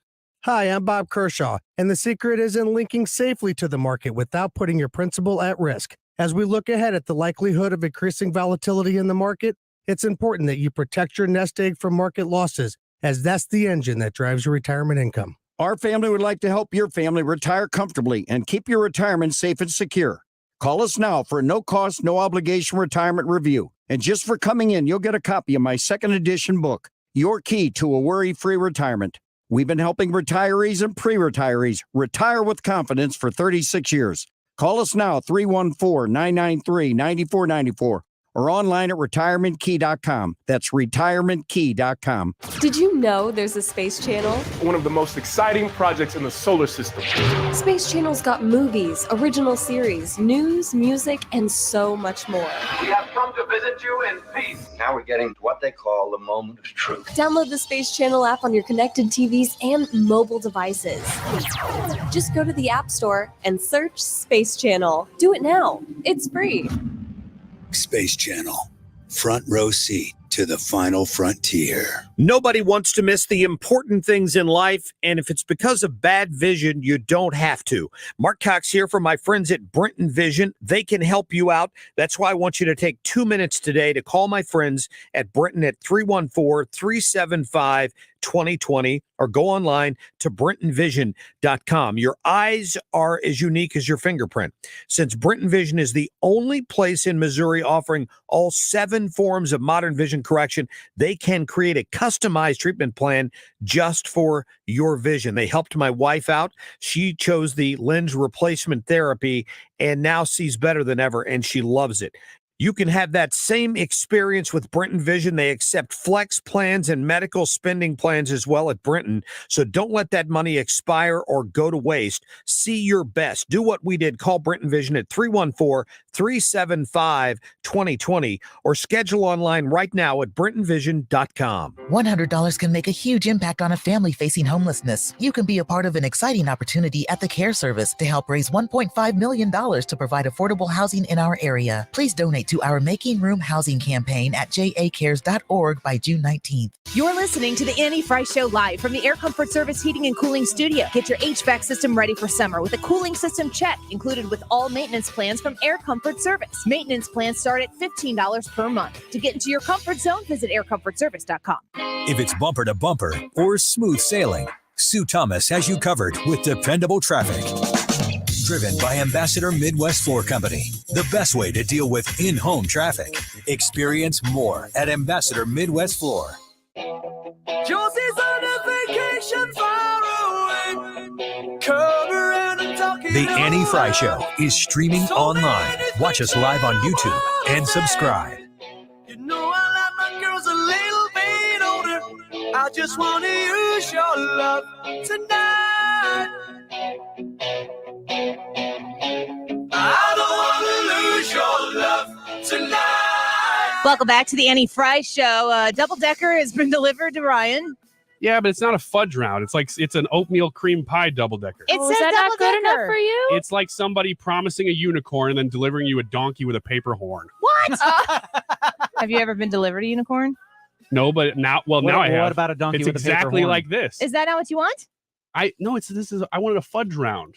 Hi, I'm Bob Kershaw, and the secret is in linking safely to the market without putting your principal at risk. As we look ahead at the likelihood of increasing volatility in the market, it's important that you protect your nest egg from market losses, as that's the engine that drives your retirement income. Our family would like to help your family retire comfortably and keep your retirement safe and secure. Call us now for a no-cost, no-obligation retirement review. And just for coming in, you'll get a copy of my second edition book, Your Key to a Worry-Free Retirement. We've been helping retirees and pre-retirees retire with confidence for 36 years. Call us now, 314-993-9494. Or online at retirementkey.com. That's retirementkey.com. Did you know there's a Space Channel? One of the most exciting projects in the solar system. Space Channel's got movies, original series, news, music, and so much more. We have come to visit you in peace. Now we're getting to what they call the moment of truth. Download the Space Channel app on your connected TVs and mobile devices. Just go to the App Store and search Space Channel. Do it now. It's free. Space Channel, front row seat to the final frontier. Nobody wants to miss the important things in life, and if it's because of bad vision, you don't have to. Mark Cox here from my friends at Brenton Vision. They can help you out. That's why I want you to take 2 minutes today to call my friends at Brenton at 314-375-2020 or go online to BrentonVision.com. Your eyes are as unique as your fingerprint. Since Brenton Vision is the only place in Missouri offering all 7 forms of modern vision correction, they can create a customized treatment plan just for your vision. They helped my wife out. She chose the lens replacement therapy and now sees better than ever, and she loves it. You can have that same experience with Brenton Vision. They accept flex plans and medical spending plans as well at Brenton. So don't let that money expire or go to waste. See your best. Do what we did. Call Brenton Vision at 314-375-2020 or schedule online right now at BrentonVision.com. $100 can make a huge impact on a family facing homelessness. You can be a part of an exciting opportunity at the Care Service to help raise $1.5 million to provide affordable housing in our area. Please donate to our Making Room Housing campaign at jacares.org by June 19th. You're listening to the Annie Frey Show live from the Air Comfort Service Heating and Cooling Studio. Get your HVAC system ready for summer with a cooling system check included with all maintenance plans from Air Comfort Service. Maintenance plans start at $15 per month. To get into your comfort zone, visit aircomfortservice.com. If it's bumper to bumper or smooth sailing, Sue Thomas has you covered with dependable traffic. Driven by Ambassador Midwest Floor Company, the best way to deal with in-home traffic. Experience more at Ambassador Midwest Floor. Josie's on a vacation far away. Come around and talk it The over. Annie Frey Show is streaming online. Watch us live on YouTube and subscribe. You know I like my girls a little bit older. I just want to use your love tonight. I don't want to lose your love tonight. Welcome back to the Annie Frey Show. Double Decker has been delivered to Ryan. Yeah, but it's not a fudge round. It's an oatmeal cream pie double decker. It says that not good enough double-decker. for you? It's like somebody promising a unicorn and then delivering you a donkey with a paper horn. What? Have you ever been delivered a unicorn? No, but now, well, now I have. What about a donkey It's with a paper exactly horn? like this. Is that not what you want? I wanted a fudge round.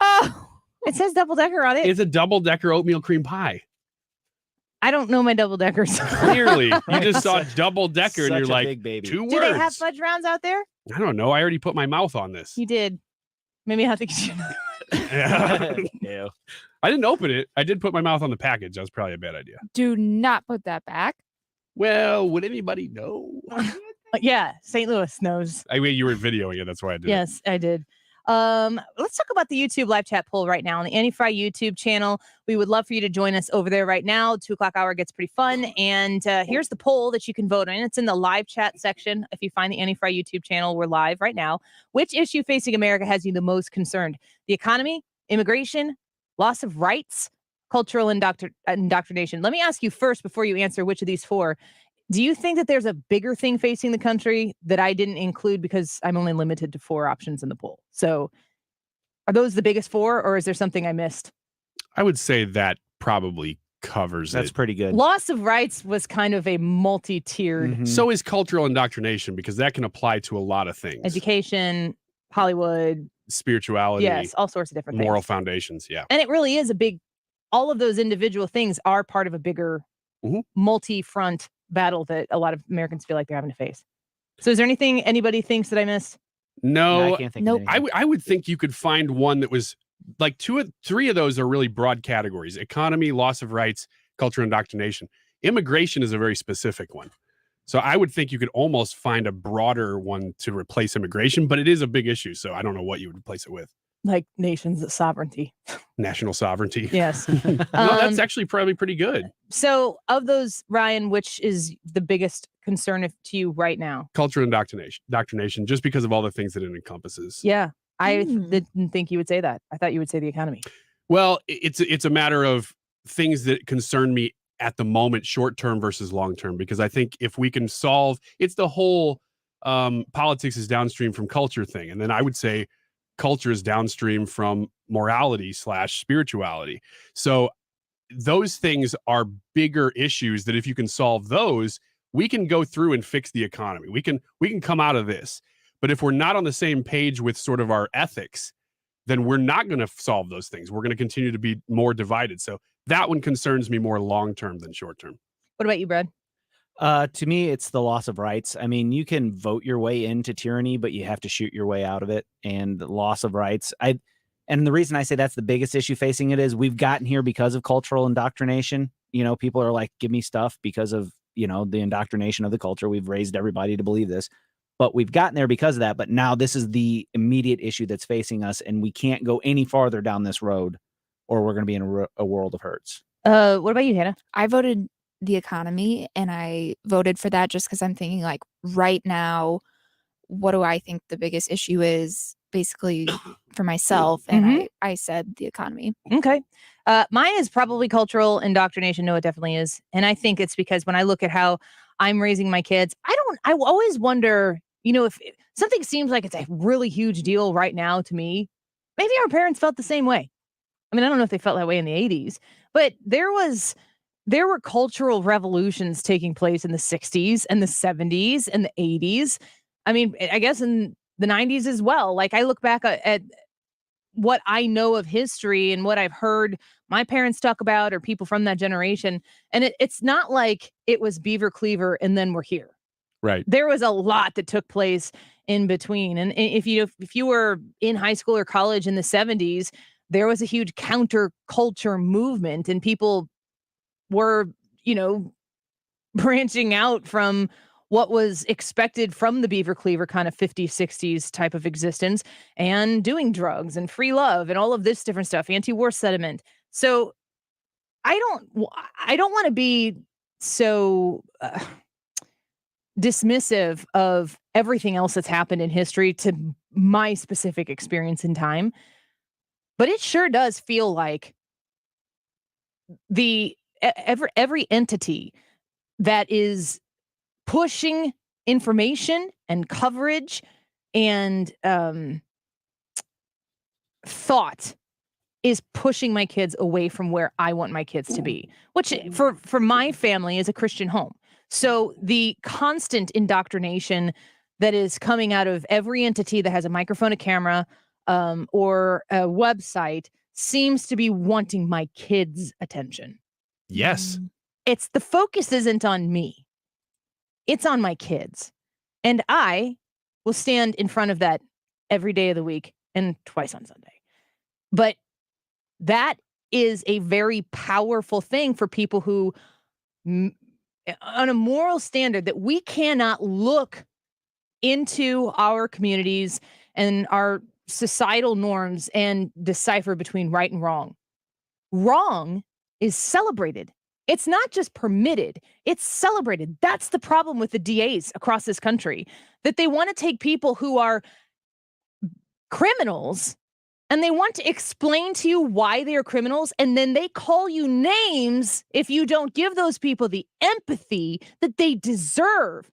Oh, It says double decker on it. It's a double decker oatmeal cream pie. I don't know my double deckers. Clearly, you just saw double decker and Such you're a like, big baby. 2 words. Do they have fudge rounds out there? I don't know. I already put my mouth on this. You did. Maybe I have to get you. Ew. I didn't open it. I did put my mouth on the package. That was probably a bad idea. Do not put that back. Well, would anybody know? Yeah, St. Louis knows. I mean, you were videoing it. That's why I did. Yes, I did. Let's talk about the YouTube live chat poll right now on the Anti-Fry YouTube channel. We would love for you to join us over there right now. 2:00 hour gets pretty fun. And here's the poll that you can vote on. It's in the live chat section. If you find the Anti-Fry YouTube channel, we're live right now. Which issue facing America has you the most concerned? The economy, immigration, loss of rights, cultural indoctrination. Let me ask you first, before you answer which of these 4, do you think that there's a bigger thing facing the country that I didn't include because I'm only limited to 4 options in the poll? So are those the biggest 4, or is there something I missed? I would say that probably covers That's it. pretty good. Loss of rights was kind of a multi-tiered So is cultural indoctrination, because that can apply to a lot of things. education, Hollywood, Spirituality. yes, all sorts of different moral things. foundations. Yeah. And it really is all of those individual things are part of a bigger multi-front battle that a lot of Americans feel like they're having to face. So is there anything anybody thinks that I missed? No, I can't think of anything. I would think you could find one that was like 3 of those are really broad categories: economy, loss of rights, cultural indoctrination. Immigration is a very specific one. So I would think you could almost find a broader one to replace immigration, but it is a big issue. So I don't know what you would replace it with. Like nations' sovereignty. National sovereignty. Yes. No, that's actually probably pretty good. So of those, Ryan, which is the biggest concern to you right now? Cultural indoctrination, just because of all the things that it encompasses. Yeah. I didn't think you would say that. I thought you would say the economy. Well, it's a matter of things that concern me at the moment, short term versus long term, because I think if we can solve, it's the whole politics is downstream from culture thing. And then I would say culture is downstream from morality / spirituality. So those things are bigger issues that if you can solve those, we can go through and fix the economy. We can come out of this. But if we're not on the same page with sort of our ethics, then we're not going to solve those things. We're going to continue to be more divided. So that one concerns me more long-term than short-term. What about you, Brad? To me, it's the loss of rights. I mean, you can vote your way into tyranny, but you have to shoot your way out of it. And the loss of rights. And the reason I say that's the biggest issue facing it is we've gotten here because of cultural indoctrination. You know, people are like, give me stuff because of, you know, the indoctrination of the culture. We've raised everybody to believe this, but we've gotten there because of that. But now this is the immediate issue that's facing us, and we can't go any farther down this road or we're going to be in a world of hurts. What about you, Hannah? I voted the economy, and I voted for that just because I'm thinking, like, right now, what do I think the biggest issue is basically for myself? And I said the economy. Okay. Mine is probably cultural indoctrination. No, it definitely is. And I think it's because when I look at how I'm raising my kids, I always wonder, you know, if something seems like it's a really huge deal right now to me, maybe our parents felt the same way. I mean, I don't know if they felt that way in the 80s, but there were cultural revolutions taking place in the 60s and the 70s and the 80s. I mean, I guess in the 90s as well. Like, I look back at what I know of history and what I've heard my parents talk about or people from that generation. And it's not like it was Beaver Cleaver and then we're here. Right. There was a lot that took place in between. And if you were in high school or college in the 70s, there was a huge counterculture movement, and people were, you know, branching out from what was expected from the Beaver Cleaver kind of 50s, 60s type of existence, and doing drugs and free love and all of this different stuff, anti-war sentiment. So I don't want to be so dismissive of everything else that's happened in history to my specific experience in time. But it sure does feel like every entity that is pushing information and coverage and thought is pushing my kids away from where I want my kids to be, which for my family is a Christian home. So the constant indoctrination that is coming out of every entity that has a microphone, a camera, or a website seems to be wanting my kids' attention. Yes. It's the focus isn't on me. It's on my kids. And I will stand in front of that every day of the week and twice on Sunday. But that is a very powerful thing for people who, on a moral standard, that we cannot look into our communities and our societal norms and decipher between right and wrong. Wrong is celebrated. It's not just permitted, it's celebrated. That's the problem with the DAs across this country, that they want to take people who are criminals and they want to explain to you why they are criminals, and then they call you names if you don't give those people the empathy that they deserve.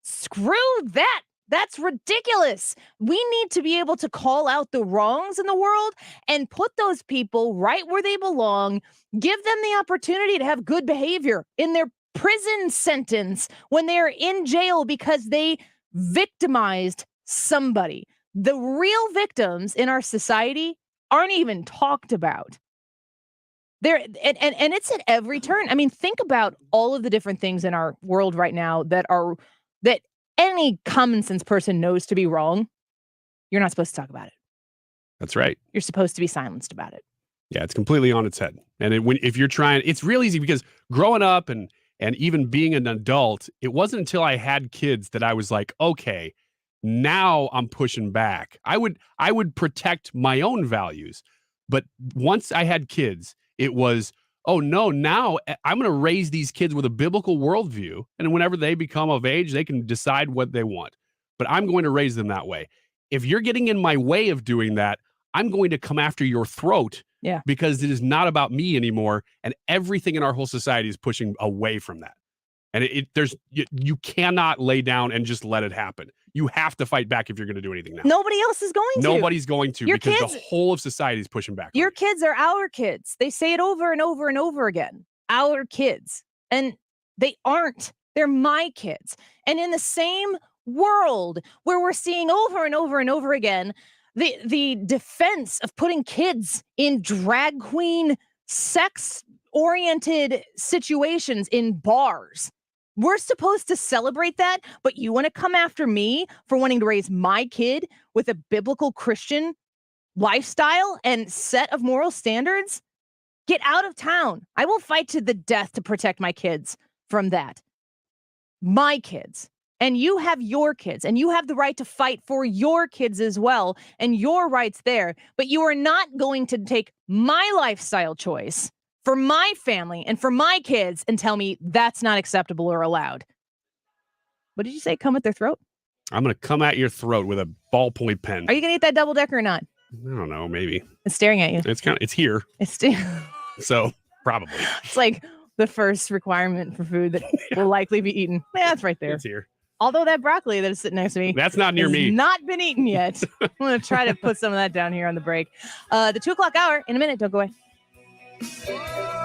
Screw that. That's ridiculous. We need to be able to call out the wrongs in the world and put those people right where they belong, give them the opportunity to have good behavior in their prison sentence when they're in jail because they victimized somebody. The real victims in our society aren't even talked about. And it's at every turn. I mean, think about all of the different things in our world right now that any common sense person knows to be wrong. You're not supposed to talk about it. That's right. You're supposed to be silenced about it. Yeah, it's completely on its head. And if you're trying, it's real easy because growing up and even being an adult, it wasn't until I had kids that I was like, okay, now I'm pushing back. I would protect my own values. But once I had kids, it was, oh no, now I'm going to raise these kids with a biblical worldview. And whenever they become of age, they can decide what they want. But I'm going to raise them that way. If you're getting in my way of doing that, I'm going to come after your throat. Yeah. Because it is not about me anymore. And everything in our whole society is pushing away from that. And you cannot lay down and just let it happen. You have to fight back if you're going to do anything now. Nobody else is going to. Nobody's going to, Your because kids, the whole of society is pushing back. Your kids are our kids. They say it over and over and over again. Our kids. And they aren't. They're my kids. And in the same world where we're seeing over and over and over again the defense of putting kids in drag queen sex-oriented situations in bars. We're supposed to celebrate that, but you want to come after me for wanting to raise my kid with a biblical Christian lifestyle and set of moral standards? Get out of town. I will fight to the death to protect my kids from that. My kids. And you have your kids, and you have the right to fight for your kids as well, and your rights there. But you are not going to take my lifestyle choice for my family and for my kids and tell me that's not acceptable or allowed. What did you say? Come at their throat? I'm going to come at your throat with a ballpoint pen. Are you going to eat that double decker or not? I don't know, maybe. It's staring at you. It's here. So probably. It's like the first requirement for food that will likely be eaten. Yeah, it's right there. It's here. Although that broccoli that is sitting next to me, that's not near has me. Not been eaten yet. I'm going to try to put some of that down here on the break. The 2:00 hour in a minute. Don't go away.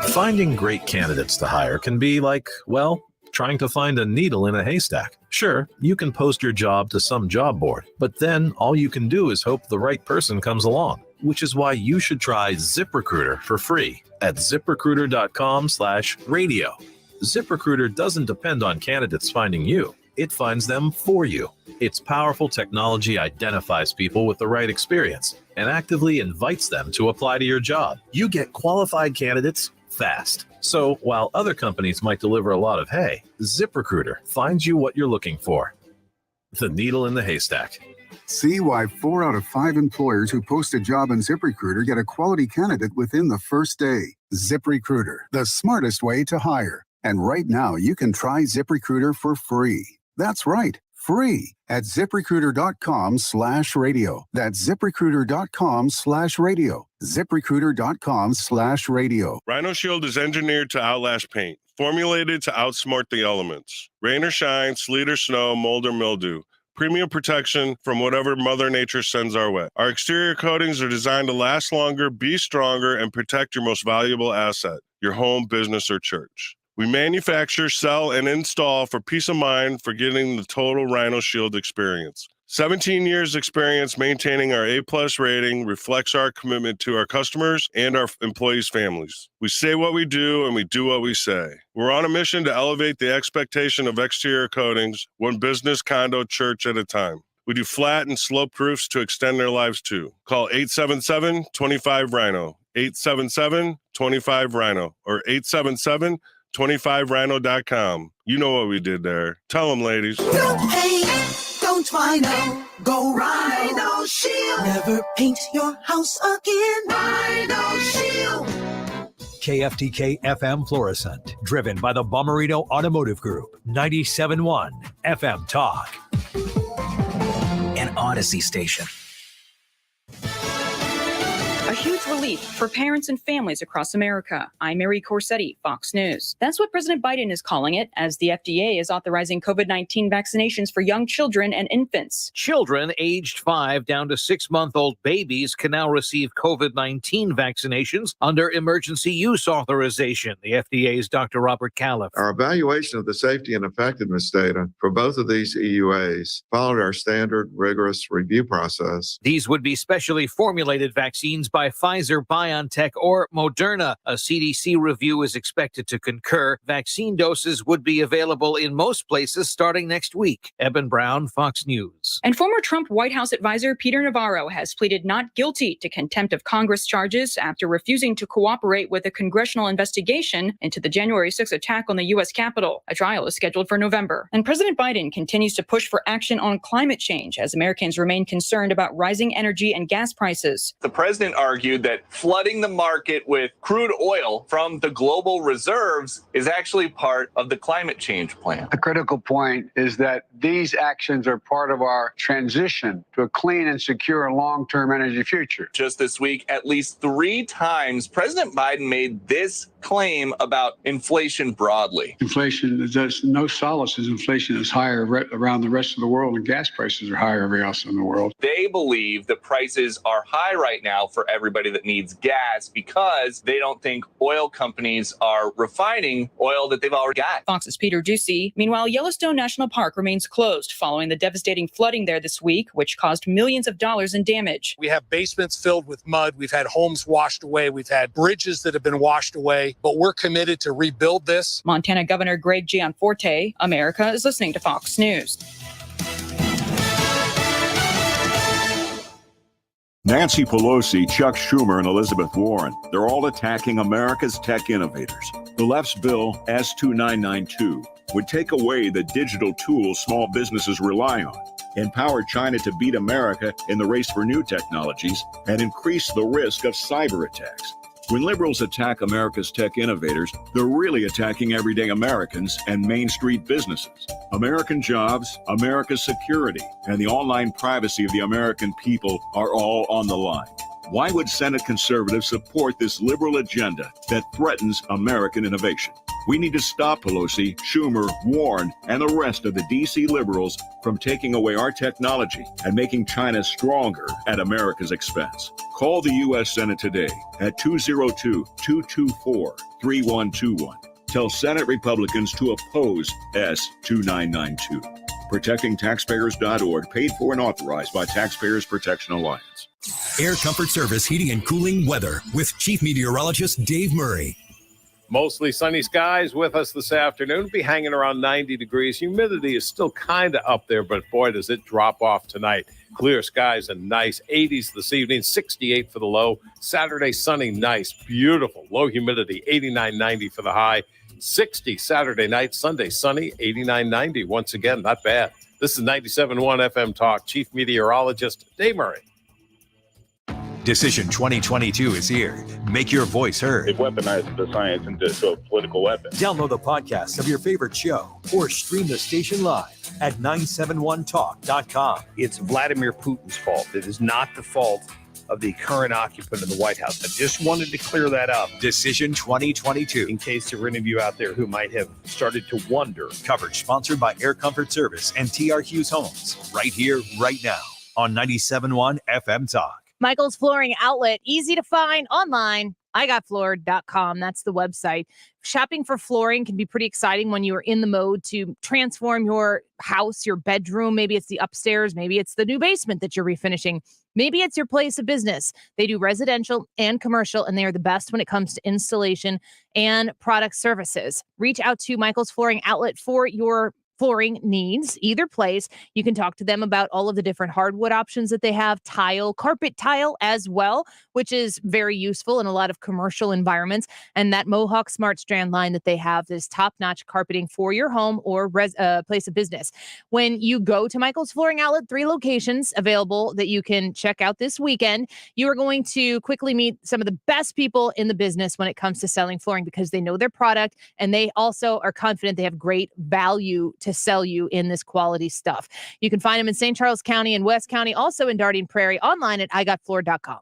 Finding great candidates to hire can be like, well, trying to find a needle in a haystack. Sure, you can post your job to some job board, but then all you can do is hope the right person comes along, which is why you should try ZipRecruiter for free at ZipRecruiter.com/radio. ZipRecruiter doesn't depend on candidates finding you. It finds them for you. Its powerful technology identifies people with the right experience and actively invites them to apply to your job. You get qualified candidates fast. So while other companies might deliver a lot of hay, ZipRecruiter finds you what you're looking for. The needle in the haystack. See why 4 out of 5 employers who post a job on ZipRecruiter get a quality candidate within the first day. ZipRecruiter, the smartest way to hire. And right now, you can try ZipRecruiter for free. That's right, free at ZipRecruiter.com/radio. That's ZipRecruiter.com/radio. ZipRecruiter.com/radio. Rhino Shield is engineered to outlast paint, formulated to outsmart the elements. Rain or shine, sleet or snow, mold or mildew. Premium protection from whatever Mother Nature sends our way. Our exterior coatings are designed to last longer, be stronger, and protect your most valuable asset, your home, business, or church. We manufacture, sell, and install for peace of mind for getting the total Rhino Shield experience. 17 years experience maintaining our A-plus rating reflects our commitment to our customers and our employees' families. We say what we do and we do what we say. We're on a mission to elevate the expectation of exterior coatings, one business, condo, church at a time. We do flat and sloped roofs to extend their lives too. Call 877-25-RHINO, 877-25-RHINO, or 877-25rhino.com. You know what we did there. Tell them, ladies. Don't paint, don't Rhino, go Rhino Shield. Never paint your house again. Rhino Shield. KFTK FM Fluorescent, driven by the Bommarito Automotive Group, 97.1 FM Talk. An Odyssey station. A huge relief for parents and families across America. I'm Mary Corsetti, Fox News. That's what President Biden is calling it, as the FDA is authorizing COVID-19 vaccinations for young children and infants. Children aged 5 down to 6-month-old babies can now receive COVID-19 vaccinations under emergency use authorization. The FDA's Dr. Robert Califf. Our evaluation of the safety and effectiveness data for both of these EUAs followed our standard rigorous review process. These would be specially formulated vaccines by Pfizer, BioNTech, or Moderna. A CDC review is expected to concur. Vaccine doses would be available in most places starting next week. Eben Brown, Fox News. And former Trump White House advisor Peter Navarro has pleaded not guilty to contempt of Congress charges after refusing to cooperate with a congressional investigation into the January 6th attack on the U.S. Capitol. A trial is scheduled for November. And President Biden continues to push for action on climate change as Americans remain concerned about rising energy and gas prices. The president argued that flooding the market with crude oil from the global reserves is actually part of the climate change plan. The critical point is that these actions are part of our transition to a clean and secure long-term energy future. Just this week, at least 3 times, President Biden made this claim about inflation broadly. Inflation, there's no solace as inflation is higher around the rest of the world and gas prices are higher everywhere else in the world. They believe the prices are high right now for everybody that needs gas because they don't think oil companies are refining oil that they've already got. Fox's Peter Ducey. Meanwhile, Yellowstone National Park remains closed following the devastating flooding there this week, which caused millions of dollars in damage. We have basements filled with mud. We've had homes washed away. We've had bridges that have been washed away, but we're committed to rebuild this. Montana Governor Greg Gianforte. America is listening to Fox News. Nancy Pelosi, Chuck Schumer, and Elizabeth Warren, they're all attacking America's tech innovators. The left's bill, S-2992, would take away the digital tools small businesses rely on, empower China to beat America in the race for new technologies, and increase the risk of cyber attacks. When liberals attack America's tech innovators, they're really attacking everyday Americans and Main Street businesses. American jobs, America's security, and the online privacy of the American people are all on the line. Why would Senate conservatives support this liberal agenda that threatens American innovation? We need to stop Pelosi, Schumer, Warren, and the rest of the D.C. liberals from taking away our technology and making China stronger at America's expense. Call the U.S. Senate today at 202-224-3121. Tell Senate Republicans to oppose S-2992. ProtectingTaxpayers.org, paid for and authorized by Taxpayers Protection Alliance. Air Comfort Service Heating and Cooling Weather with Chief Meteorologist Dave Murray. Mostly sunny skies with us this afternoon. Be hanging around 90 degrees. Humidity is still kind of up there, but boy, does it drop off tonight. Clear skies and nice 80s this evening, 68 for the low. Saturday, sunny, nice, beautiful. Low humidity, 89, 90 for the high. 60 Saturday night, Sunday, sunny, 89, 90. Once again, not bad. This is 97.1 FM Talk. Chief Meteorologist Dave Murray. Decision 2022 is here. Make your voice heard. They've weaponized the science into a political weapon. Download the podcast of your favorite show or stream the station live at 971talk.com. It's Vladimir Putin's fault. It is not the fault of the current occupant of the White House. I just wanted to clear that up. Decision 2022. In case there were any of you out there who might have started to wonder. Coverage sponsored by Air Comfort Service and TR Hughes Homes. Right here, right now on 97.1 FM Talk. Michael's Flooring Outlet, easy to find online igotfloored.com. That's the website. Shopping for flooring can be pretty exciting when you are in the mode to transform your house, your bedroom. Maybe it's the upstairs. Maybe it's the new basement that you're refinishing. Maybe it's your place of business. They do residential and commercial, and they are the best when it comes to installation and product services. Reach out to Michael's Flooring Outlet for your flooring needs, either place. You can talk to them about all of the different hardwood options that they have, tile, carpet tile as well, which is very useful in a lot of commercial environments. And that Mohawk Smart Strand line that they have is top-notch carpeting for your home or place of business. When you go to Michael's Flooring Outlet, 3 locations available that you can check out this weekend, you are going to quickly meet some of the best people in the business when it comes to selling flooring because they know their product and they also are confident they have great value to sell you in this quality stuff. You can find them in St. Charles County and West County, also in Darien Prairie, online at igotfloored.com.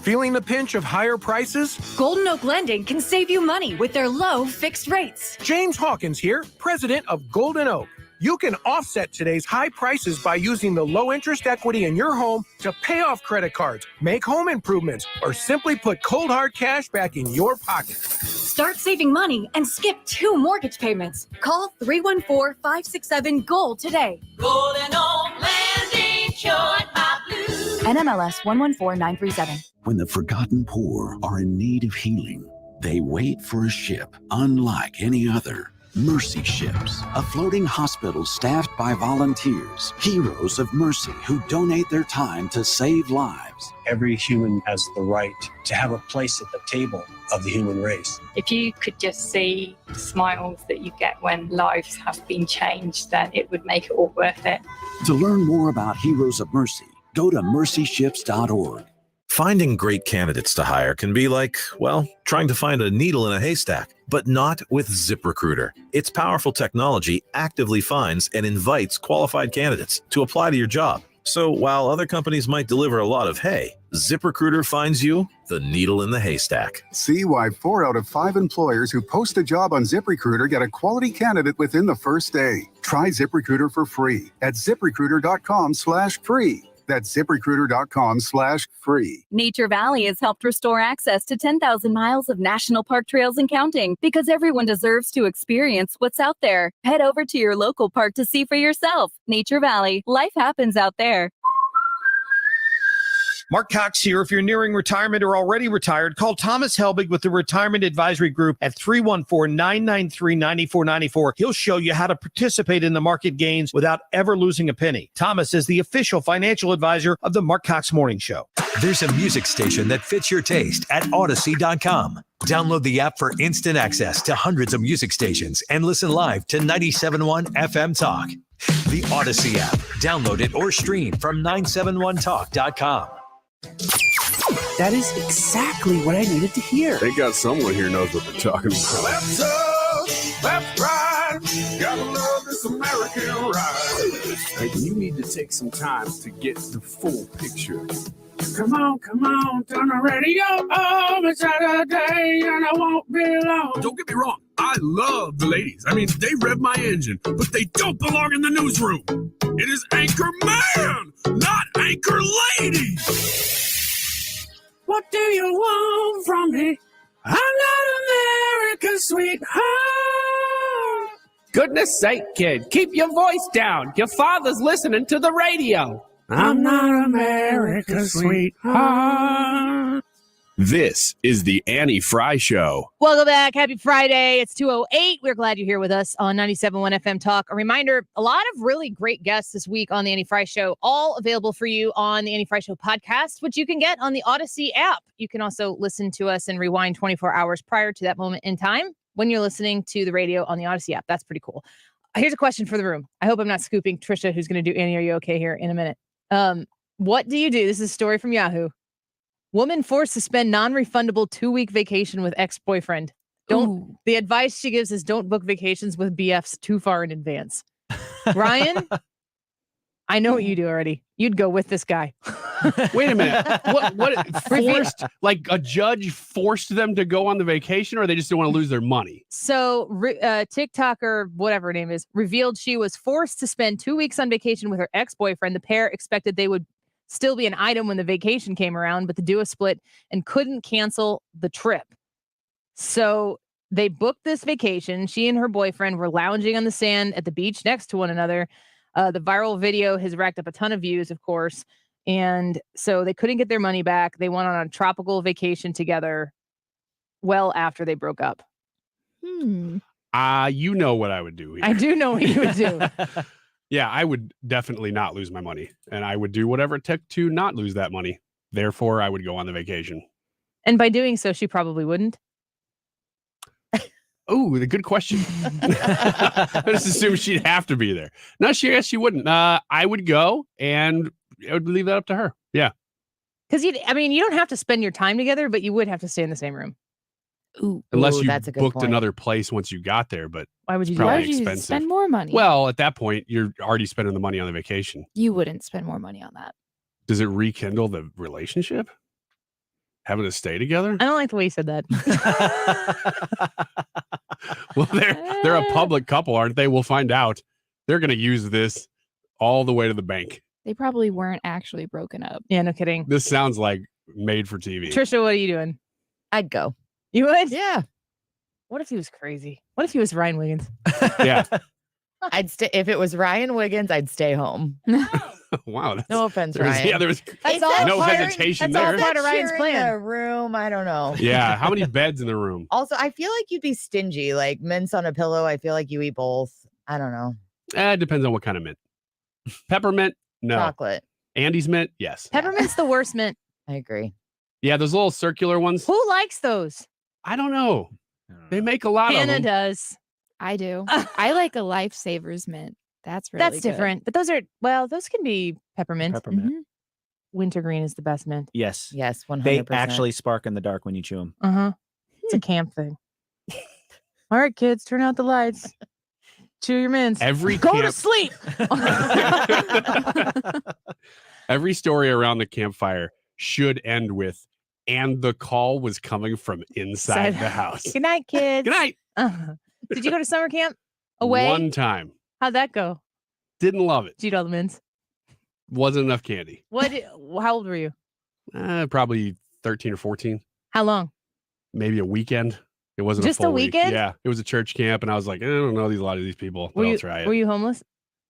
Feeling the pinch of higher prices? Golden Oak Lending can save you money with their low fixed rates. James Hawkins here, president of Golden Oak. You can offset today's high prices by using the low interest equity in your home to pay off credit cards, make home improvements, or simply put cold hard cash back in your pocket. Start saving money and skip 2 mortgage payments. Call 314-567-GOLD today. Golden Oak Landing, join my blue. NMLS 114937. When the forgotten poor are in need of healing, they wait for a ship unlike any other. Mercy Ships, a floating hospital staffed by volunteers, heroes of mercy who donate their time to save lives. Every human has the right to have a place at the table of the human race. If you could just see the smiles that you get when lives have been changed, then it would make it all worth it. To learn more about Heroes of Mercy, go to mercyships.org. Finding great candidates to hire can be like, well, trying to find a needle in a haystack, but not with ZipRecruiter. Its powerful technology actively finds and invites qualified candidates to apply to your job. So while other companies might deliver a lot of hay, ZipRecruiter finds you the needle in the haystack. See why 4 out of 5 employers who post a job on ZipRecruiter get a quality candidate within the first day. Try ZipRecruiter for free at ZipRecruiter.com/free. That's ZipRecruiter.com/free. Nature Valley has helped restore access to 10,000 miles of national park trails and counting because everyone deserves to experience what's out there. Head over to your local park to see for yourself. Nature Valley, life happens out there. Mark Cox here. If you're nearing retirement or already retired, call Thomas Helbig with the Retirement Advisory Group at 314-993-9494. He'll show you how to participate in the market gains without ever losing a penny. Thomas is the official financial advisor of the Mark Cox Morning Show. There's a music station that fits your taste at Odyssey.com. Download the app for instant access to hundreds of music stations and listen live to 97.1 FM Talk. The Odyssey app. Download it or stream from 971talk.com. That is exactly what I needed to hear. They got someone here knows what they're talking about. Let's up, let's ride. Gotta love this American ride. Hey, you need to take some time to get the full picture. Come on, turn the radio on. It's Saturday and I won't be long. Don't get me wrong. I love the ladies. I mean, they rev my engine, but they don't belong in the newsroom. It is Anchor Man, not Anchor Lady. What do you want from me? I'm not America's sweetheart. Goodness sake, kid, keep your voice down. Your father's listening to the radio. I'm not America's sweetheart. This is the Annie Frey Show. Welcome back. Happy Friday. It's 2:08. We're glad you're here with us on 97.1 FM Talk. A reminder, a lot of really great guests this week on the Annie Frey Show, all available for you on the Annie Frey Show podcast, which you can get on the Odyssey app. You can also listen to us and rewind 24 hours prior to that moment in time when you're listening to the radio on the Odyssey app. That's pretty cool. Here's a question for the room. I hope I'm not scooping Trisha, who's going to do Annie, Are You Okay here in a minute. What do you do? This is a story from Yahoo. Woman forced to spend non-refundable 2-week vacation with ex-boyfriend. The advice she gives is don't book vacations with BFs too far in advance. Ryan, I know what you do already. You'd go with this guy. Wait a minute. What forced, like a judge forced them to go on the vacation, or they just don't want to lose their money? So TikToker, whatever her name is, revealed she was forced to spend 2 weeks on vacation with her ex-boyfriend. The pair expected they would still be an item when the vacation came around, but the duo split and couldn't cancel the trip. So they booked this vacation. She and her boyfriend were lounging on the sand at the beach next to one another. The viral video has racked up a ton of views, of course. And so they couldn't get their money back. They went on a tropical vacation together well after they broke up. You know what I would do here. I do know what you would do. Yeah, I would definitely not lose my money. And I would do whatever it took to not lose that money. Therefore, I would go on the vacation. And by doing so, she probably wouldn't. Oh, the good question. I just assumed she'd have to be there. No, she wouldn't. I would go and I would leave that up to her. Yeah. Because you don't have to spend your time together, but you would have to stay in the same room. Unless you that's a good booked point. another place once you got there, but why would you it's do that? probably Why would you expensive. Spend more money. Well, at that point, you're already spending the money on the vacation. You wouldn't spend more money on that. Does it rekindle the relationship? Having to stay together? I don't like the way you said that. Well, they're a public couple, aren't they? We'll find out. They're going to use this all the way to the bank. They probably weren't actually broken up. Yeah, no kidding. This sounds like made for TV. Trisha, what are you doing? I'd go. You would? Yeah. What if he was crazy? What if he was Ryan Wiggins? Yeah. I'd stay. If it was Ryan Wiggins, I'd stay home. Wow. No offense, There was- Ryan. yeah, there was That's no all hesitation that's all there. part of Ryan's plan. plan. A room. I don't know. Yeah. How many beds in the room? Also, I feel like you'd be stingy. Like mints on a pillow. I feel like you eat both. I don't know. It depends on what kind of mint. Peppermint? No. Chocolate. Andy's mint? Yes. Peppermint's the worst mint. I agree. Yeah, those little circular ones. Who likes those? I don't know. They make a lot Hannah of them. does. I do. I like a Lifesavers mint. That's really That's good. different. But those can be peppermint. Peppermint. Wintergreen is the best mint. Yes. Yes, 100%. They actually spark in the dark when you chew them. Uh-huh. It's a camp thing. All right, kids, turn out the lights. Chew your mints. Every Go to camp- sleep. Every story around the campfire should end with, and the call was coming from inside the house. Good night, kids. Good night. Did you go to summer camp? Away? One time. How'd that go? Didn't love it. Did you eat all the mints? Wasn't enough candy. How old were you? Probably 13 or 14. How long? Maybe a weekend. It wasn't Just a full a weekend? week. Yeah. It was a church camp, and I was like, I don't know a lot of these people, but I'll try it. Were you homeless?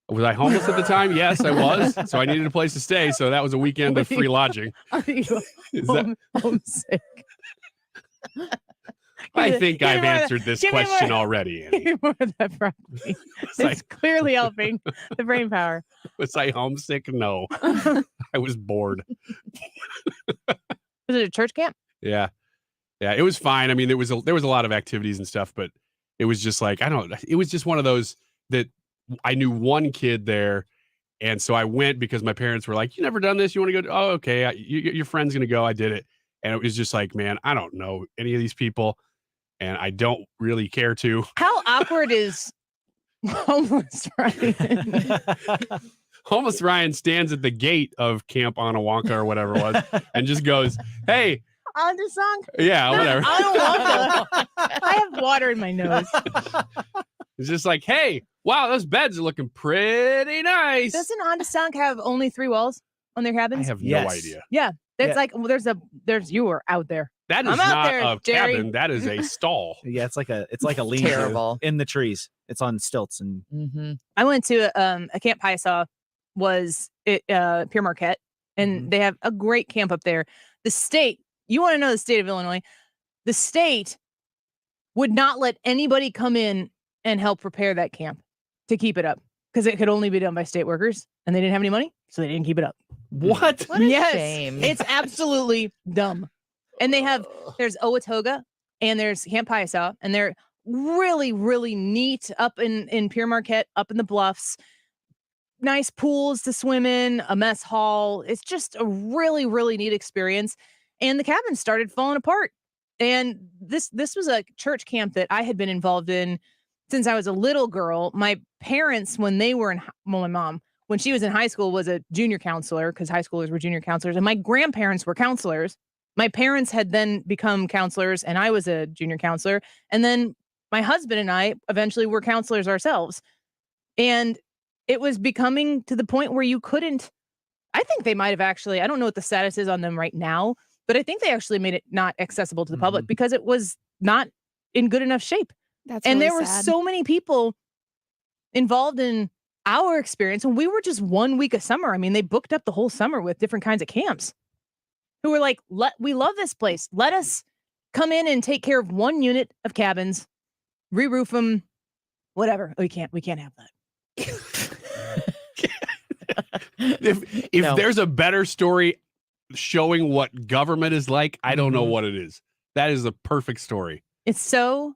Was I homeless at the time? Yes, I was. So I needed a place to stay. So that was a weekend of free lodging. Are you Is that- homesick? I think Give me I've more of answered that- this give me question more- already. Give me more of that broccoli. It's clearly helping the brain power. Was I homesick? No. I was bored. Was it a church camp? Yeah. Yeah, it was fine. I mean, there was a lot of activities and stuff, but it was just like, it was just one of those that I knew one kid there. And so I went because my parents were like, you never done this? You want to go? Oh, okay. Your friend's going to go. I did it. And it was just like, man, I don't know any of these people and I don't really care to. How awkward is homeless Ryan? Homeless Ryan stands at the gate of Camp Onawonka or whatever it was and just goes, hey, Undersunk? yeah, whatever. I don't want to. I have water in my nose. It's just like, hey, wow, those beds are looking pretty nice. Doesn't Undersunk have only 3 walls on their cabins? I have no idea. Yeah. It's Yeah. like there's you are out there. That is I'm out not there, a Jerry. cabin. That is a stall. Yeah, it's like a lean Terrible. in the trees. It's on stilts and I went to a camp I saw was Pierre Marquette, and they have a great camp up there. The state, you want to know the state of Illinois? The state would not let anybody come in and help prepare that camp to keep it up because it could only be done by state workers, and they didn't have any money, so they didn't keep it up. What? What a Yes, shame. it's absolutely dumb. And there's Owatoga and there's Camp Piasaw, and they're really, really neat up in Pierre Marquette, up in the bluffs. Nice pools to swim in, a mess hall. It's just a really, really neat experience. And the cabin started falling apart. And this was a church camp that I had been involved in since I was a little girl. My parents, when they were my mom, when she was in high school, was a junior counselor because high schoolers were junior counselors. And my grandparents were counselors. My parents had then become counselors and I was a junior counselor. And then my husband and I eventually were counselors ourselves. And it was becoming to the point where you couldn't I think they might have actually, I don't know what the status is on them right now, but I think they actually made it not accessible to the public because it was not in good enough shape. That's and really there were sad. so many people involved in our experience, and we were just 1 week of summer. I mean, they booked up the whole summer with different kinds of camps who were like, we love this place. Let us come in and take care of one unit of cabins, re-roof them, whatever. We can't have that. If there's a better story showing what government is like, I don't know what it is. That is the perfect story. It's so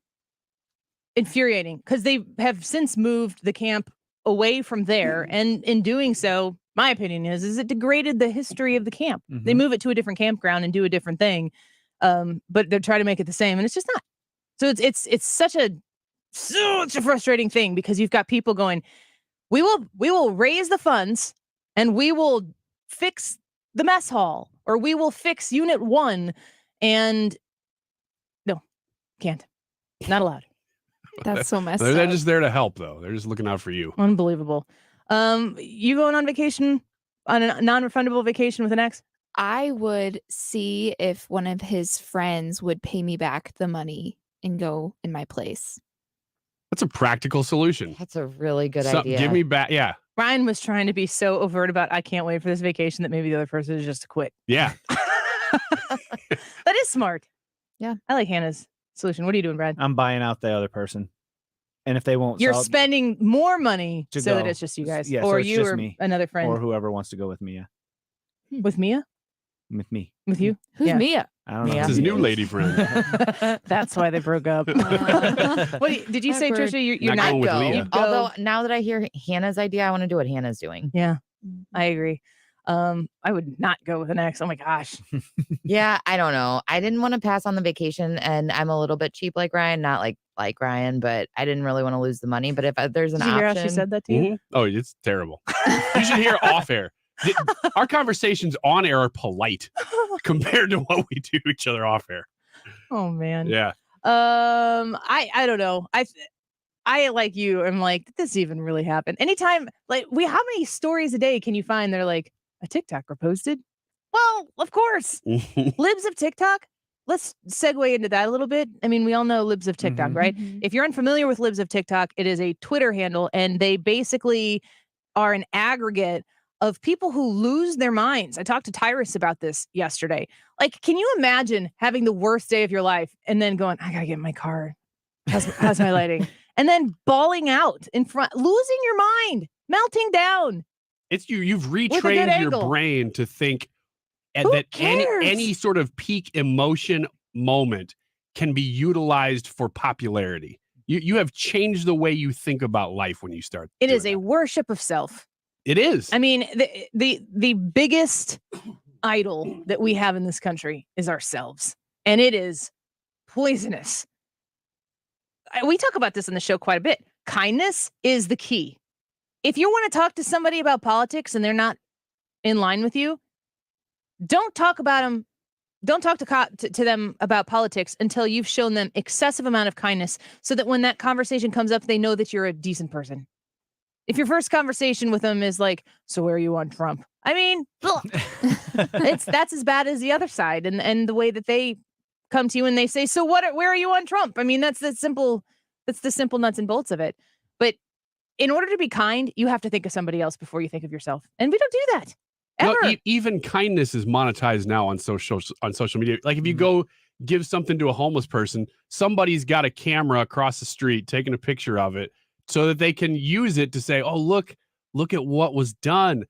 infuriating because they have since moved the camp away from there. And in doing so, my opinion is it degraded the history of the camp. They move it to a different campground and do a different thing. But they're trying to make it the same, and it's just not. So it's such a frustrating thing because you've got people going, we will raise the funds and we will fix the mess hall, or we will fix Unit 1, and no, can't. Not allowed. That's so messed They're up. just there to help, though. They're just looking out for you. Unbelievable. You going on vacation, on a non-refundable vacation with an ex? I would see if one of his friends would pay me back the money and go in my place. That's a practical solution. That's a really good idea. Give me back. Yeah. Ryan was trying to be so overt about, I can't wait for this vacation, that maybe the other person is just to quit. Yeah. That is smart. Yeah. I like Hannah's solution. What are you doing, Brad? I'm buying out the other person. And if they won't You're sell, spending more money to so that go. it's just you guys. Yeah, or so it's you just or me. another friend. or whoever wants to go with me. Yeah. With Mia? With me. With you? Who's Yeah. Mia? I don't know. Mia. It's his new lady friend. That's why they broke up. Did you say, Awkward. Trisha, you're Not not going with go? Leah. You'd go. Although now that I hear Hannah's idea, I want to do what Hannah's doing. Yeah, I agree. I would not go with an ex. Oh my gosh. Yeah, I don't know. I didn't want to pass on the vacation, and I'm a little bit cheap like Ryan, not like Ryan, but I didn't really want to lose the money. But if there's an Did you hear how option, she said that to you? Oh, it's terrible. You should hear off air. Our conversations on air are polite compared to what we do to each other off air. Oh man. Yeah. I don't know. I like you. I'm like, did this even really happen? Anytime, like, how many stories a day can you find that are like a TikToker posted? Well, of course. Libs of TikTok. Let's segue into that a little bit. I mean, we all know Libs of TikTok, right? If you're unfamiliar with Libs of TikTok, it is a Twitter handle, and they basically are an aggregate of people who lose their minds. I talked to Tyrus about this yesterday. Like, can you imagine having the worst day of your life and then going, I gotta get in my car. How's my lighting? And then bawling out in front, losing your mind, melting down. It's you've With a good retrained your angle. brain to think Who that cares? any sort of peak emotion moment can be utilized for popularity. You have changed the way you think about life when you start. It is a worship of self. It is. I mean, the biggest idol that we have in this country is ourselves, and it is poisonous. We talk about this on the show quite a bit. Kindness is the key. If you want to talk to somebody about politics and they're not in line with you, don't talk about them. Don't talk to them about politics until you've shown them excessive amount of kindness, so that when that conversation comes up, they know that you're a decent person. If your first conversation with them is like, so where are you on Trump? I mean, that's as bad as the other side, and the way that they come to you and they say, so where are you on Trump? I mean, that's the simple nuts and bolts of it. But in order to be kind, you have to think of somebody else before you think of yourself. And we don't do that. No, Ever. even kindness is monetized now on social media. Like if you go give something to a homeless person, somebody's got a camera across the street taking a picture of it so that they can use it to say, oh, look at what was done.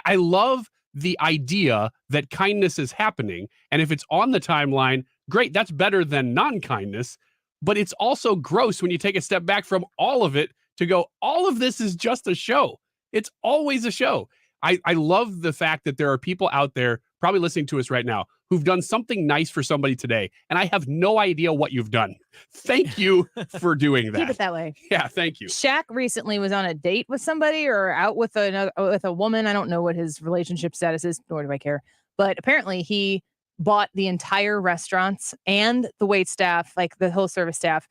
I love the idea that kindness is happening. And if it's on the timeline, great, that's better than non-kindness. But it's also gross when you take a step back from all of it to go, all of this is just a show. It's always a show. I love the fact that there are people out there probably listening to us right now who've done something nice for somebody today, and I have no idea what you've done. Thank you for doing that. Keep it that way. Yeah, thank you. Shaq recently was on a date with somebody or out with a woman. I don't know what his relationship status is, nor do I care. But apparently he bought the entire restaurants and the wait staff, like the whole service staff,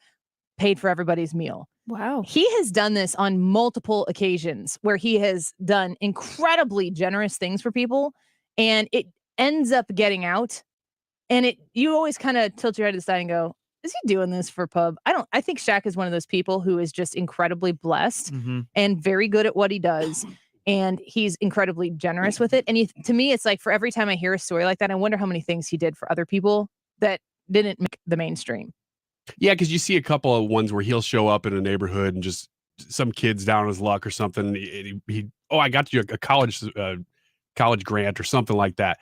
paid for everybody's meal. Wow. He has done this on multiple occasions where he has done incredibly generous things for people, and it ends up getting out. And you always kind of tilt your head to the side and go, is he doing this for pub? I think Shaq is one of those people who is just incredibly blessed and very good at what he does. And he's incredibly generous with it. And to me, it's like for every time I hear a story like that, I wonder how many things he did for other people that didn't make the mainstream. Yeah, because you see a couple of ones where he'll show up in a neighborhood and just some kid's down on his luck or something. I got you a college grant or something like that.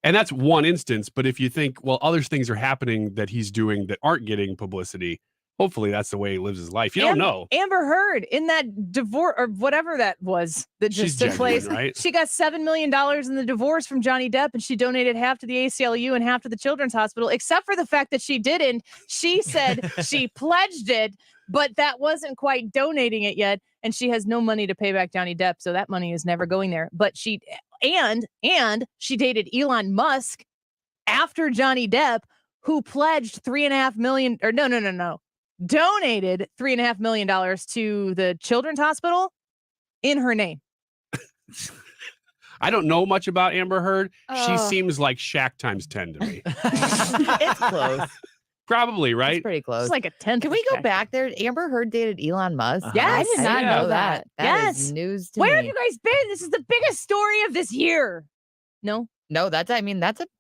And that's one instance. But if you think, well, other things are happening that he's doing that aren't getting publicity, hopefully that's the way he lives his life. You don't know. Amber Heard in that divorce or whatever that was that just took place. Right? She got $7 million in the divorce from Johnny Depp, and she donated half to the ACLU and half to the Children's Hospital, except for the fact that she didn't. She said she pledged it, but that wasn't quite donating it yet. And she has no money to pay back Johnny Depp. So that money is never going there. But she dated Elon Musk after Johnny Depp, who pledged $3.5 million or no. Donated $3.5 million to the Children's Hospital in her name. I don't know much about Amber Heard. She seems like Shaq times 10 to me. It's close. Probably, right? It's pretty close. It's like a 10th. Can we go back there? Amber Heard dated Elon Musk. Yes. I did not know that. That is news to me. Where have you guys been? This is the biggest story of this year. No, that's a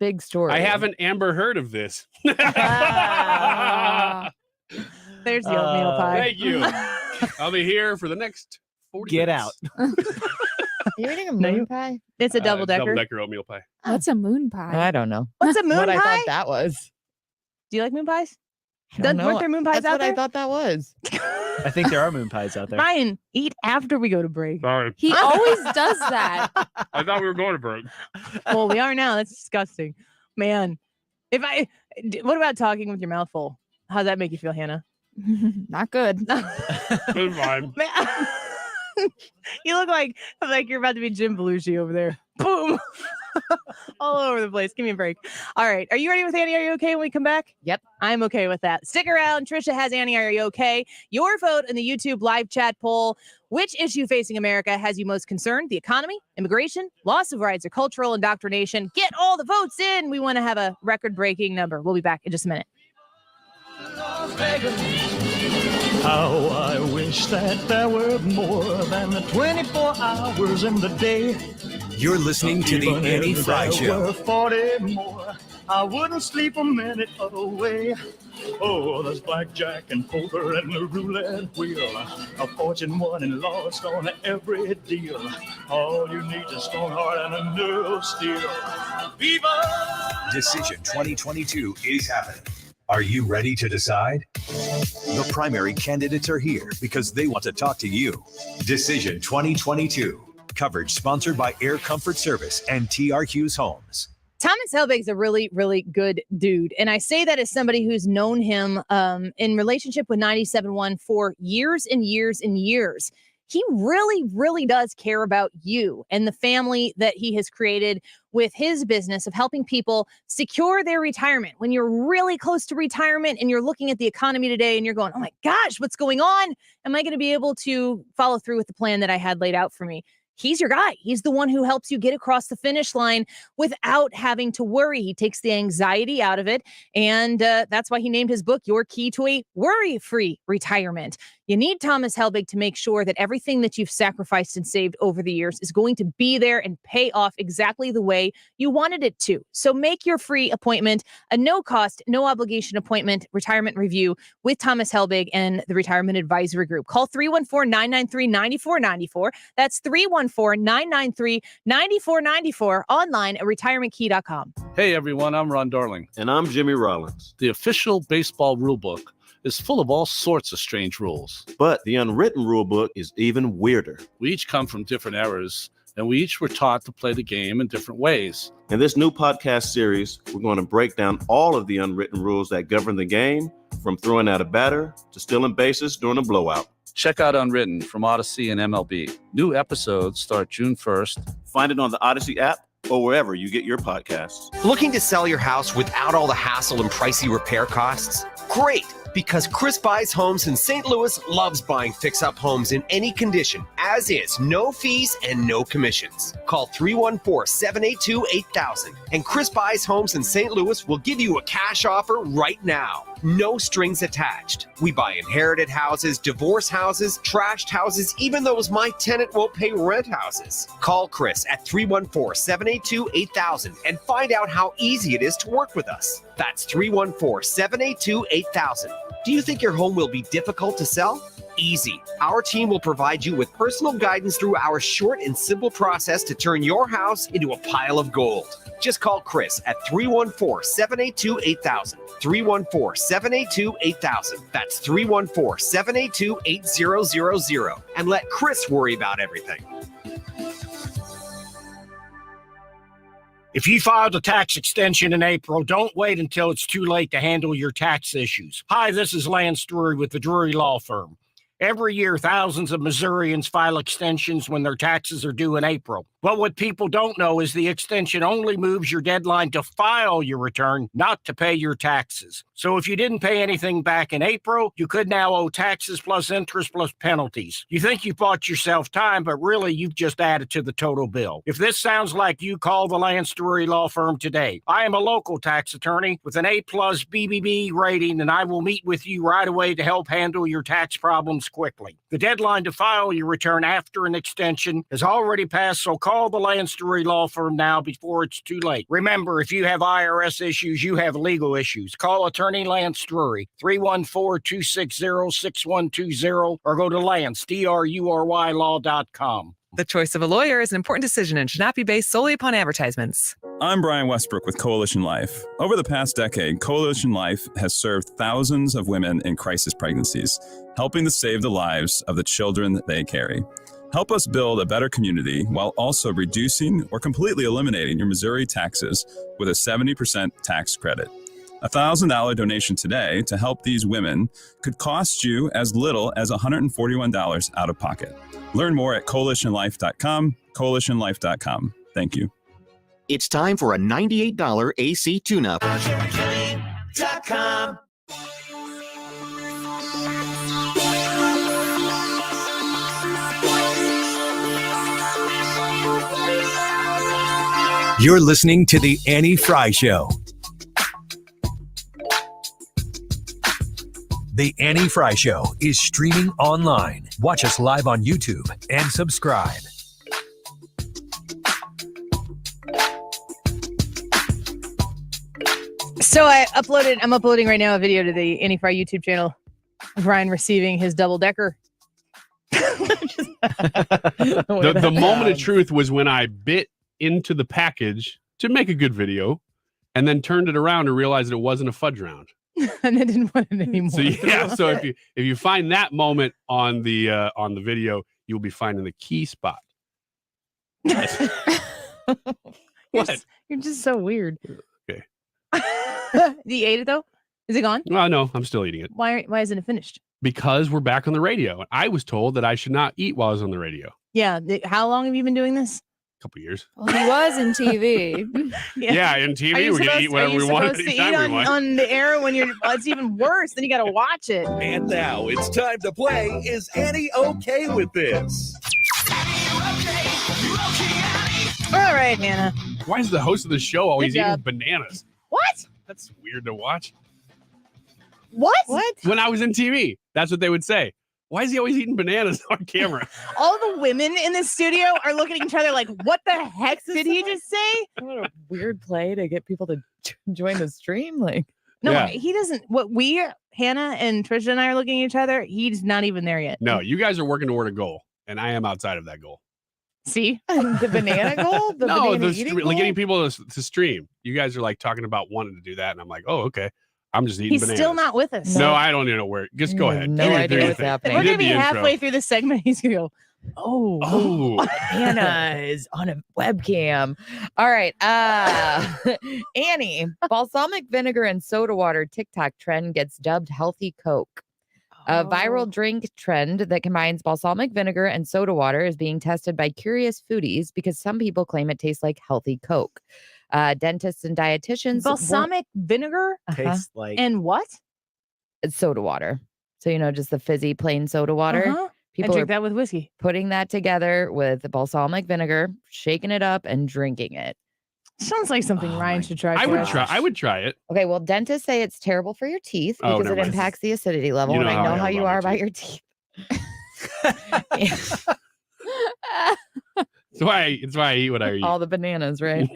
big story. I haven't Amber Heard of this. There's the oatmeal pie. Thank you. I'll be here for the next 40 Get minutes. out. You're eating a moon pie? It's a double-decker. Double-decker oatmeal pie. What's a moon pie? I don't know. What's a moon what pie? I thought that was. Do you like moon pies? I don't know. Weren't there moon pies That's out what there? I thought that was. I think there are moon pies out there. Ryan, eat after we go to break. Sorry. He always does that. I thought we were going to break. Well, we are now. That's disgusting. Man, what about talking with your mouth full? How's that make you feel, Hannah? Not good. It's fine. You look like you're about to be Jim Belushi over there. Boom. All over the place. Give me a break. All right. Are you ready with Annie? Are you okay when we come back? Yep. I'm okay with that. Stick around. Trisha has Annie. Are you okay? Your vote in the YouTube live chat poll. Which issue facing America has you most concerned? The economy, immigration, loss of rights, or cultural indoctrination? Get all the votes in. We want to have a record-breaking number. We'll be back in just a minute. How I wish that there were more than the 24 hours in the day. You're listening to the Even Annie if Frey there Show. were 40 more, I wouldn't sleep a minute away. Oh, there's blackjack and poker and the roulette wheel. A fortune won and lost on every deal. All you need is a strong heart and a nerve of steel. Viva! Decision 2022 is happening. Are you ready to decide? The primary candidates are here because they want to talk to you. Decision 2022. Coverage sponsored by Air Comfort Service and TR Hughes Homes. Thomas Helbig's a really, really good dude. And I say that as somebody who's known him in relationship with 97.1 for years and years and years. He really, really does care about you and the family that he has created with his business of helping people secure their retirement. When you're really close to retirement and you're looking at the economy today and you're going, oh my gosh, what's going on? Am I going to be able to follow through with the plan that I had laid out for me? He's your guy. He's the one who helps you get across the finish line without having to worry. He takes the anxiety out of it. And that's why he named his book, Your Key to a Worry-Free Retirement. You need Thomas Helbig to make sure that everything that you've sacrificed and saved over the years is going to be there and pay off exactly the way you wanted it to. So make your free appointment, a no-cost, no-obligation appointment, retirement review with Thomas Helbig and the Retirement Advisory Group. Call 314-993-9494. That's 314-993-9494. Online at retirementkey.com. Hey everyone, I'm Ron Darling. And I'm Jimmy Rollins. The official baseball rulebook is full of all sorts of strange rules. But the unwritten rulebook is even weirder. We each come from different eras, and we each were taught to play the game in different ways. In this new podcast series, we're going to break down all of the unwritten rules that govern the game, from throwing out a batter to stealing bases during a blowout. Check out Unwritten from Odyssey and MLB. New episodes start June 1st. Find it on the Odyssey app or wherever you get your podcasts. Looking to sell your house without all the hassle and pricey repair costs? Great! Because Chris Buys Homes in St. Louis loves buying fix-up homes in any condition, as is, no fees and no commissions. Call 314-782-8000, and Chris Buys Homes in St. Louis will give you a cash offer right now. No strings attached. We buy inherited houses, divorce houses, trashed houses, even those my tenant won't pay rent houses. Call Chris at 314-782-8000 and find out how easy it is to work with us. That's 314-782-8000. Do you think your home will be difficult to sell? Easy. Our team will provide you with personal guidance through our short and simple process to turn your house into a pile of gold. Just call Chris at 314-782-8000. 314-782-8000. That's 314-782-8000. And let Chris worry about everything. If you filed a tax extension in April, don't wait until it's too late to handle your tax issues. Hi, this is Lance Drury with the Drury Law Firm. Every year, thousands of Missourians file extensions when their taxes are due in April. But what people don't know is the extension only moves your deadline to file your return, not to pay your taxes. So if you didn't pay anything back in April, you could now owe taxes plus interest plus penalties. You think you bought yourself time, but really you've just added to the total bill. If this sounds like you, call the Lance Drury Law Firm today. I am a local tax attorney with an A+ BBB rating, and I will meet with you right away to help handle your tax problems quickly. The deadline to file your return after an extension has already passed, so call the Lance Drury Law Firm now before it's too late. Remember, if you have IRS issues, you have legal issues. Call Attorney Lance Drury, 314-260-6120, or go to Lance, DRURY law.com. The choice of a lawyer is an important decision and should not be based solely upon advertisements. I'm Brian Westbrook with Coalition Life. Over the past decade, Coalition Life has served thousands of women in crisis pregnancies, helping to save the lives of the children that they carry. Help us build a better community while also reducing or completely eliminating your Missouri taxes with a 70% tax credit. A $1,000 donation today to help these women could cost you as little as $141 out of pocket. Learn more at coalitionlife.com, coalitionlife.com. Thank you. It's time for a $98 AC tune-up. You're listening to The Annie Frey Show. The Annie Frey Show is streaming online. Watch us live on YouTube and subscribe. So I'm uploading right now a video to the Annie Frey YouTube channel of Ryan receiving his double-decker. The moment of truth was when I bit into the package to make a good video and then turned it around and realized it wasn't a fudge round. And they didn't want it anymore. So yeah, so if you find that moment on the video, you'll be finding the key spot. What? You're just so weird. Okay. You ate it though? Is it gone? Well, no, I'm still eating it. Why isn't it finished? Because we're back on the radio. I was told that I should not eat while I was on the radio. Yeah. How long have you been doing this? A couple years. Well, he was in TV. Yeah, in TV, we can eat whatever we want. To eat on the air when you're. Well, it's even worse. Then you got to watch it. And now it's time to play. Is Annie okay with this? All right, Hannah. Why is the host of the show always Good eating job. bananas? What? That's weird to watch. What? When I was in TV, that's what they would say. Why is he always eating bananas on camera? All the women in the studio are looking at each other like, what the heck did he just say? What a weird play to get people to join the stream. Like, No, Yeah. he doesn't. Hannah and Trisha and I are looking at each other. He's not even there yet. No, you guys are working toward a goal, and I am outside of that goal. See? The banana goal? The banana eating goal? Getting people to stream. You guys are like talking about wanting to do that, and I'm like, oh, okay. I'm just eating He's bananas. still not with us. No, I don't even know where. Just go ahead. No You idea do what's your thing. happening. We're You going to did be the intro. halfway through the segment. He's going to go, oh. Hannah is on a webcam. All right. Annie, balsamic vinegar and soda water TikTok trend gets dubbed healthy Coke. A viral drink trend that combines balsamic vinegar and soda water is being tested by curious foodies because some people claim it tastes like healthy Coke. Dentists and dietitians. Balsamic vinegar? Tastes like And what? It's soda water. So, just the fizzy plain soda water. I People drink are that with whiskey. putting that together with balsamic vinegar, shaking it up, and drinking it. Sounds like something Ryan should try. I would try it. Okay, well, dentists say it's terrible for your teeth Oh, because it never mind. impacts the acidity level, You and know I how know I how am you about are my about your teeth. It's why I eat what I eat. All the bananas, right?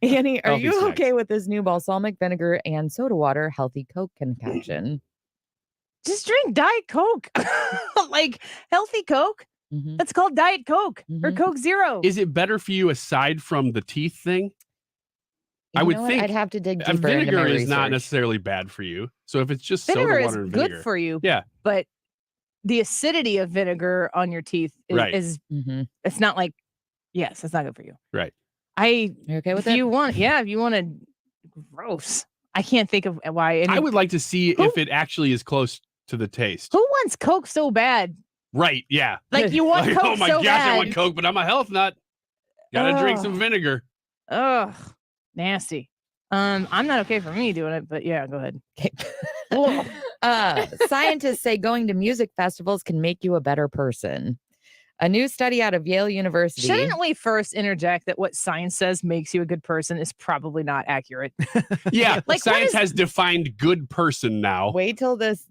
Annie, are Healthy you snacks. okay with this new balsamic vinegar and soda water healthy Coke concoction? Just drink Diet Coke. Like healthy Coke. That's called Diet Coke or Coke Zero. Is it better for you aside from the teeth thing? I would think I'd have to dig deeper into vinegar my is not research. necessarily bad for you. So if it's just Vinegar soda is water and good vinegar, for you. Yeah. But the acidity of vinegar on your teeth is it's not like, yes, it's not good for you. Right. You okay with if it? you want to, gross. I can't think of why. I would like to see if it actually is close to the taste. Who wants Coke so bad? Right. Yeah. Like you want Coke oh my so gosh, bad. I want Coke, but I'm a health nut. Gotta drink some vinegar. Ugh, nasty. I'm not okay for me doing it, but yeah, go ahead. Scientists say going to music festivals can make you a better person. A new study out of Yale University. Shouldn't we first interject that what science says makes you a good person is probably not accurate? Yeah. Like, Science has defined good person now. Wait till as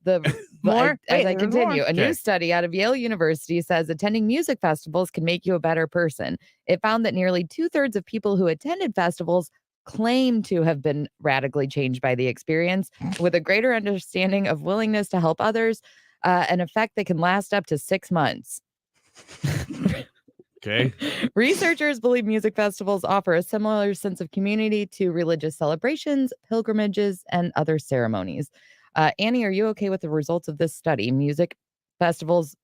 More? I Wait, continue. more. A new Okay. study out of Yale University says attending music festivals can make you a better person. It found that nearly 2/3 of people who attended festivals claim to have been radically changed by the experience, with a greater understanding of willingness to help others, an effect that can last up to 6 months. Okay. Researchers believe music festivals offer a similar sense of community to religious celebrations, pilgrimages, and other ceremonies. Annie, are you okay with the results of this study? Music festivals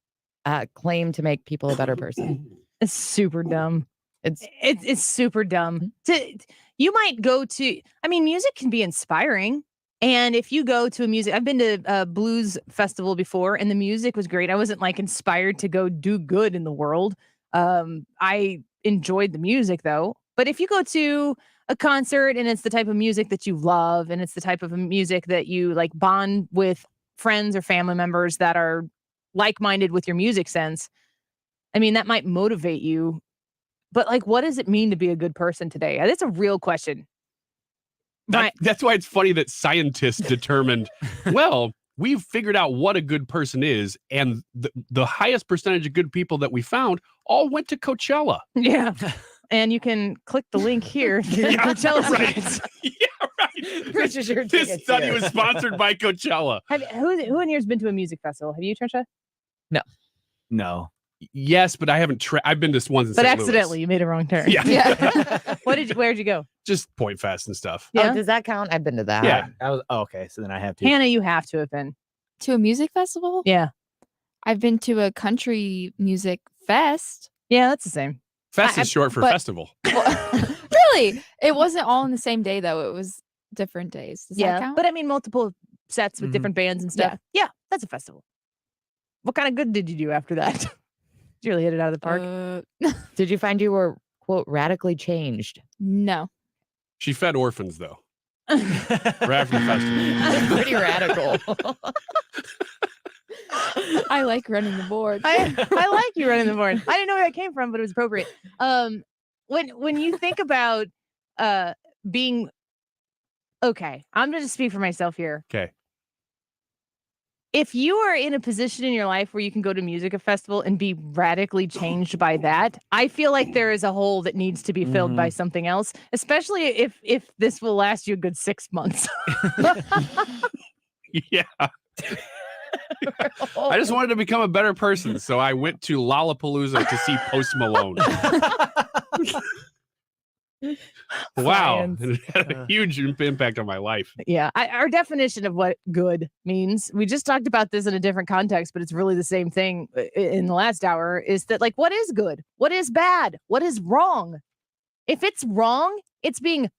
claim to make people a better person. It's super dumb. It's super dumb. Mm-hmm. You might go to. I mean, music can be inspiring. And if you go to I've been to a blues festival before, and the music was great. I wasn't like inspired to go do good in the world. I enjoyed the music though. But if you go to a concert and it's the type of music that you love, and it's the type of music that you like bond with friends or family members that are like-minded with your music sense, I mean, that might motivate you. But like, what does it mean to be a good person today? That's a real question. That's why it's funny that scientists determined, well, we've figured out what a good person is, and the highest percentage of good people that we found all went to Coachella. Yeah. And you can click the link here to get Coachella right. tickets. Purchase your This tickets study here. was sponsored by Coachella. Who in here has been to a music festival? Have you, Trisha? No. Yes, but I haven't. I've been to ones in But St. accidentally, Louis. you made a wrong turn. Yeah. Where'd you go? Just Point Fest and stuff. Yeah. Oh, does that count? I've been to that. Yeah. I was okay. So then I have to. Hannah, you have to have been. To a music festival? Yeah. I've been to a country music fest. Yeah, that's the same. Fest is short for but- festival. Really? It wasn't all on the same day though. It was different days. Does that count? But I mean, multiple sets with different bands and stuff. Yeah, that's a festival. What kind of good did you do after that? Did you really hit it out of the park? Did you find you were, quote, radically changed? No. She fed orphans though. Right after the festival. That's pretty radical. I like running the board. I like you running the board. I didn't know where that came from, but it was appropriate. When you think about being okay, I'm gonna just speak for myself here. Okay. If you are in a position in your life where you can go to music festival and be radically changed by that, I feel like there is a hole that needs to be filled by something else, especially if this will last you a good 6 months. Yeah. I just wanted to become a better person, so I went to Lollapalooza to see Post Malone. Wow. Science. And it had a huge impact on my life. Yeah, our definition of what good means, we just talked about this in a different context, but it's really the same thing in the last hour, is that like, what is good? What is bad? What is wrong? If it's wrong, it's being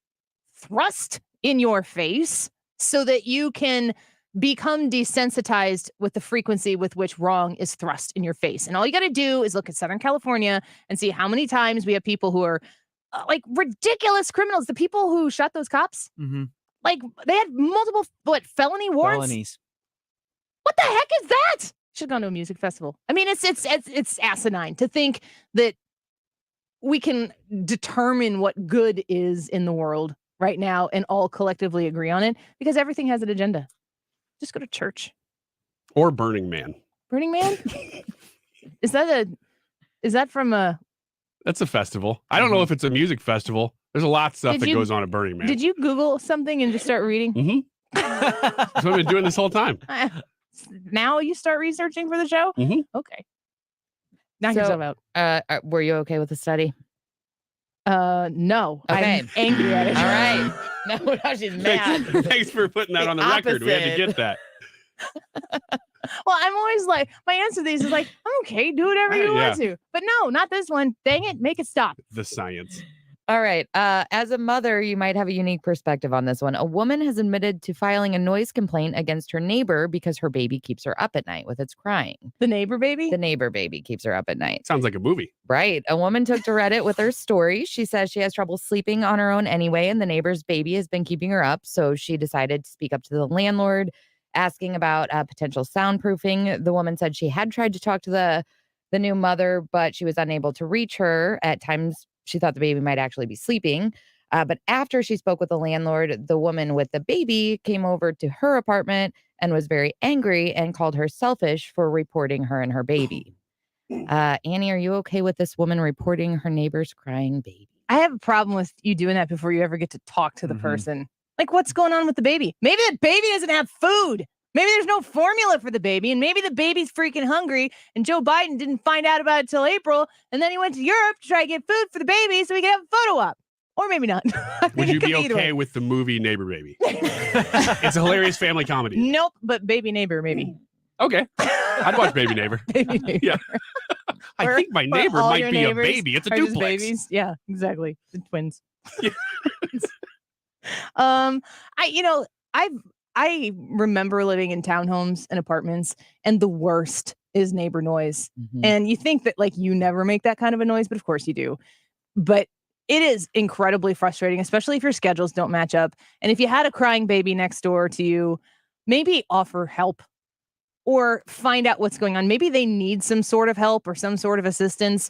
thrust in your face so that you can become desensitized with the frequency with which wrong is thrust in your face. And all you got to do is look at Southern California and see how many times we have people who are like ridiculous criminals. The people who shot those cops, Like they had multiple felony warrants. Felonies. What the heck is that? Should have gone to a music festival. I mean, it's asinine to think that we can determine what good is in the world right now and all collectively agree on it because everything has an agenda. Just go to church. Or Burning Man. Burning Man? Is that from a... That's a festival. I don't know if it's a music festival. There's a lot of stuff that goes on at Burning Man. Did you Google something and just start reading? Mm-hmm. That's what I've been doing this whole time. Now you start researching for the show? Mm-hmm. Okay. Knock yourself out. Were you okay with the study? No. Okay. I'm angry at it. All right. No, she's mad. Thanks for putting that on the record. We had to get that. Well, I'm always like, my answer to these is like, I'm okay, do whatever you want to. But no, not this one. Dang it, make it stop. The science. All right. As a mother, you might have a unique perspective on this one. A woman has admitted to filing a noise complaint against her neighbor because her baby keeps her up at night with its crying. The neighbor baby? The neighbor baby keeps her up at night. Sounds like a movie. Right. A woman took to Reddit with her story. She says she has trouble sleeping on her own anyway, and the neighbor's baby has been keeping her up. So she decided to speak up to the landlord, asking about potential soundproofing. The woman said she had tried to talk to the new mother, but she was unable to reach her. At times, she thought the baby might actually be sleeping. But after she spoke with the landlord, the woman with the baby came over to her apartment and was very angry and called her selfish for reporting her and her baby. Annie, are you okay with this woman reporting her neighbor's crying baby? I have a problem with you doing that before you ever get to talk to the person. Like, what's going on with the baby? Maybe the baby doesn't have food. Maybe there's no formula for the baby, and maybe the baby's freaking hungry, and Joe Biden didn't find out about it till April, and then he went to Europe to try to get food for the baby so he could have a photo op. Or maybe not. Would you be okay with the movie Neighbor Baby? It's a hilarious family comedy. Nope, but Baby Neighbor, maybe. Okay. I'd watch Baby Neighbor. Baby Neighbor. Yeah. I think my neighbor might be a baby. It's a are just duplex. babies. Yeah, exactly. The twins. Yeah. I remember living in townhomes and apartments, and the worst is neighbor noise. And you think that like you never make that kind of a noise, but of course you do. But it is incredibly frustrating, especially if your schedules don't match up. And if you had a crying baby next door to you, maybe offer help or find out what's going on. Maybe they need some sort of help or some sort of assistance.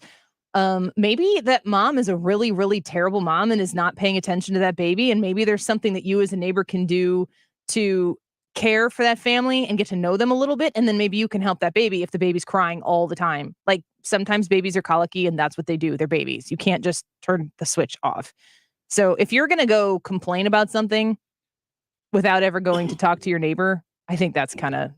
Maybe that mom is a really, really terrible mom and is not paying attention to that baby. And maybe there's something that you as a neighbor can do to care for that family and get to know them a little bit. And then maybe you can help that baby if the baby's crying all the time. Like sometimes babies are colicky and that's what they do. They're babies. You can't just turn the switch off. So if you're going to go complain about something without ever going to talk to your neighbor, I think that's kind of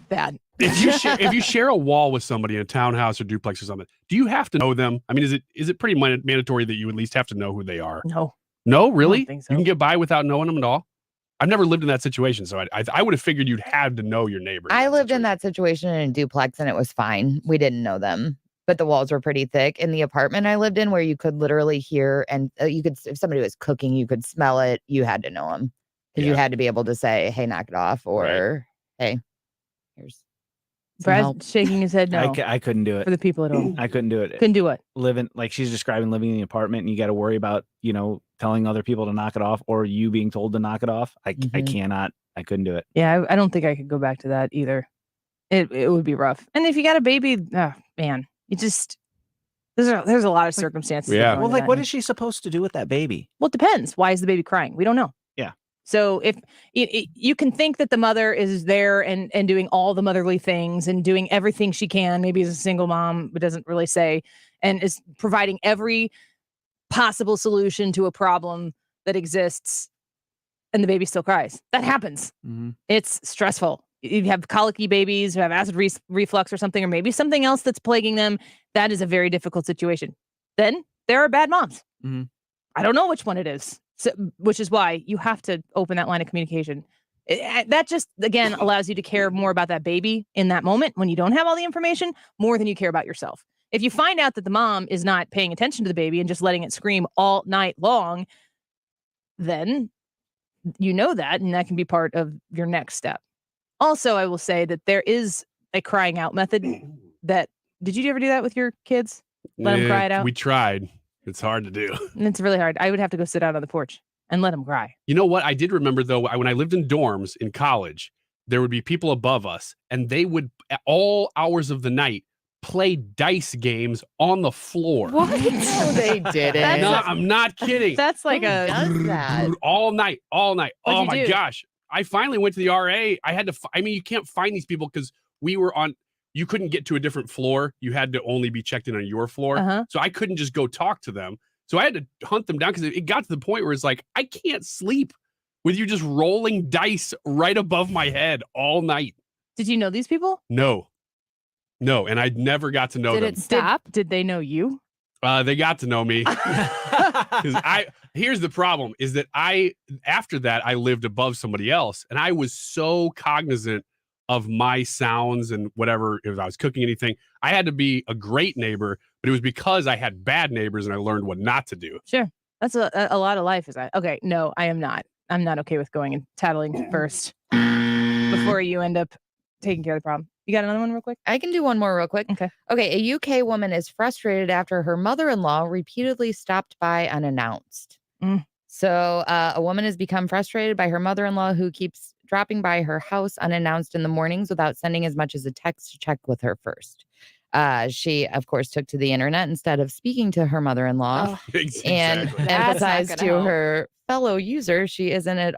bad. If you share a wall with somebody in a townhouse or duplex or something, do you have to know them? I mean, is it pretty mandatory that you at least have to know who they are? No, really? I don't think so. You can get by without knowing them at all? I've never lived in that situation, so I would have figured you'd have to know your neighbor. I lived in that situation in a duplex and it was fine. We didn't know them, but the walls were pretty thick. In the apartment I lived in, where you could literally hear and you could, if somebody was cooking, you could smell it. You had to know them because you had to be able to say, "Hey, knock it off," or "Hey, here's." Brad's shaking his head no. I couldn't do it. For the people at home. I couldn't do it. Couldn't do what? Living, like she's describing, living in the apartment and you got to worry about, telling other people to knock it off or you being told to knock it off. I cannot. I couldn't do it. Yeah, I don't think I could go back to that either. It would be rough. And if you got a baby, man, you just there's a lot of circumstances. Yeah. Well, like, what is she supposed to do with that baby? Well, it depends. Why is the baby crying? We don't know. Yeah. So if you can think that the mother is there and doing all the motherly things and doing everything she can, maybe as a single mom, but doesn't really say, and is providing every possible solution to a problem that exists, and the baby still cries. That happens. It's stressful. You have colicky babies who have acid reflux or something, or maybe something else that's plaguing them. That is a very difficult situation. Then there are bad moms. I don't know which one it is. So, which is why you have to open that line of communication. That just, again, allows you to care more about that baby in that moment when you don't have all the information, more than you care about yourself. If you find out that the mom is not paying attention to the baby and just letting it scream all night long, then you know that, and that can be part of your next step. Also, I will say that there is a crying out method that, did you ever do that with your kids? Let them cry it out? We tried. It's hard to do. And it's really hard. I would have to go sit out on the porch and let them cry. You know what? I did remember, though, when I lived in dorms in college, there would be people above us, and they would, at all hours of the night, play dice games on the floor. What? No, they didn't. No, I'm not kidding. That's like Who does that? All night. What'd Oh you my do? gosh. I finally went to the RA. I had to, you can't find these people because we were on, you couldn't get to a different floor. You had to only be checked in on your floor. Uh-huh. So I couldn't just go talk to them. So I had to hunt them down because it got to the point where it's like, I can't sleep with you just rolling dice right above my head all night. Did you know these people? No. And I never got to know Did them. it stop? Did they know you? They got to know me. Here's the problem is that after that, I lived above somebody else, and I was so cognizant of my sounds and whatever, if I was cooking anything, I had to be a great neighbor, but it was because I had bad neighbors and I learned what not to do. Sure. That's a lot of life. Is that okay? No, I am not. I'm not okay with going and tattling first before you end up taking care of the problem. You got another one real quick? I can do one more real quick. Okay. Okay. A UK woman is frustrated after her mother-in-law repeatedly stopped by unannounced. So a woman has become frustrated by her mother-in-law who keeps dropping by her house unannounced in the mornings without sending as much as a text to check with her first. She, of course, took to the internet instead of speaking to her mother-in-law and emphasized to her fellow user she isn't at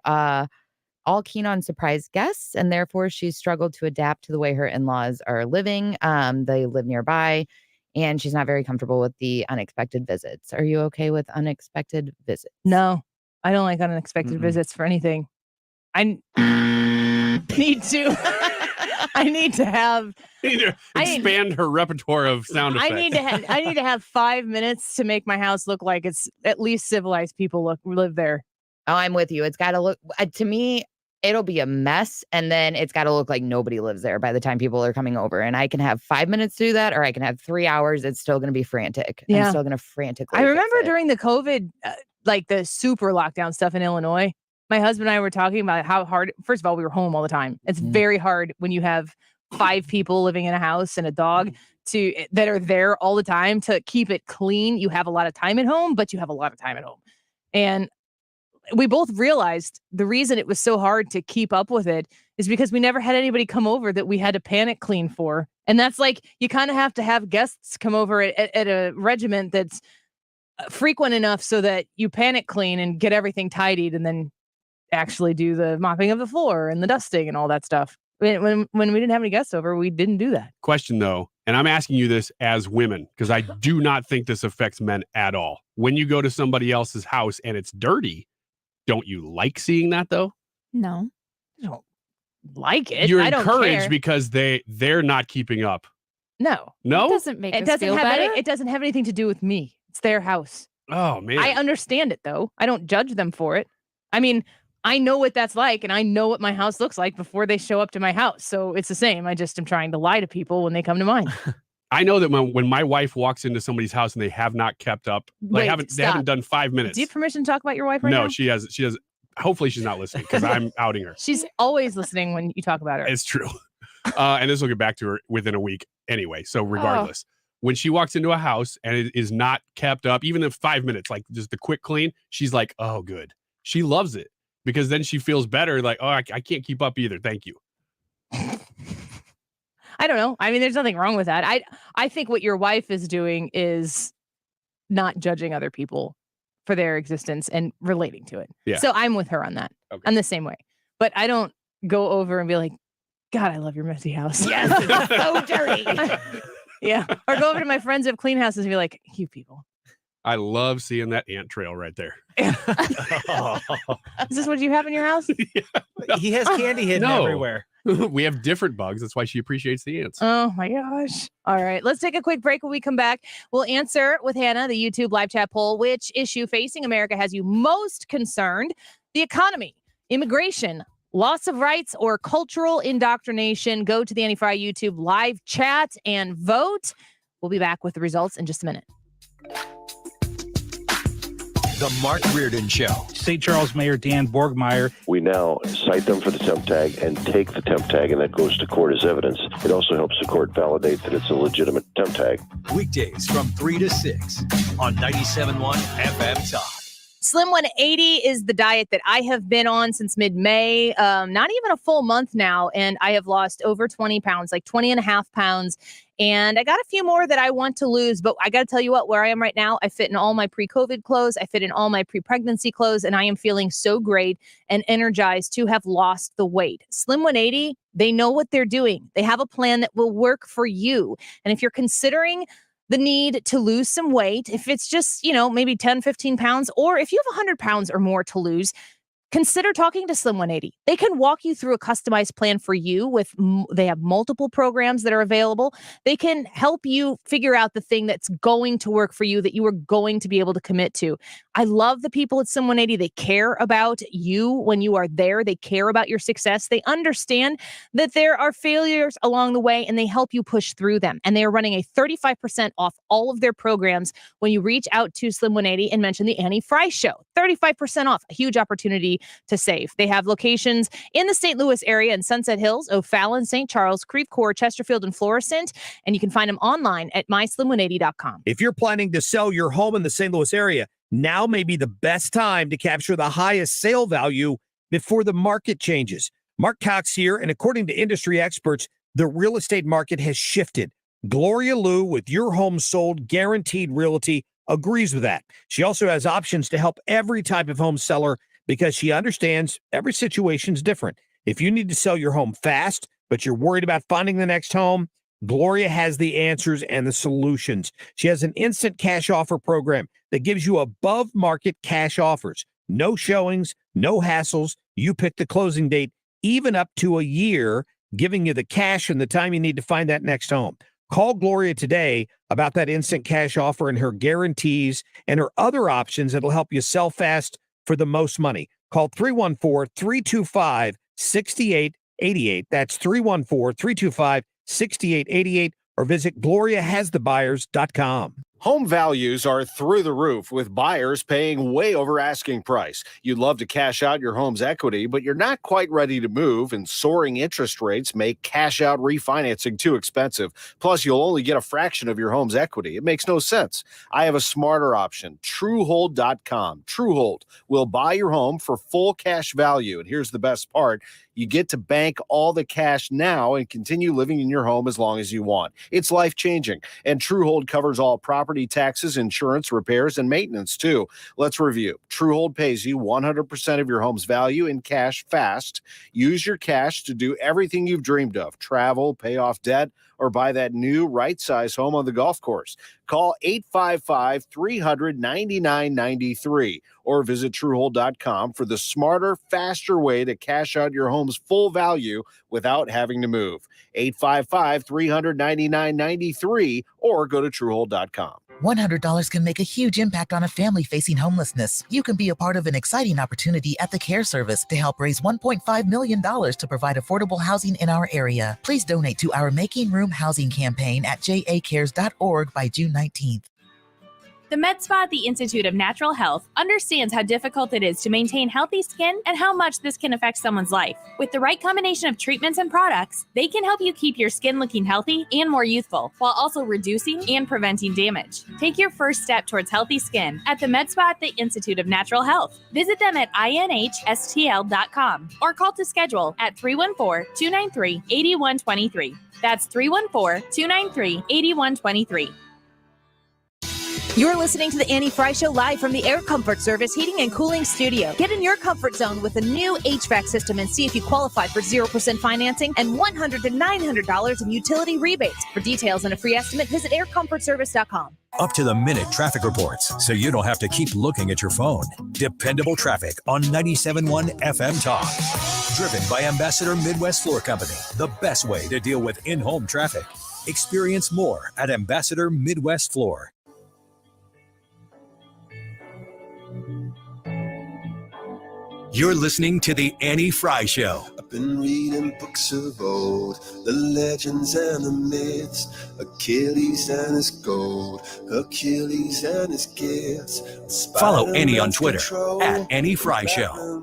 all keen on surprise guests, and therefore she's struggled to adapt to the way her in-laws are living. They live nearby, and she's not very comfortable with the unexpected visits. Are you okay with unexpected visits? No, I don't like unexpected visits for anything. I need to. I need to have. You need to expand her repertoire of sound effects. I need to have 5 minutes to make my house look like it's at least civilized people live there. Oh, I'm with you. It's got to look to me. It'll be a mess, and then it's got to look like nobody lives there by the time people are coming over. And I can have 5 minutes to do that, or I can have 3 hours. It's still going to be frantic. Yeah. I'm still going to frantically. I remember fix it. during the COVID, like the super lockdown stuff in Illinois, my husband and I were talking about how hard, first of all, we were home all the time. It's very hard when you have 5 people living in a house and a dog that are there all the time to keep it clean. You have a lot of time at home, but you have a lot of time at home. And we both realized the reason it was so hard to keep up with it is because we never had anybody come over that we had to panic clean for. And that's like, you kind of have to have guests come over at a regiment that's frequent enough so that you panic clean and get everything tidied and then actually do the mopping of the floor and the dusting and all that stuff. When we didn't have any guests over, we didn't do that. Question though, and I'm asking you this as women, because I do not think this affects men at all. When you go to somebody else's house and it's dirty, don't you like seeing that though? No. I don't like it. You're I don't encouraged care. because they're not keeping up. No. No? It doesn't make It us doesn't feel have better. it doesn't have anything to do with me. It's their house. Oh man. I understand it though. I don't judge them for it. I mean, I know what that's like, and I know what my house looks like before they show up to my house. So it's the same. I just am trying to lie to people when they come to mine. I know that when my wife walks into somebody's house and they have not kept up, Wait, they haven't stop. done 5 minutes. Do you have permission to talk about your wife right now? No, she has. Hopefully she's not listening because I'm outing her. She's always listening when you talk about her. It's true. And this will get back to her within a week anyway. So regardless, when she walks into a house and it is not kept up, even in 5 minutes, like just a quick clean, she's like, oh, good. She loves it because then she feels better. Like, oh, I can't keep up either. Thank you. I don't know. I mean, there's nothing wrong with that. I think what your wife is doing is not judging other people for their existence and relating to it. Yeah. So I'm with her on that. Okay. I'm the same way. But I don't go over and be like, God, I love your messy house. Yes, it's so dirty. Yeah. Or go over to my friends who have clean houses and be like, you people. I love seeing that ant trail right there. Is this what you have in your house? He has candy hidden everywhere. We have different bugs. That's why she appreciates the ants. Oh my gosh. All right. Let's take a quick break. When we come back, we'll answer with Hannah the YouTube live chat poll. Which issue facing America has you most concerned? The economy, immigration, loss of rights, or cultural indoctrination? Go to the FRI YouTube live chat and vote. We'll be back with the results in just a minute. The Mark Reardon Show. St. Charles Mayor Dan Borgmeyer. We now cite them for the temp tag and take the temp tag, and that goes to court as evidence. It also helps the court validate that it's a legitimate temp tag. Weekdays from 3 to 6 on 97.1 FM Talk. Slim 180 is the diet that I have been on since mid-May, not even a full month now, and I have lost over 20 pounds, like 20 and a half pounds. And I got a few more that I want to lose, but I got to tell you what, where I am right now, I fit in all my pre-COVID clothes, I fit in all my pre-pregnancy clothes, and I am feeling so great and energized to have lost the weight. Slim 180, they know what they're doing. They have a plan that will work for you. And if you're considering the need to lose some weight, if it's just, maybe 10, 15 pounds, or if you have 100 pounds or more to lose, consider talking to Slim 180. They can walk you through a customized plan for you they have multiple programs that are available. They can help you figure out the thing that's going to work for you that you are going to be able to commit to. I love the people at Slim 180. They care about you when you are there. They care about your success. They understand that there are failures along the way and they help you push through them. And they are running a 35% off all of their programs when you reach out to Slim 180 and mention the Annie Frey Show. 35% off, a huge opportunity to save. They have locations in the St. Louis area in Sunset Hills, O'Fallon, St. Charles, Creve Coeur, Chesterfield, and Florissant. And you can find them online at myslim180.com. If you're planning to sell your home in the St. Louis area, now may be the best time to capture the highest sale value before the market changes. Mark Cox here, and according to industry experts, the real estate market has shifted. Gloria Liu with Your Home Sold Guaranteed Realty agrees with that. She also has options to help every type of home seller because she understands every situation is different. If you need to sell your home fast, but you're worried about finding the next home, Gloria has the answers and the solutions. She has an instant cash offer program that gives you above market cash offers. No showings, no hassles. You pick the closing date, even up to a year, giving you the cash and the time you need to find that next home. Call Gloria today about that instant cash offer and her guarantees and her other options that'll help you sell fast for the most money. Call 314-325-6888. That's 314-325-6888, or visit GloriaHasTheBuyers.com. Home values are through the roof with buyers paying way over asking price. You'd love to cash out your home's equity, but you're not quite ready to move, and soaring interest rates make cash out refinancing too expensive. Plus, you'll only get a fraction of your home's equity. It makes no sense. I have a smarter option, Truehold.com. Truehold will buy your home for full cash value. And here's the best part. You get to bank all the cash now and continue living in your home as long as you want. It's life-changing. And Truehold covers all property taxes, insurance, repairs, and maintenance, too. Let's review. Truehold pays you 100% of your home's value in cash fast. Use your cash to do everything you've dreamed of. Travel, pay off debt, or buy that new right-size home on the golf course. Call 855-300-9993 or visit Truehold.com for the smarter, faster way to cash out your home's full value without having to move. 855-300-9993 or go to Truehold.com. $100 can make a huge impact on a family facing homelessness. You can be a part of an exciting opportunity at the Care Service to help raise $1.5 million to provide affordable housing in our area. Please donate to our Making Room Housing campaign at jacares.org by June 19th. The med spa at the Institute of Natural Health understands how difficult it is to maintain healthy skin and how much this can affect someone's life. With the right combination of treatments and products, they can help you keep your skin looking healthy and more youthful, while also reducing and preventing damage. Take your first step towards healthy skin at the med spa at the Institute of Natural Health. Visit them at inhstl.com or call to schedule at 314-293-8123. That's 314-293-8123. You're listening to the Annie Frey Show live from the Air Comfort Service Heating and Cooling Studio. Get in your comfort zone with a new HVAC system and see if you qualify for 0% financing and $100 to $900 in utility rebates. For details and a free estimate, visit aircomfortservice.com. Up to the minute traffic reports, so you don't have to keep looking at your phone. Dependable traffic on 97.1 FM Talk. Driven by Ambassador Midwest Floor Company, the best way to deal with in-home traffic. Experience more at Ambassador Midwest Floor. You're listening to the Annie Frey Show. I've been reading books of old, the legends and the myths, Achilles and his gold, Achilles and his gifts. Follow Annie on Twitter at Annie Frey Show.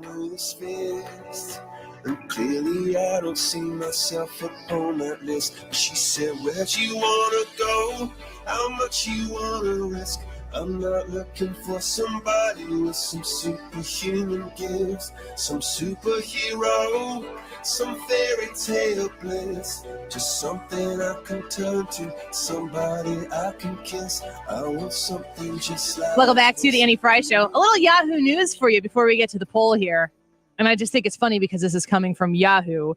And clearly I don't see myself upon that list. She said, where'd you wanna go? How much you wanna risk? I'm not looking for somebody with some superhuman gifts, some superhero, some fairy tale bliss. Just something I can turn to, somebody I can kiss. I want something just like Welcome back to the Annie Frey Show. A little Yahoo news for you before we get to the poll here. And I just think it's funny because this is coming from Yahoo,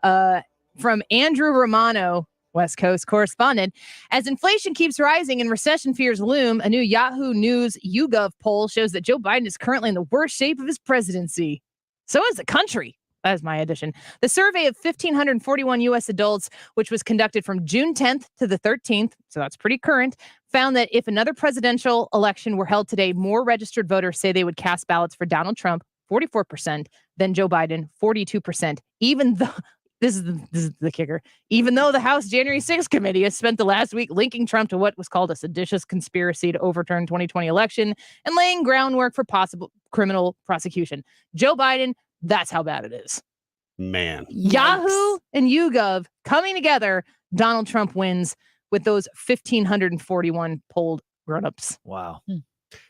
from Andrew Romano, West Coast correspondent. As inflation keeps rising and recession fears loom, a new Yahoo News YouGov poll shows that Joe Biden is currently in the worst shape of his presidency. So is the country. That is my addition. The survey of 1,541 U.S. adults, which was conducted from June 10th to the 13th, so that's pretty current, found that if another presidential election were held today, more registered voters say they would cast ballots for Donald Trump, 44%, than Joe Biden, 42%, even though... This is the kicker. Even though the House January 6th committee has spent the last week linking Trump to what was called a seditious conspiracy to overturn 2020 election and laying groundwork for possible criminal prosecution. Joe Biden, that's how bad it is. Man. Yahoo and YouGov coming together. Donald Trump wins with those 1,541 polled grown-ups. Wow.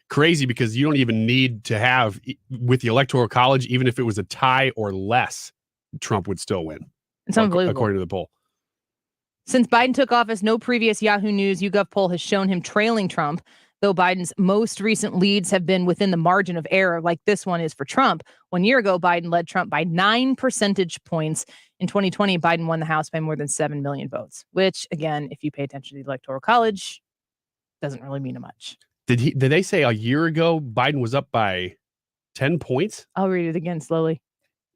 Crazy, because you don't even need to have, with the Electoral College, even if it was a tie or less, Trump would still win. It's unbelievable. According to the poll. Since Biden took office, no previous Yahoo News YouGov poll has shown him trailing Trump, though Biden's most recent leads have been within the margin of error, like this one is for Trump. 1 year ago, Biden led Trump by 9 percentage points. In 2020, Biden won the House by more than 7 million votes, which, again, if you pay attention to the Electoral College, doesn't really mean much. Did they say a year ago Biden was up by 10 points? I'll read it again slowly.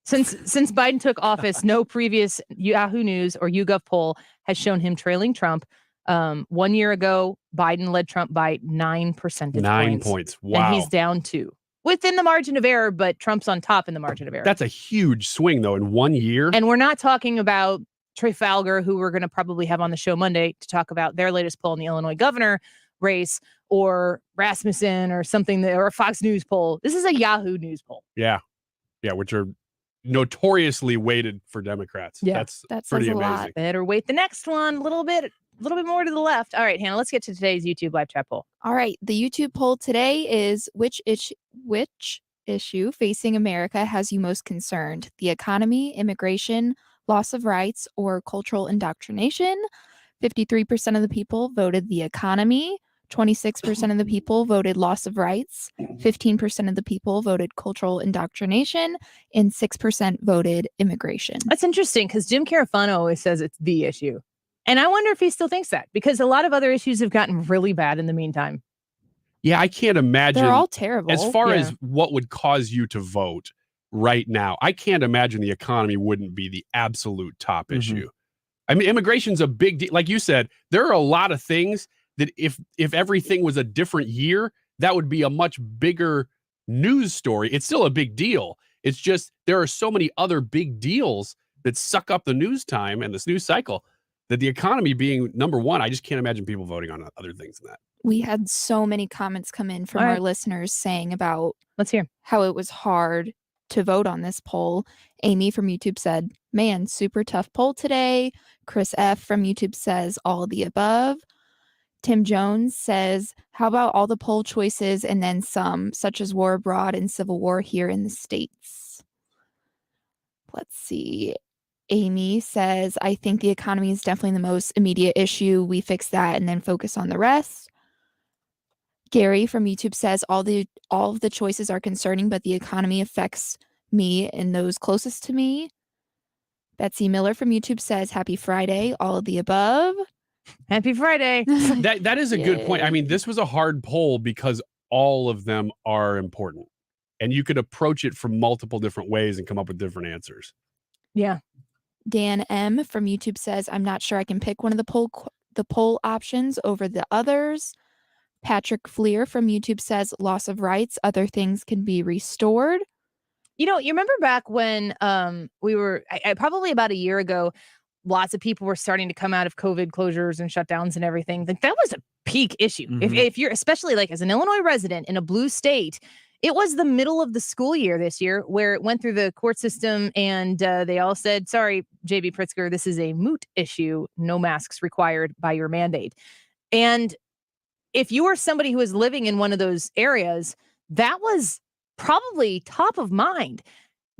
Since Biden took office, no previous Yahoo News or YouGov poll has shown him trailing Trump. 1 year ago, Biden led Trump by 9 percentage points. 9 points. Wow. And he's down 2. Within the margin of error, but Trump's on top in the margin of error. That's a huge swing, though, in 1 year. And we're not talking about Trafalgar, who we're going to probably have on the show Monday to talk about their latest poll in the Illinois governor race, or Rasmussen or something, or a Fox News poll. This is a Yahoo News poll. Yeah. Yeah, which are notoriously weighted for Democrats. Yeah, that's pretty amazing. Lot. Better weight the next one a little bit more to the left. All right, Hannah, let's get to today's YouTube live chat poll. All right, the YouTube poll today is which issue facing America has you most concerned? The economy, immigration, loss of rights, or cultural indoctrination? 53% of the people voted the economy. 26% of the people voted loss of rights, 15% of the people voted cultural indoctrination, and 6% voted immigration. That's interesting because Jim Carafano always says it's the issue. And I wonder if he still thinks that, because a lot of other issues have gotten really bad in the meantime. Yeah, I can't imagine. They're all terrible. As far as what would cause you to vote right now, I can't imagine the economy wouldn't be the absolute top issue. I mean, immigration's a big deal. Like you said, there are a lot of things that if everything was a different year, that would be a much bigger news story. It's still a big deal. It's just there are so many other big deals that suck up the news time and this news cycle that the economy being number one, I just can't imagine people voting on other things than that. We had so many comments come in from our listeners saying about let's hear how it was hard to vote on this poll. Amy from YouTube said, man, super tough poll today. Chris F from YouTube says all of the above. Tim Jones says, how about all the poll choices and then some, such as war abroad and civil war here in the States? Let's see. Amy says, I think the economy is definitely the most immediate issue. We fix that and then focus on the rest. Gary from YouTube says, all of the choices are concerning, but the economy affects me and those closest to me. Betsy Miller from YouTube says, happy Friday, all of the above. Happy Friday. That is a good point. I mean, this was a hard poll because all of them are important, and you could approach it from multiple different ways and come up with different answers. Yeah. Dan M from YouTube says, I'm not sure I can pick one of the poll options over the others. Patrick Fleer from YouTube says, loss of rights, other things can be restored. You know, you remember back when we were probably about a year ago, lots of people were starting to come out of COVID closures and shutdowns and everything. Like, that was a peak issue. If you're, especially like as an Illinois resident in a blue state, it was the middle of the school year this year where it went through the court system and they all said, sorry, JB Pritzker, this is a moot issue. No masks required by your mandate. And if you were somebody who was living in one of those areas, that was probably top of mind.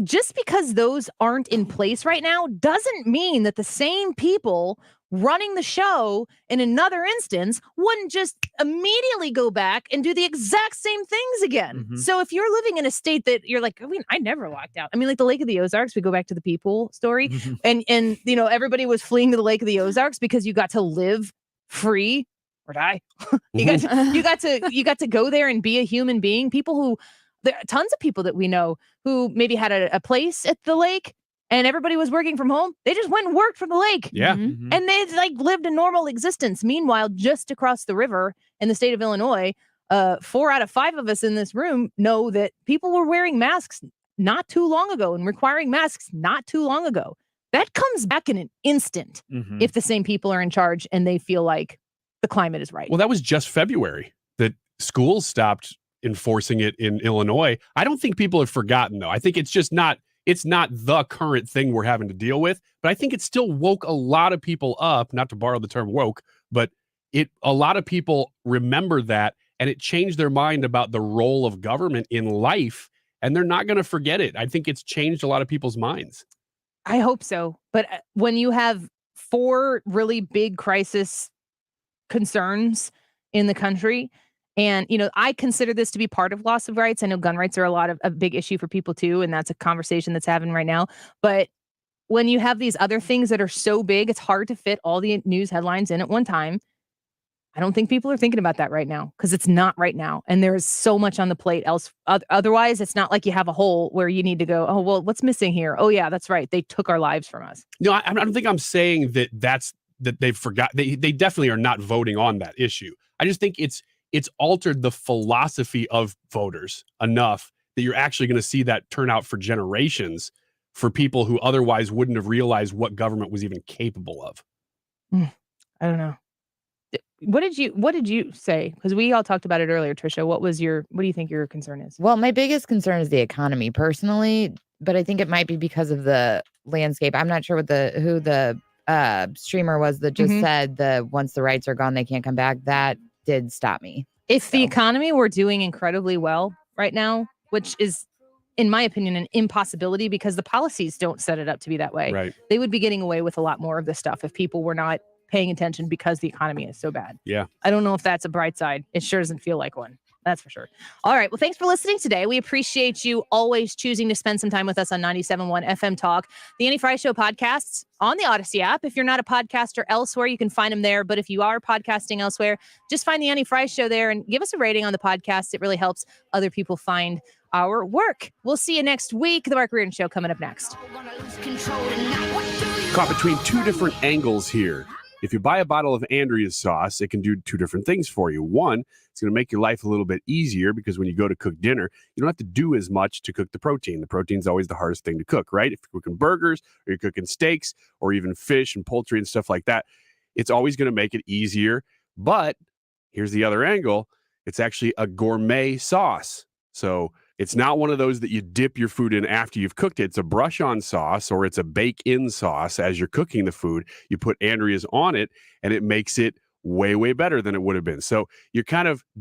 Just because those aren't in place right now doesn't mean that the same people running the show in another instance wouldn't just immediately go back and do the exact same things again. So if you're living in a state that you're like, I mean, I never locked out. I mean, like the Lake of the Ozarks, we go back to the people story, and you know, everybody was fleeing to the Lake of the Ozarks because you got to live free or die. you got to go there and be a human being. People who there are tons of people that we know who maybe had a place at the lake and everybody was working from home. They just went and worked from the lake. Yeah. And they like lived a normal existence. Meanwhile, just across the river in the state of Illinois, 4 out of 5 of us in this room know that people were wearing masks not too long ago and requiring masks not too long ago. That comes back in an instant if the same people are in charge and they feel like the climate is right. Well, that was just February that schools stopped enforcing it in Illinois. I don't think people have forgotten, though. I think it's just not the current thing we're having to deal with, but I think it still woke a lot of people up, not to borrow the term woke, but a lot of people remember that, and it changed their mind about the role of government in life, and they're not going to forget it. I think it's changed a lot of people's minds. I hope so. But when you have 4 really big crisis concerns in the country, and, you know, I consider this to be part of loss of rights. I know gun rights are a big issue for people too, and that's a conversation that's happening right now. But when you have these other things that are so big, it's hard to fit all the news headlines in at one time. I don't think people are thinking about that right now because it's not right now. And there's so much on the plate else. Otherwise, it's not like you have a hole where you need to go, oh, well, what's missing here? Oh, yeah, that's right. They took our lives from us. No, I don't think I'm saying that they've forgot. They definitely are not voting on that issue. I just think it's altered the philosophy of voters enough that you're actually going to see that turn out for generations for people who otherwise wouldn't have realized what government was even capable of. I don't know. What did you say? Because we all talked about it earlier, Trisha. What do you think your concern is? Well, my biggest concern is the economy personally, but I think it might be because of the landscape. I'm not sure who the streamer was that just said once the rights are gone, they can't come back. That did stop me. If the economy were doing incredibly well right now, which is, in my opinion, an impossibility because the policies don't set it up to be that way. Right. They would be getting away with a lot more of this stuff if people were not paying attention because the economy is so bad. Yeah. I don't know if that's a bright side. It sure doesn't feel like one. That's for sure. All right. Well, thanks for listening today. We appreciate you always choosing to spend some time with us on 97.1 FM Talk. The Annie Frey Show podcasts on the Odyssey app. If you're not a podcaster elsewhere, you can find them there. But if you are podcasting elsewhere, just find the Annie Frey Show there and give us a rating on the podcast. It really helps other people find our work. We'll see you next week. The Mark Reardon Show coming up next. Caught between 2 different angles here. If you buy a bottle of Andrea's sauce, it can do 2 different things for you. One, it's going to make your life a little bit easier because when you go to cook dinner, you don't have to do as much to cook the protein. The protein's always the hardest thing to cook, right? If you're cooking burgers or you're cooking steaks or even fish and poultry and stuff like that, it's always going to make it easier. But here's the other angle. It's actually a gourmet sauce. So it's not one of those that you dip your food in after you've cooked it. It's a brush-on sauce or it's a bake-in sauce as you're cooking the food. You put Andrea's on it, and it makes it way, way better than it would have been. So you're kind of